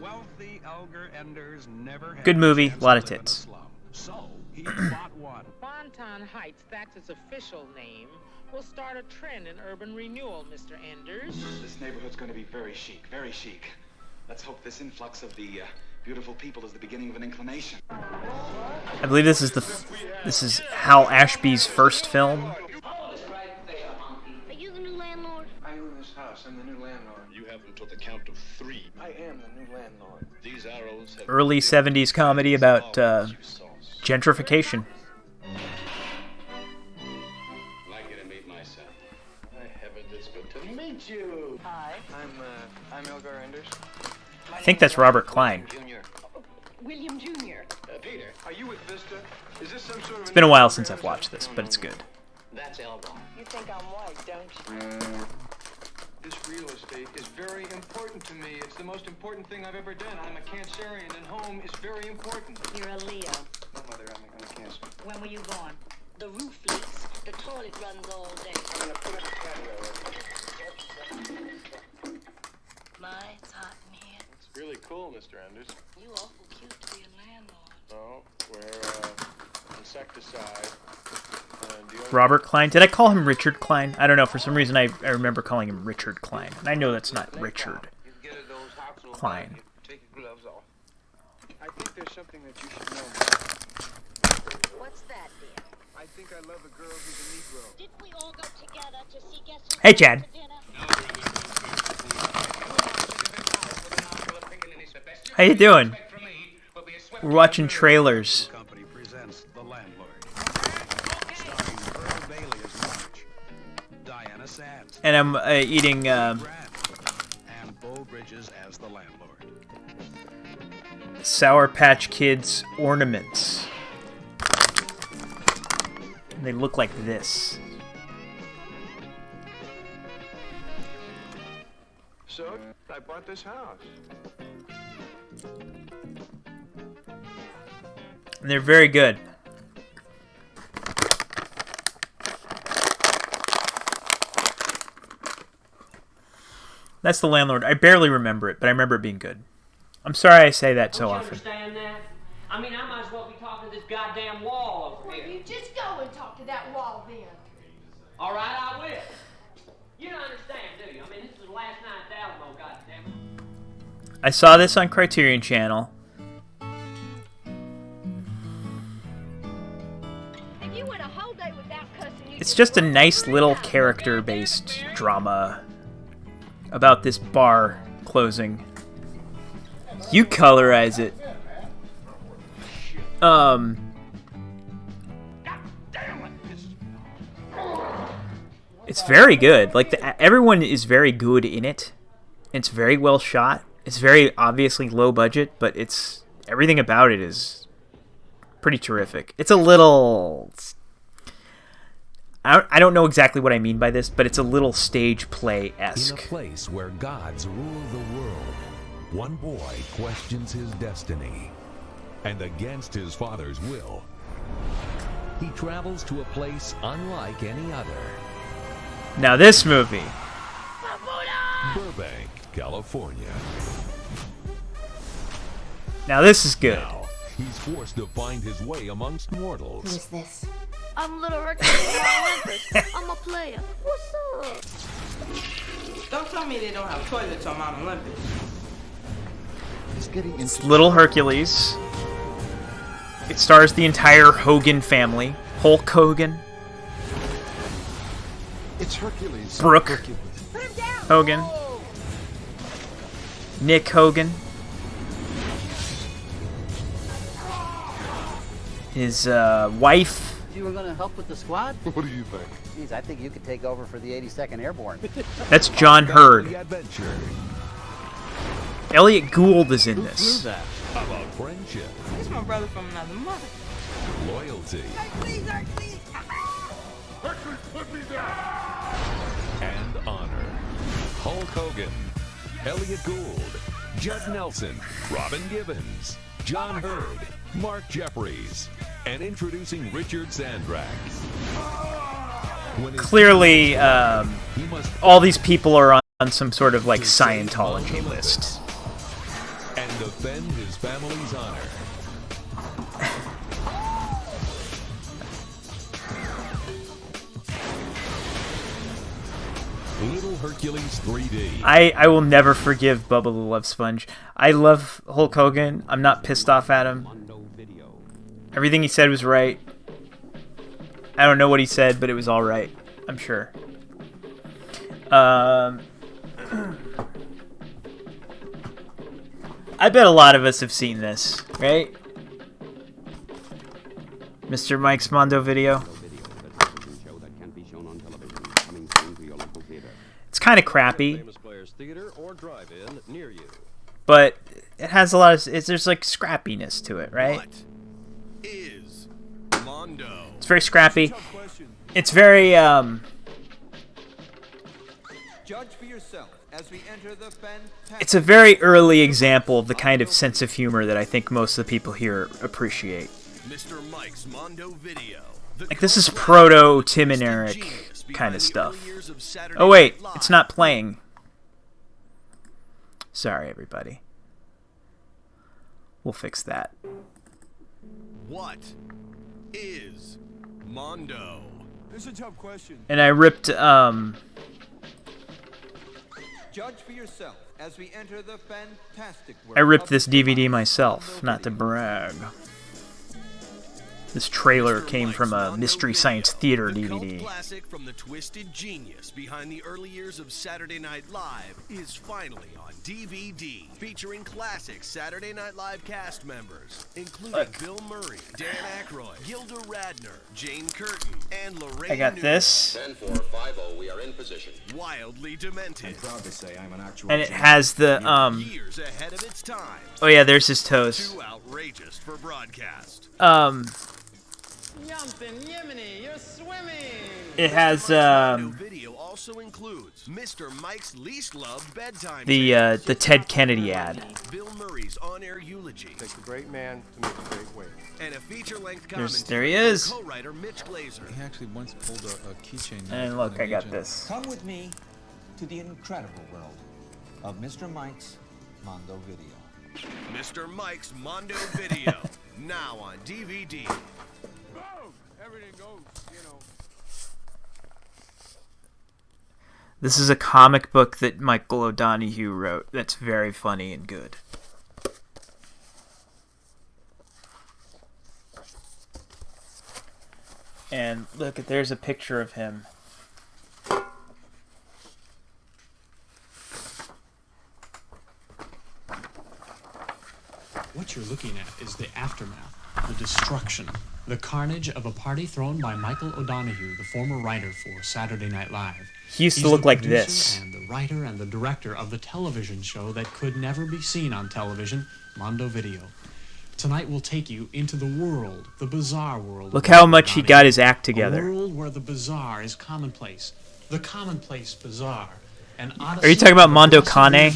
Wealthy Elgar Enders never had Good movie, a chance lot to of live in a tits. slum. So he bought one. Bonton Heights, that's its official name, will start a trend in urban renewal, Mr. Enders. This neighborhood's going to be very chic, very chic. Let's hope this influx of the beautiful people is the beginning of an inclination. I believe this is Hal Ashby's first film. Are you the new landlord? I own this house. I'm the new landlord. You have until the count of 3. I am the new landlord. These arrows have Early 70s comedy about gentrification. like you to meet my son. I haven't this good to me. meet you. Hi. I'm Elgar Enders. I think that's Robert Klein. William Jr. Peter, are you with Vista? Is this some sort of... It's been a while since I've watched this, but it's good. That's Elgar. You think I'm white, don't you? This real estate is very important to me. It's the most important thing I've ever done. I'm a Cancerian, and home is very important. You're a Leo. No, Mother, I'm a Cancer. When were you born? The roof leaks. The toilet runs all day. I'm gonna put it in the patio. My, it's hot in here. It's really cool, Mr. Enders. You awful cute to be a landlord. Oh, we're insecticide. Robert Klein. Did I call him Richard Klein? I don't know. For some reason, I remember calling him Richard Klein. And I know that's not Richard Klein. Take your gloves off. I think there's something that you should know. What's that, dear? I think I love a girl who's a Negro. Didn't we all go together to see Guess Who's Hey, Chad. How you doing? We're watching trailers. And I'm eating Sour Patch Kids ornaments. And they look like this. So, I bought this house. And they're very good. That's The Landlord. I barely remember it, but I remember it being good. I'm sorry I say that so often. Understand that? I mean, I might as well be talking to this goddamn wall over here. Well, you just go and talk to that wall then. All right, I will. You don't understand, do you? I mean, this is the last night at Alamo, goddammit. I saw this on Criterion Channel. If you went a whole day without cussing, It's just a nice little character-based drama about this bar closing. You colorize it. It's very good. Like everyone is very good in it. It's very well shot. It's very obviously low budget, but it's everything about it is pretty terrific. It's a little. I don't know exactly what I mean by this, but it's a little stage play-esque. In a place where gods rule the world, one boy questions his destiny, and against his father's will, he travels to a place unlike any other. Now this movie. Burbank, California. Now this is good. Now, he's forced to find his way amongst mortals. Who is this? I'm Little Hercules. I'm a player. What's up? Don't tell me they don't have toilets on Mount Olympus. It's Little Hercules. It stars the entire Hogan family. Hulk Hogan. It's Hercules. Brooke Hogan. Nick Hogan. His wife. You were going to help with the squad? What do you think? Geez, I think you could take over for the 82nd Airborne. That's John Hurd. Elliot Gould is in this. How about friendship? He's my brother from another mother. Loyalty. Please, Hercules. Hercules, put me down. And honor. Hulk Hogan, Elliot Gould, Judd Nelson, Robin Gibbons, John Hurd, Mark Jeffries, and introducing Richard Sandrax. Clearly, all these people are on some sort of like Scientology list. And defend his family's honor. Little Hercules 3D. I will never forgive Bubba the Love Sponge. I love Hulk Hogan. I'm not pissed off at him. Everything he said was right. I don't know what he said, but it was all right. I'm sure. I bet a lot of us have seen this, right? Mr. Mike's Mondo Video. It's kind of crappy, Famous Players Theater or drive-in near you. but it has a lot of there's like scrappiness to it, right? What is Mondo? It's very scrappy. It's very Judge for yourself as we enter the fantastic. It's a very early example of the kind of sense of humor that I think most of the people here appreciate. Mr. Mike's Mondo Video. Like, this is proto Tim and Eric kind of stuff. Oh wait, it's not playing. Sorry, everybody. We'll fix that. What is Mondo? It's a tough question. And I ripped Judge for yourself as we enter the fantastic world. I ripped this DVD myself, not to brag. This trailer came from a Mystery Science Theater DVD. Classic from the twisted genius behind the early years of Saturday Night Live is finally on DVD, featuring classic Saturday Night Live cast members, including Bill Murray, Dan Aykroyd, Gilda Radner, Jane Curtin, and Lorraine. I got this. 10-4-5-0, we are in position. Wildly demented. I'm proud to say I'm an actual. And it has the years ahead of its time. Oh yeah, there's his toes. Too outrageous for broadcast. You're swimming. It has video also includes Mr. Mike's least loved bedtime. the Ted Kennedy ad. Bill Murray's on-air eulogy. Takes a great man to make a great way. And a feature-length commentary. There he is. Co-writer Mitch Glazer. He actually once pulled a keychain. And look, I got this. Come with me to the incredible world of Mr. Mike's Mondo Video. Mr. Mike's Mondo Video, now on DVD. Boom! Everything goes, you know. This is a comic book that Michael O'Donoghue wrote that's very funny and good. And look, there's a picture of him. What you're looking at is the aftermath, the destruction, the carnage of a party thrown by Michael O'Donoghue, the former writer for Saturday Night Live. He used to look like this. And the writer and the director of the television show that could never be seen on television, Mondo Video. Tonight we'll take you into the world, the bizarre world. Look how much he got his act together. A world where the bizarre is commonplace, the commonplace bizarre. Are you talking about Mondo Kane?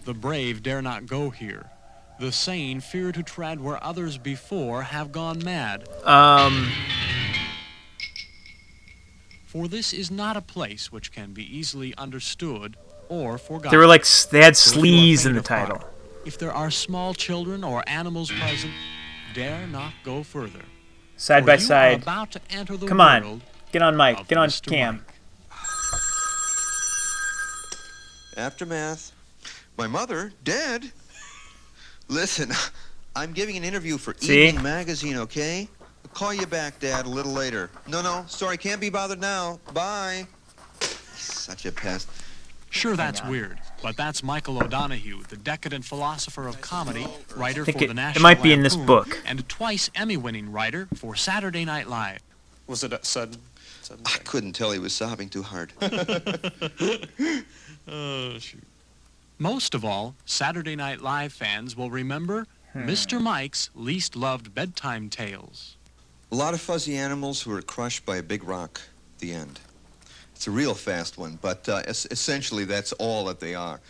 The brave dare not go here. The sane fear to tread where others before have gone mad. For this is not a place which can be easily understood or forgotten. They were like, they had sleaze in the title. If there are small children or animals present, dare not go further. Side by side. About to enter the Come on, world get on mic, get on Mr. cam. Mike. Aftermath. My mother, dead? Listen, I'm giving an interview for Evening Magazine, okay? I'll call you back, Dad, a little later. No, sorry, can't be bothered now. Bye. Such a pest. Sure, that's weird, but that's Michael O'Donoghue, the decadent philosopher of comedy, writer for the National It might be in this Lampoon, book. and a twice Emmy-winning writer for Saturday Night Live. Was it sudden? I couldn't tell he was sobbing too hard. Oh, shoot. Most of all, Saturday Night Live fans will remember Mr. Mike's least loved bedtime tales. A lot of fuzzy animals who were crushed by a big rock at the end. It's a real fast one, but essentially that's all that they are.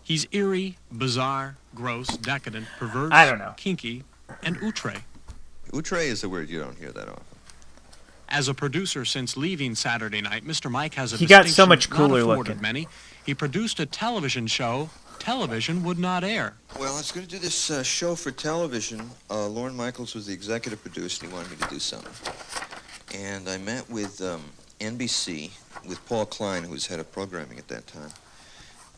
He's eerie, bizarre, gross, decadent, perverse, I don't know. kinky, and outre. Outre is a word you don't hear that often. As a producer since leaving Saturday Night, Mr. Mike has a He got so distinction much cooler not afforded looking. many. He produced a television show television would not air. Well, I was going to do this show for television. Lorne Michaels was the executive producer, and he wanted me to do something. And I met with NBC, with Paul Klein, who was head of programming at that time.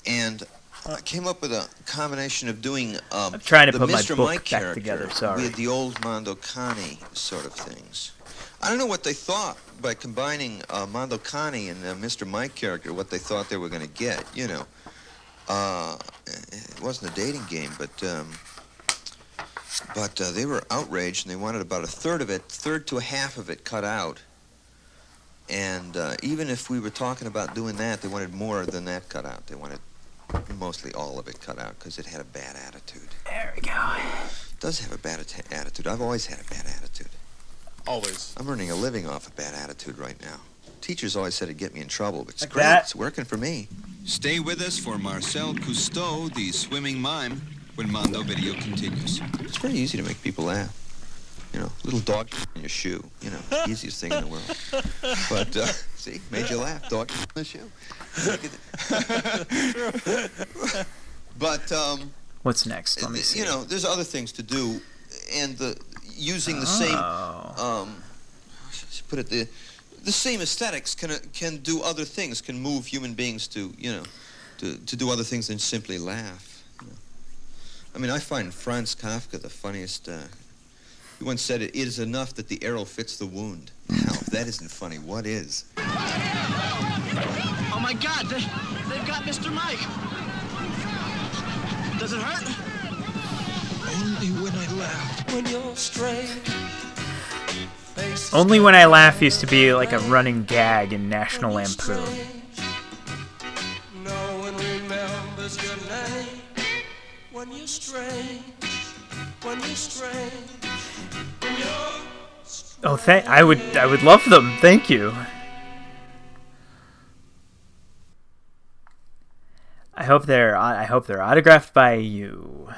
And I came up with a combination of doing I'm trying to the put my Mr. book Mike back character together, sorry. with the old Mondo Cane sort of things. I don't know what they thought by combining Mondo Cane and Mr. Mike character, what they thought they were going to get, you know. It wasn't a dating game, but they were outraged, and they wanted about a third to a half of it cut out. And even if we were talking about doing that, they wanted more than that cut out. They wanted mostly all of it cut out because it had a bad attitude. There we go. It does have a bad attitude. I've always had a bad attitude. Always. I'm earning a living off a bad attitude right now. Teachers always said it'd get me in trouble, but it's Like great. that? It's working for me. Stay with us for Marcel Cousteau, the swimming mime, when Mondo Video continues. It's very easy to make people laugh. You know, little dog in your shoe. You know, easiest thing in the world. But, see, made you laugh. Dog in the shoe. But, What's next? Let me see. You know, there's other things to do, and using the same, put it the same aesthetics can do other things, can move human beings to, you know, to do other things than simply laugh. You know? I mean, I find Franz Kafka the funniest. He once said, "It is enough that the arrow fits the wound." Now, if that isn't funny, what is? Oh my God, they've got Mr. Mike. Does it hurt? Only when I laugh. When you're straight. Only When I Laugh used to be like a running gag in National Lampoon. No one remembers your name. When you're strange. When you're strange. When you're Oh, I would love them. Thank you. I hope they're autographed by you.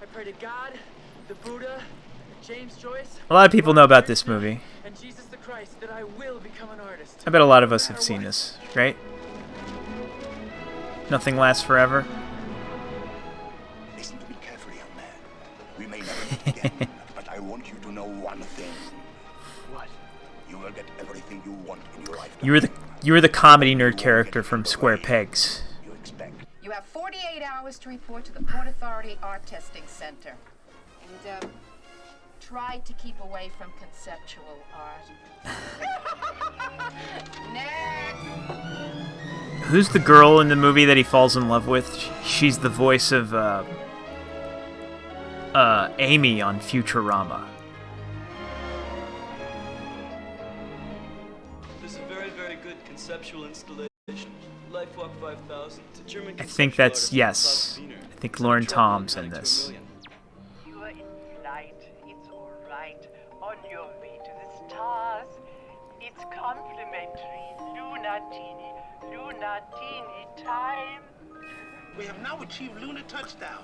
I pray to God, the Buddha, James Joyce. A lot of people know about this movie. And Jesus the Christ, that I will become an artist. I bet a lot of us have seen this, right? Nothing lasts forever. Listen to me carefully, young man. We may never meet again, but I want you to know one thing. What? You will get everything you want in your life. You were the comedy nerd character from Square Pegs. You have 48 hours to report to the Port Authority Art Testing Center. And, try to keep away from conceptual art. Next! Who's the girl in the movie that he falls in love with? She's the voice of Amy on Futurama. This is a very, very good conceptual installation. Lifewalk 5000. It's a German I think that's, yes. I think Lauren Tom's in this. You are in flight. It's all right. On your way to the stars. It's complimentary. Lunatini time. We have now achieved lunar touchdown.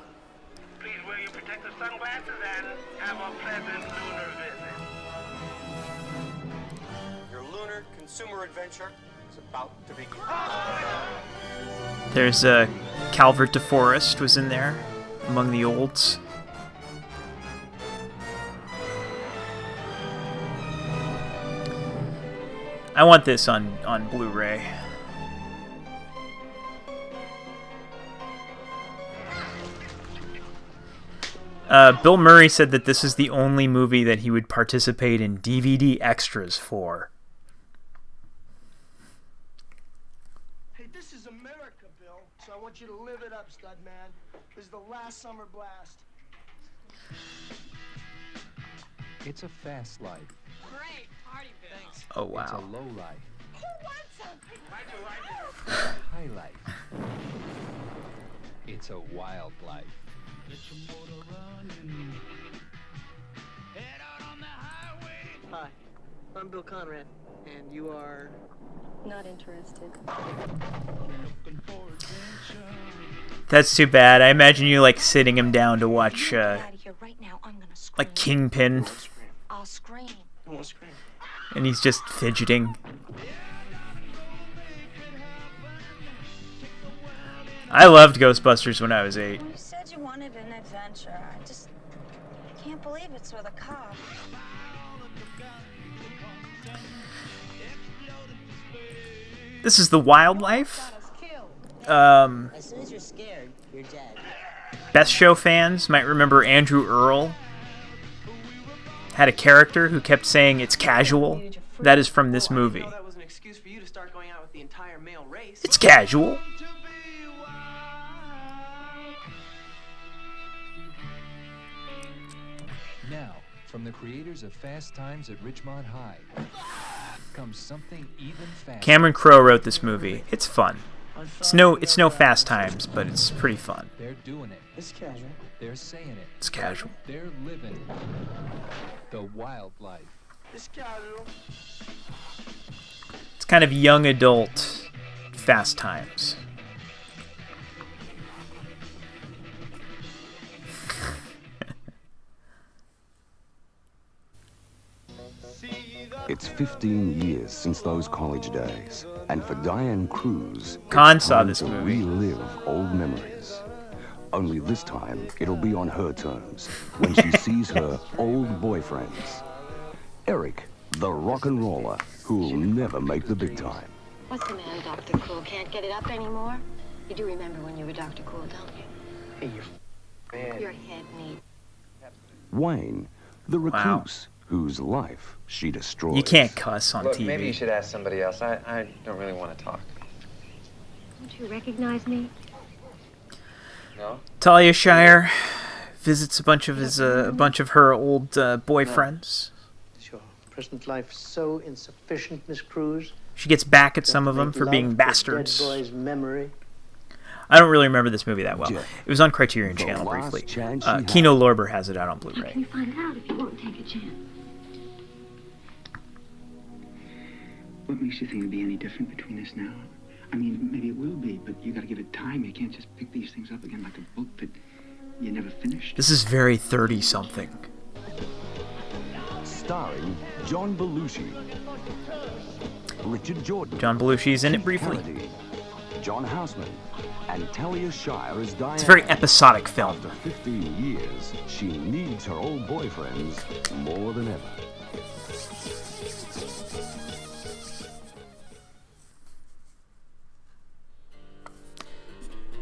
Please wear your protective sunglasses and have a pleasant lunar visit. Your lunar consumer adventure is about to begin. There's Calvert DeForest was in there among the olds. I want this on Blu-ray. Bill Murray said that this is the only movie that he would participate in DVD extras for. Hey, this is America, Bill. So I want you to live it up, stud man. This is the last summer blast. It's a fast life. Great party, Bill. Thanks. Oh, wow. It's a low life. Who wants something? High life. It's a wild life. Hi, I'm Bill Conrad, and you are... Not interested. That's too bad. I imagine you like sitting him down to watch like Kingpin. I'll scream. I won't scream. And he's just fidgeting. I loved Ghostbusters when I was 8. You said you wanted an adventure. I just can't believe it's with a cop. This is The Wildlife. As soon as you're scared, you're dead. Best Show fans might remember Andrew Earl had a character who kept saying it's casual. That is from this movie. That was an excuse for you to start going out with the the entire male race. It's casual. Now, from the creators of Fast Times at Ridgemont High, comes something even faster. Cameron Crowe wrote this movie. It's fun. It's no Fast Times, but it's pretty fun. They're doing it. It's casual. They're saying it. It's casual. They're living the wildlife. It's casual. It's kind of young adult Fast Times. It's 15 years since those college days, and for Diane Cruz, Khan it's saw time this to movie. relive old memories. Only this time, it'll be on her terms, when she sees her old boyfriends. Eric, the rock and roller, who'll never make the big time. What's the matter, Dr. Cool? Can't get it up anymore? You do remember when you were Dr. Cool, don't you? Hey, man. Your head needs. Wayne, the recluse, whose life she destroys. You can't cuss on Look, TV. maybe you should ask somebody else. I don't really want to talk. Don't you recognize me? No? Talia Shire visits a bunch of her old boyfriends. Is your present life so insufficient, Miss Cruz? She gets back at some of them for being Dead bastards. boy's memory. I don't really remember this movie that well. It was on Criterion Channel briefly. Kino Lorber has it out on How can Blu-ray. you find out if you won't take a chance? What makes you think it'd be any different between us now? I mean, maybe it will be, but you gotta give it time. You can't just pick these things up again like a book that you never finished. This is very 30-something. Starring John Belushi, Richard Jordan, John Belushi's in it briefly. Kennedy, John Houseman, and Talia Shire as Diane. It's a very episodic film. After 15 years, she needs her old boyfriends more than ever.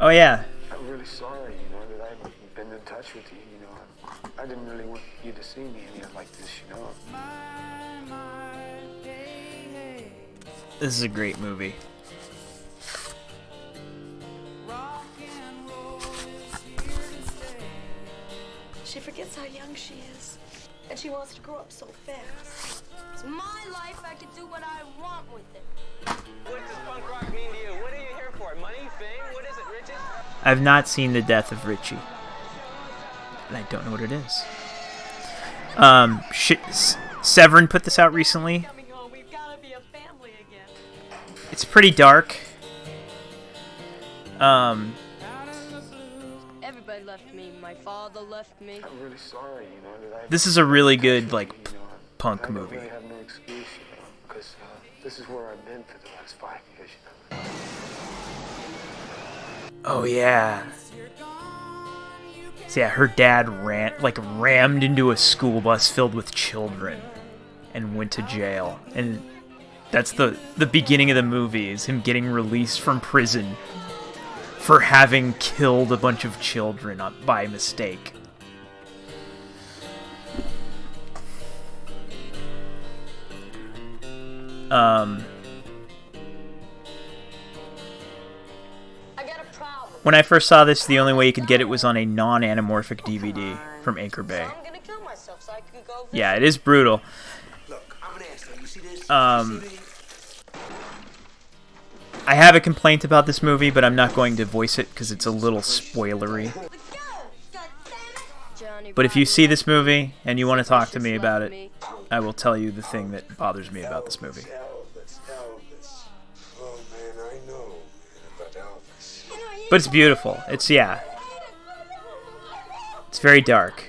Oh yeah. I'm really sorry, that I haven't been in touch with you, I didn't really want you to see me any like this, This is a great movie. She forgets how young she is, and she wants to grow up so fast. It's my life. I can do what I want with it. What does punk rock mean to you? What are you here for? Money, fame? What is it, riches? I've not seen The Death of Richie. And I don't know what it is. Severin put this out recently. It's pretty dark. Everybody left me. My father left me. I'm really sorry, that I... This is a really good, punk movie. I really have no excuse, because this is where I've been for the last 5 years, Oh yeah. So yeah, her dad rammed into a school bus filled with children and went to jail. And that's the beginning of the movie, is him getting released from prison for having killed a bunch of children by mistake. When I first saw this, the only way you could get it was on a non-anamorphic DVD from Anchor Bay. Yeah, it is brutal. I have a complaint about this movie, but I'm not going to voice it because it's a little spoilery. But if you see this movie and you want to talk to me about it, I will tell you the thing that bothers me about this movie. But it's beautiful. It's very dark.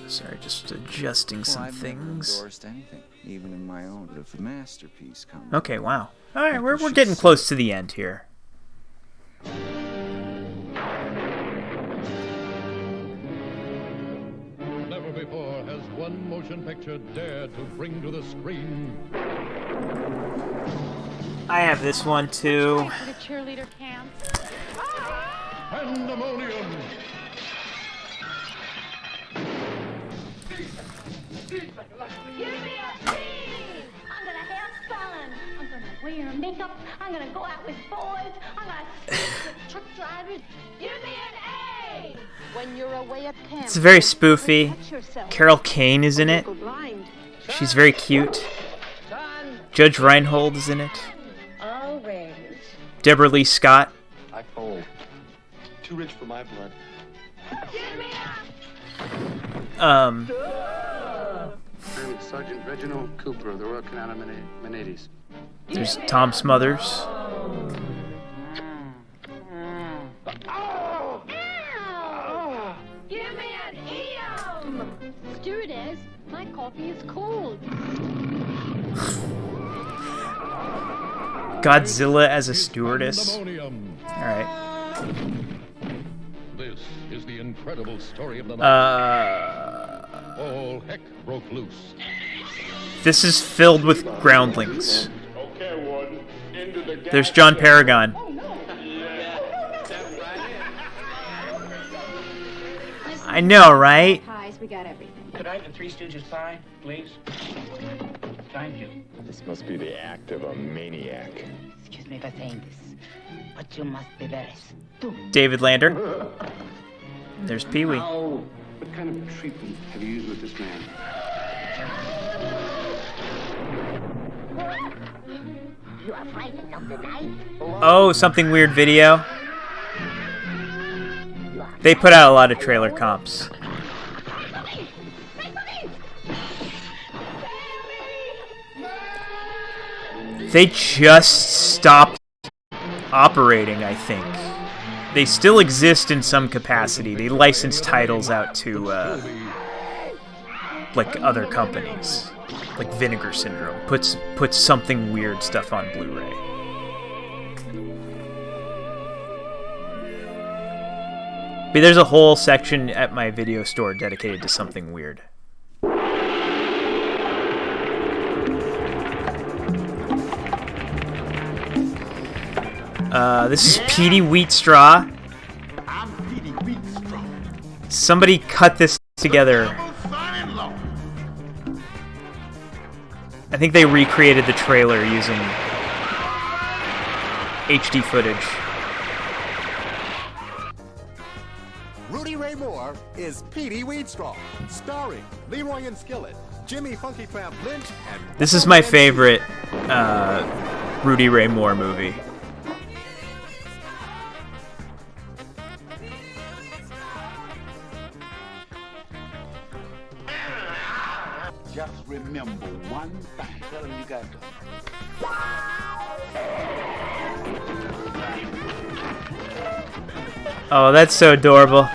Sorry, just adjusting some things. Endorsed anything, even in my own. But if a masterpiece comes. Okay, wow. All right, we're getting close to the end here. Never before has one motion picture dared to bring to the screen I have this one too. The cheerleader camp. Pandemonium! I'm gonna have fun. I'm gonna wear makeup. I'm gonna go out with boys. I'm gonna sit with truck drivers. Give me an A. When you're away at camp, It's very spoofy. Carol Kane is in it. She's very cute. Judge Reinhold is in it. Always. Deborah Lee Scott. I fold. Too rich for my blood. I'm Sergeant Reginald Cooper of the Royal Canal Manades. There's Tom Smothers. Give me an EO. Stewardess, my coffee is cold. Godzilla as a stewardess. Pandemonium. Alright. This is the incredible story of the night. All heck broke loose. This is filled with groundlings. There's John Paragon. I know, right? Pies, we got everything. Could I have the Three Stooges pie, please? Thank you. This must be the act of a maniac. Excuse me for saying this, but you must be very stupid. David Lander. There's Pee Wee. What kind of treatment have you used with this man? You are frightened of the night? Oh, Something Weird video. They put out a lot of trailer comps. They just stopped operating, I think. They still exist in some capacity. They license titles out to, like, other companies. Like Vinegar Syndrome. Puts Something Weird stuff on Blu-ray. But there's a whole section at my video store dedicated to Something Weird. This is Petey Wheatstraw. Somebody cut this together. I think they recreated the trailer using HD footage. Rudy Ray Moore is Petey Wheatstraw, starring Leroy and Skillet, Jimmy Funky Tramp Lynch, and... This is my favorite Rudy Ray Moore movie. Just remember one thing. Tell him you got to. Oh, that's so adorable.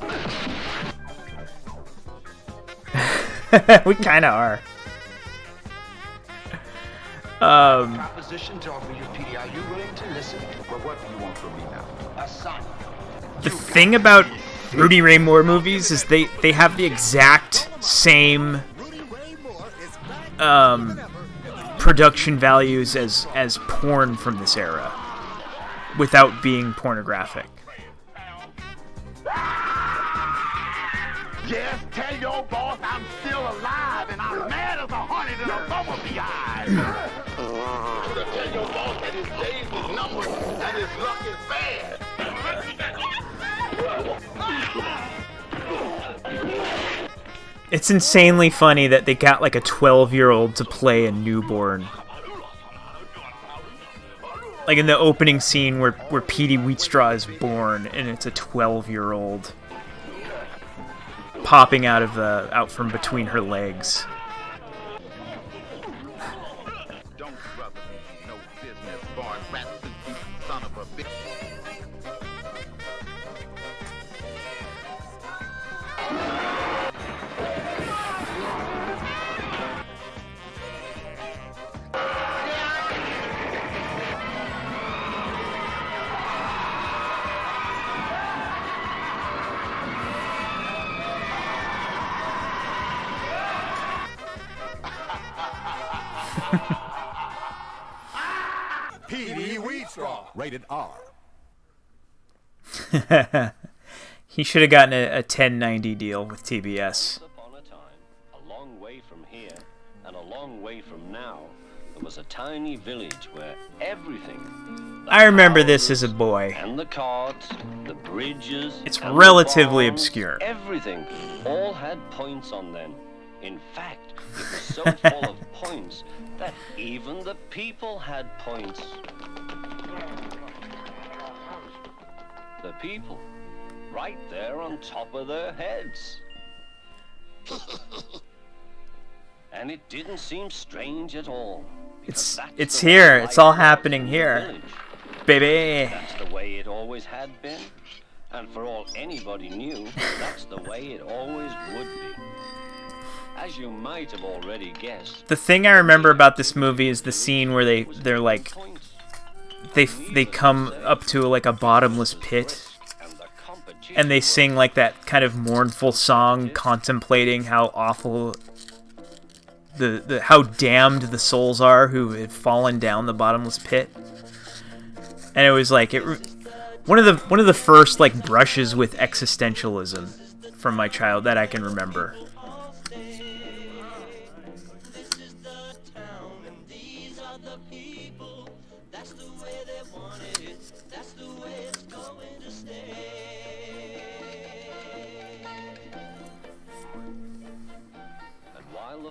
We kind of are. Proposition to offer you, Petey. Are you willing to listen? Well, what do you want from me now? A son. The thing about Rudy Ray Moore movies is they have the exact same production values as porn from this era, without being pornographic. Yes, tell your boss I'm still alive and I'm mad as a hornet in a bumblebee eye. Tell your boss that his days is numbered and his luck is bad. It's insanely funny that they got like a 12-year-old to play a newborn. Like in the opening scene where Petey Wheatstraw is born and it's a 12-year-old popping out from between her legs. Don't brother me, no business, born rat son of a bitch. Petey Rated R. He should have gotten a 1090 deal with TBS. Upon a time, a long way from here and a long way from now, there was a tiny village where everything... I remember this as a boy. And the carts, the bridges... It's relatively obscure. Everything all had points on them. In fact, it was so full of points that even the people had points. The people, right there on top of their heads. And it didn't seem strange at all. It's here. It's all happening here. Baby. That's the way it always had been. And for all anybody knew, that's the way it always would be. As you might have already guessed. The thing I remember about this movie is the scene where they're like they come up to like a bottomless pit and they sing like that kind of mournful song contemplating how awful how damned the souls are who had fallen down the bottomless pit. And it was like one of the first like brushes with existentialism from my child that I can remember.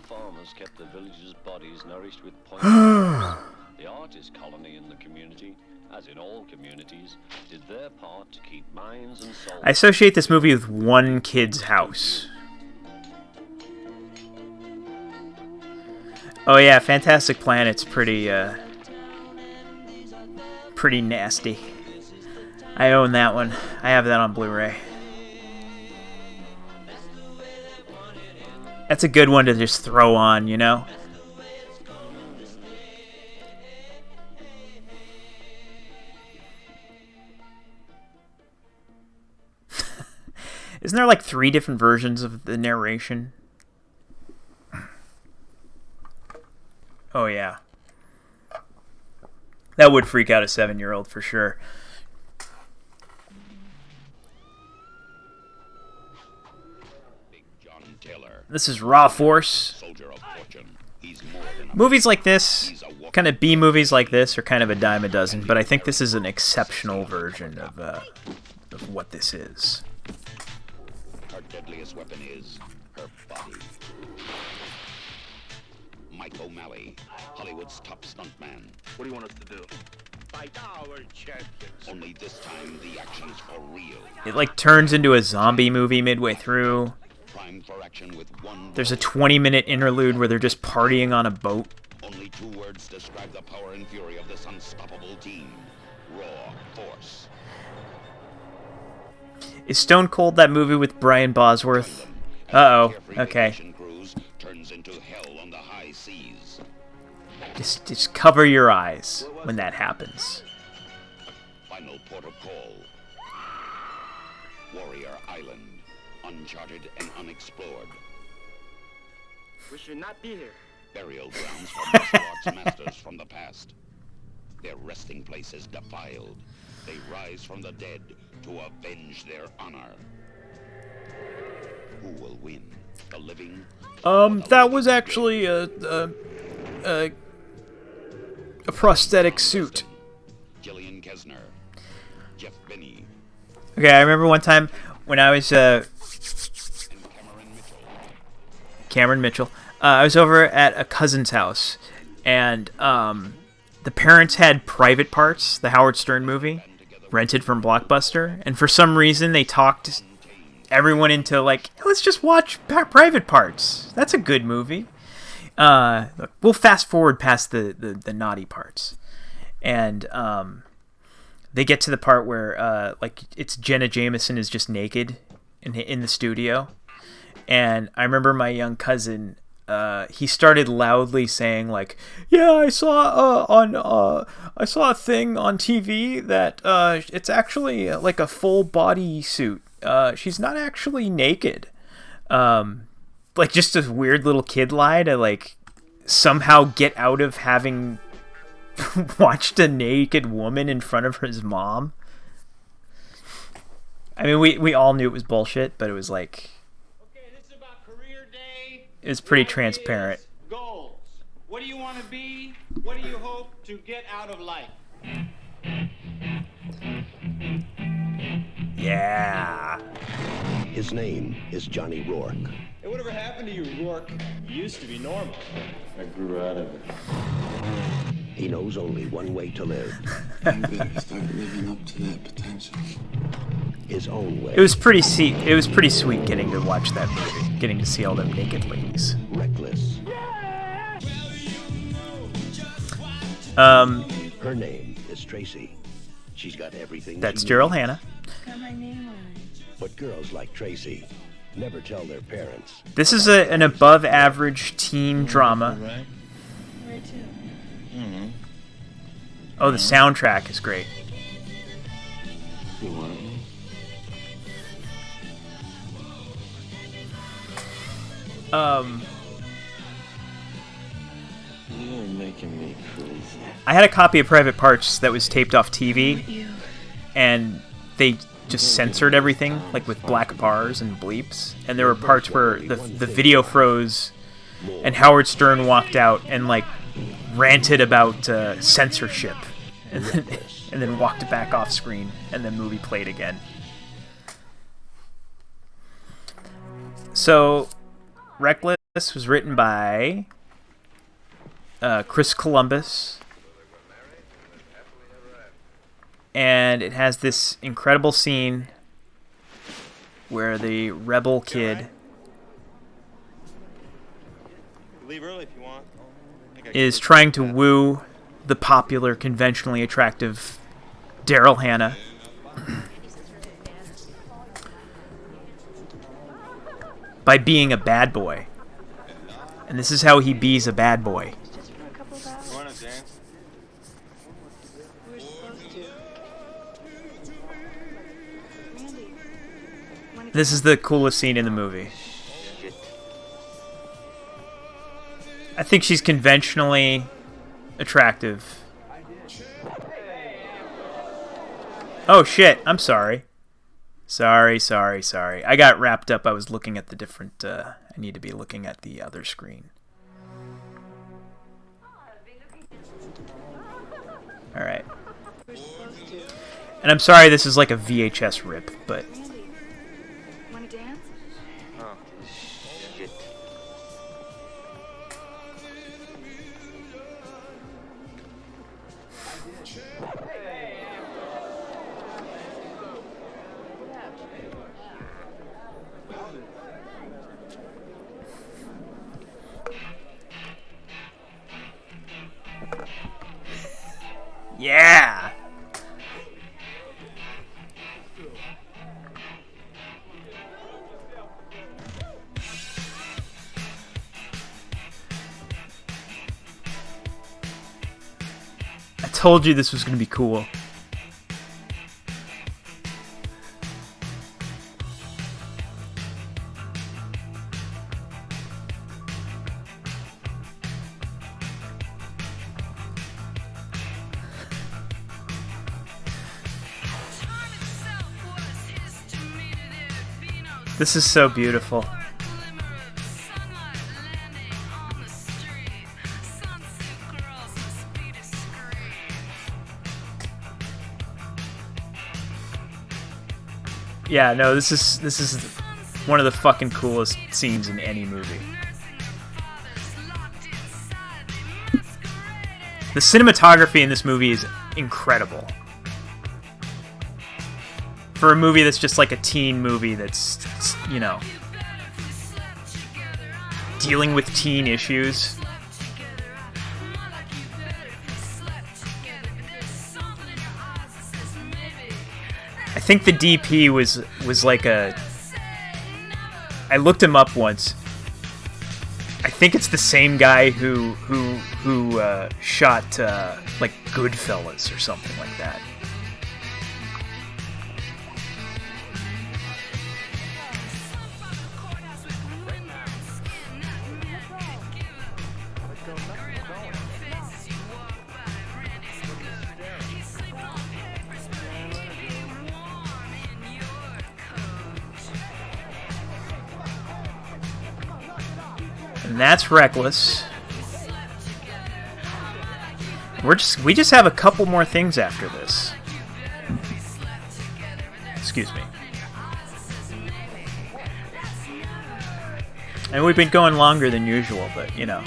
Farmers kept the villagers' bodies nourished with points. The artist colony in the community, as in all communities, did their part to keep minds and souls. I associate this movie with one kid's house. Oh yeah, Fantastic Planet's pretty nasty. I own that one. I have that on Blu-ray. That's a good one to just throw on, you know? Isn't there like 3 different versions of the narration? Oh, yeah. That would freak out a 7-year-old for sure. This is Raw Force. Movies like this, kind of B movies like this, are kind of a dime a dozen, but I think this is an exceptional version of what this is. Her deadliest weapon is her body. Mike O'Malley, Hollywood's top stuntman. What do you want us to do? Fight our champions. Only this time the action's for real. It like turns into a zombie movie midway through. For action with one. There's a 20-minute interlude where they're just partying on a boat. Only 2 words describe the power and fury of this unstoppable team. Raw Force. Is Stone Cold that movie with Brian Bosworth? Uh-oh. Okay. Turns into hell on the high seas. Just cover your eyes when that happens. Final port of call. Warrior Island. Uncharted and unexplored. We should not be here. Burial grounds for martial arts masters from the past. Their resting place is defiled. They rise from the dead to avenge their honor. Who will win? The living? That was actually a prosthetic suit. Gillian Kessner. Jeff Binney. Okay, I remember one time when I was Cameron Mitchell. I was over at a cousin's house, and the parents had Private Parts, the Howard Stern movie, rented from Blockbuster, and for some reason they talked everyone into like, let's just watch Private Parts. That's a good movie. Look, we'll fast forward past the naughty parts, and they get to the part where like it's Jenna Jameson is just naked in the studio. And I remember my young cousin, he started loudly saying like, "Yeah, I saw a thing on TV that it's actually like a full body suit. She's not actually naked." Like just a weird little kid lie to like somehow get out of having watched a naked woman in front of his mom. I mean, we all knew it was bullshit, but it was like, it was pretty transparent. Goals. What do you want to be? What do you hope to get out of life? Yeah. His name is Johnny Rourke. Hey, whatever happened to you, Rourke? You used to be normal. I grew out of it. He knows only one way to live. You better start living up to that potential. His own way. It was pretty sweet getting to watch that movie, getting to see all them naked ladies. Reckless. Her name is Tracy. She's got everything. That's Daryl Hannah. But girls like Tracy never tell their parents. This is an above-average teen drama. Where to? Oh, the soundtrack is great. You want me? You're making me crazy. I had a copy of Private Parts that was taped off TV, and they just censored everything, like with black bars and bleeps. And there were parts where the video froze, and Howard Stern walked out and like ranted about censorship, and then walked back off screen, and the movie played again. So, Reckless was written by Chris Columbus, and it has this incredible scene where the rebel kid Leave early if you want. is trying to woo the popular, conventionally attractive Daryl Hannah. By being a bad boy. And this is how he bees a bad boy. Want to dance? We're supposed to. Randy. This is the coolest scene in the movie. I think she's conventionally attractive. Oh shit, I'm sorry. Sorry. I got wrapped up. I was looking at the different... I need to be looking at the other screen. Alright. And I'm sorry this is like a VHS rip, but... Want to dance? Oh, shit. Yeah! I told you this was going to be cool. This is so beautiful. Yeah, no, this is one of the fucking coolest scenes in any movie. The cinematography in this movie is incredible. For a movie that's just like a teen movie that's, you know, dealing with teen issues. I think the DP was like a... I looked him up once. I think it's the same guy who shot like Goodfellas or something like that. And that's reckless. We just have a couple more things after this. Excuse me. And we've been going longer than usual, but you know.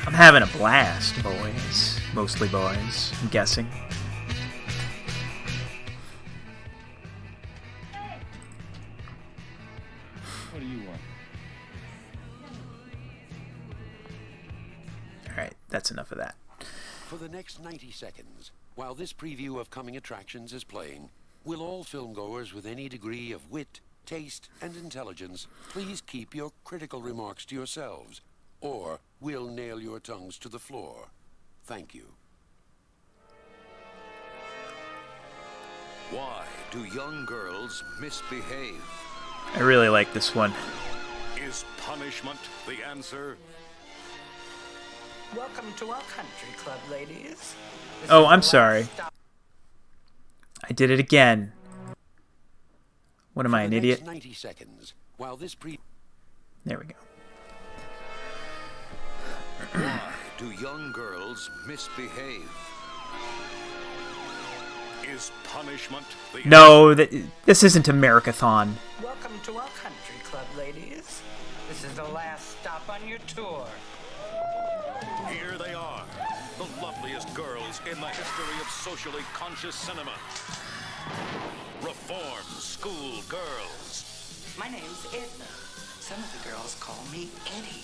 I'm having a blast, boys. Mostly boys, I'm guessing. What do you want? Alright, that's enough of that. For the next 90 seconds, while this preview of coming attractions is playing, will all filmgoers with any degree of wit, taste, and intelligence please keep your critical remarks to yourselves, or we'll nail your tongues to the floor. Thank you. Why do young girls misbehave? I really like this one. Is punishment the answer? Welcome to our country club, ladies. Oh, I'm sorry. I did it again. What am I, an idiot? 90 seconds, while this There we go. Why do young girls misbehave? Is punishment the No, this isn't Americathon. Welcome to our country club, ladies. This is the last stop on your tour. Here they are, the loveliest girls in the history of socially conscious cinema. Reform school girls. My name's Edna. Some of the girls call me Eddie.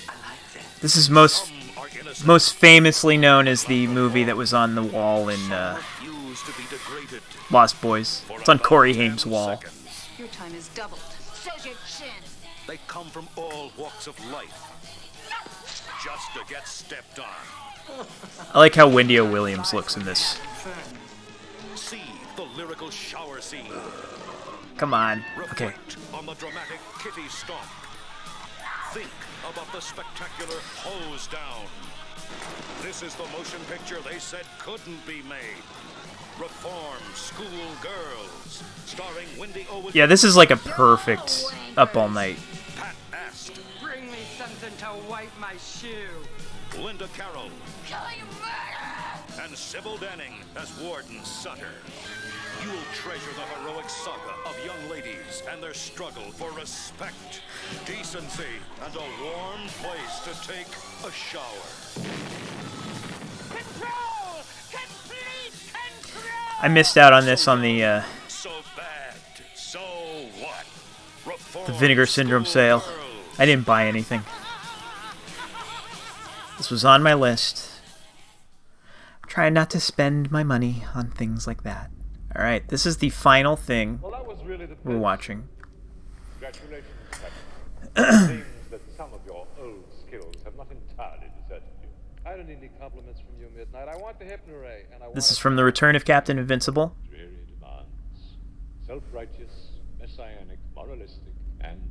I like that. This is most famously known as the movie that was on the wall in Lost Boys. It's on Corey Haim's wall. Your time is doubled. So's your chin. They come from all walks of life, just to get stepped on. I like how Wendy O. Williams looks in this. See the lyrical shower scene. Come on. Okay. Reflect on the dramatic kitty stomp. Think about the spectacular hose down. This is the motion picture they said couldn't be made. Reform school girls, starring Wendy O. Williams. Yeah, this is like a perfect Up All Night. Pat Ast. Bring me something to wipe my shoe. Linda Carroll. And Sybil Danning as Warden Sutter. You will treasure the heroic saga of young ladies and their struggle for respect, decency, and a warm place to take a shower. Control! Complete control! I missed out on this on the So bad. So what? Reform the Vinegar Syndrome sale. I didn't buy anything. This was on my list. I'm trying not to spend my money on things like that. Alright, this is the final thing we're watching. Congratulations, Captain. It seems that some of your old skills have not entirely deserted you. I don't need any compliments from you, Midnight. I want the hypnoray, and I want... This is from The Return of Captain Invincible. Dreary demands. Self-righteous, messianic, moralistic, and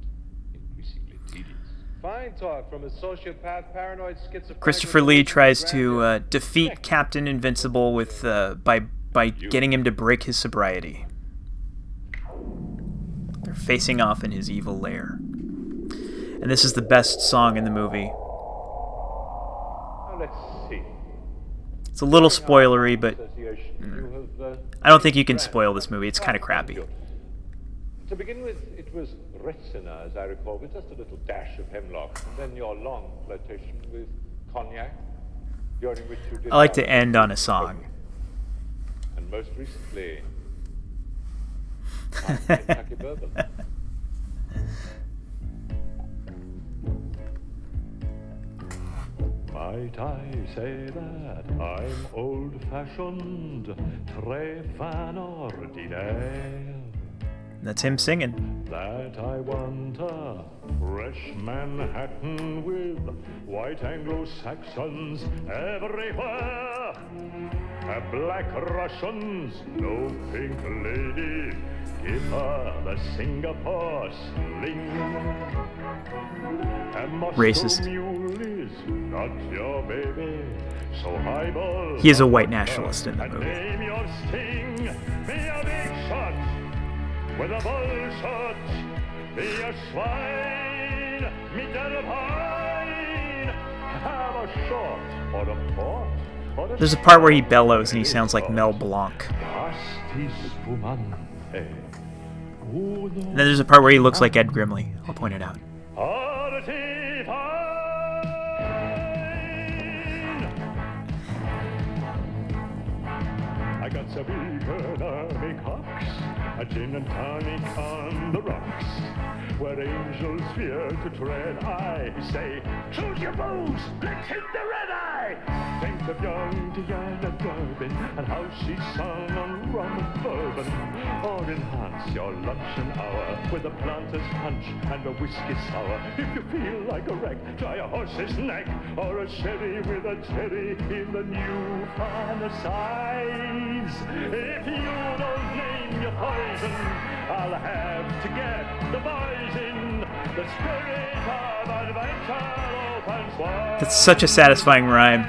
increasingly tedious. Fine talk from a sociopath, paranoid, schizophrenic... Christopher Lee tries to defeat Captain Invincible with by getting him to break his sobriety. They're facing off in his evil lair. And this is the best song in the movie. Now let's see. It's a little spoilery, but I don't think you can spoil this movie. It's kind of crappy. To begin with, it was Retsina, as I recall, with just a little dash of hemlock, and then your long flirtation with cognac, during which you did... I like to end on a song. And most recently, Kentucky bourbon. Might I say that I'm old-fashioned, très fin ordinaire? That's him singing. That I want a fresh Manhattan with white Anglo-Saxons everywhere. A black Russians, no pink lady. Give her the Singapore sling. A Moscow Racist. mule is not your baby. So highball. He is a white nationalist in the movie. Name your sting. Be a big shot. With a bull shot. Be a swine. There's a part where he bellows and he sounds like Mel Blanc. And then there's a part where he looks like Ed Grimley. I'll point it out. I got some vegan army cocks, a gin and tonic on the rocks, where angels fear to tread. I say, choose your booze, let's hit the red eye. Think of young Diana Durbin and how she sung on rum and bourbon. Or enhance your luncheon hour with a planter's punch and a whiskey sour. If you feel like a wreck, try a horse's neck or a sherry with a cherry in the new finer size. If you don't name your poison, I'll have to get the boys in. The spirit of adventure opens wide. That's such a satisfying rhyme.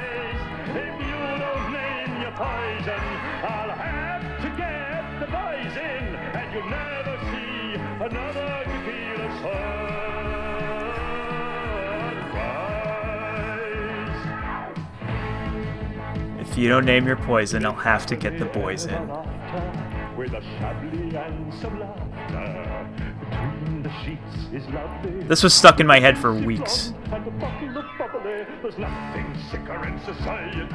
If you don't name your poison, I'll have to get the boys in. And you'll never see another tequila sunrise. If you don't name your poison, I'll have to get the boys in. With a Chablis and some laughter between the sheets is lovely. This was stuck in my head for weeks. And a bottle of bubbly. There's nothing sicker in society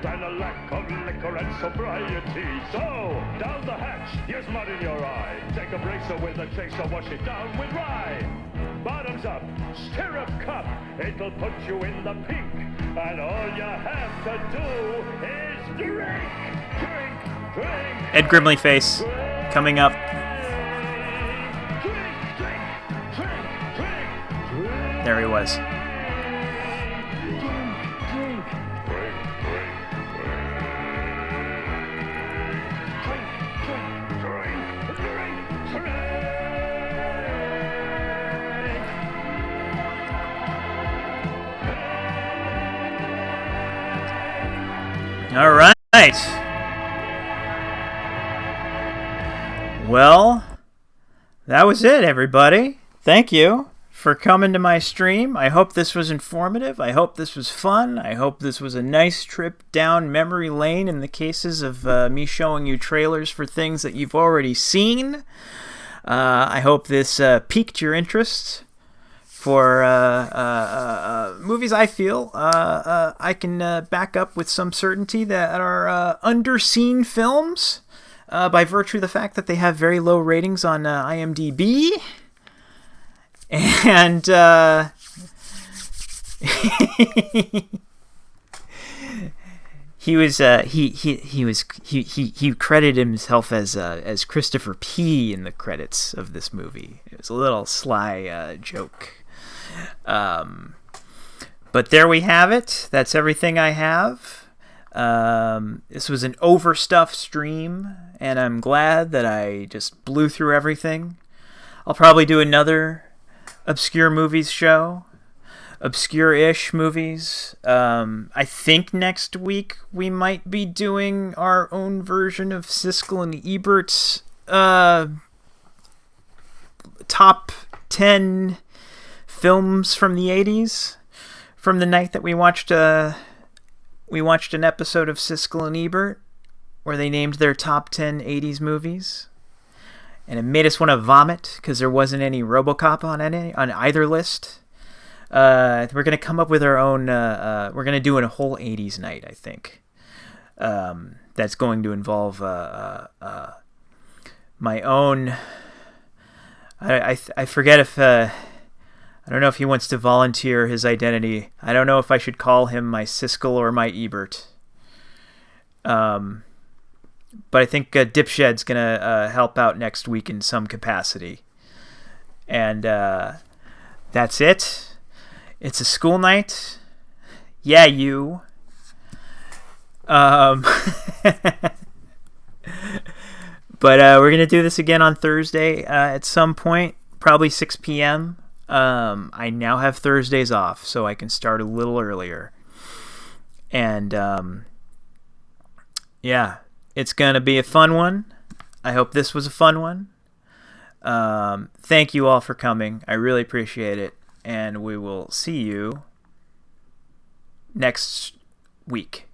than a lack of liquor and sobriety. So, down the hatch, here's mud in your eye. Take a bracer with a chaser, wash it down with rye. Bottoms up, stirrup cup, it'll put you in the pink. And all you have to do is drink, drink, drink. Ed Grimley face coming up. There he was. All right. Well, that was it, everybody. Thank you for coming to my stream. I hope this was informative. I hope this was fun. I hope this was a nice trip down memory lane in the cases of me showing you trailers for things that you've already seen. I hope this piqued your interest for movies I feel I can back up with some certainty that are underseen films by virtue of the fact that they have very low ratings on IMDB. And he credited himself as Christopher P in the credits of this movie. It was a little sly joke. But there we have it. That's everything I have. This was an overstuffed stream, and I'm glad that I just blew through everything. I'll probably do another obscure movies show. Obscure-ish movies. I think next week we might be doing our own version of Siskel and Ebert's top 10 films from the 80s. From the night that we watched an episode of Siskel and Ebert where they named their top 10 80s movies. And it made us want to vomit because there wasn't any RoboCop on either list. We're going to come up with our own... we're going to do a whole 80s night, I think. That's going to involve my own... I forget if... I don't know if he wants to volunteer his identity. I don't know if I should call him my Siskel or my Ebert. But I think Dipshed's going to help out next week in some capacity. And that's it. It's a school night. Yeah, you. But we're going to do this again on Thursday at some point, probably 6 p.m. I now have Thursdays off, so I can start a little earlier. And yeah, it's going to be a fun one. I hope this was a fun one. Thank you all for coming. I really appreciate it. and we will see you next week.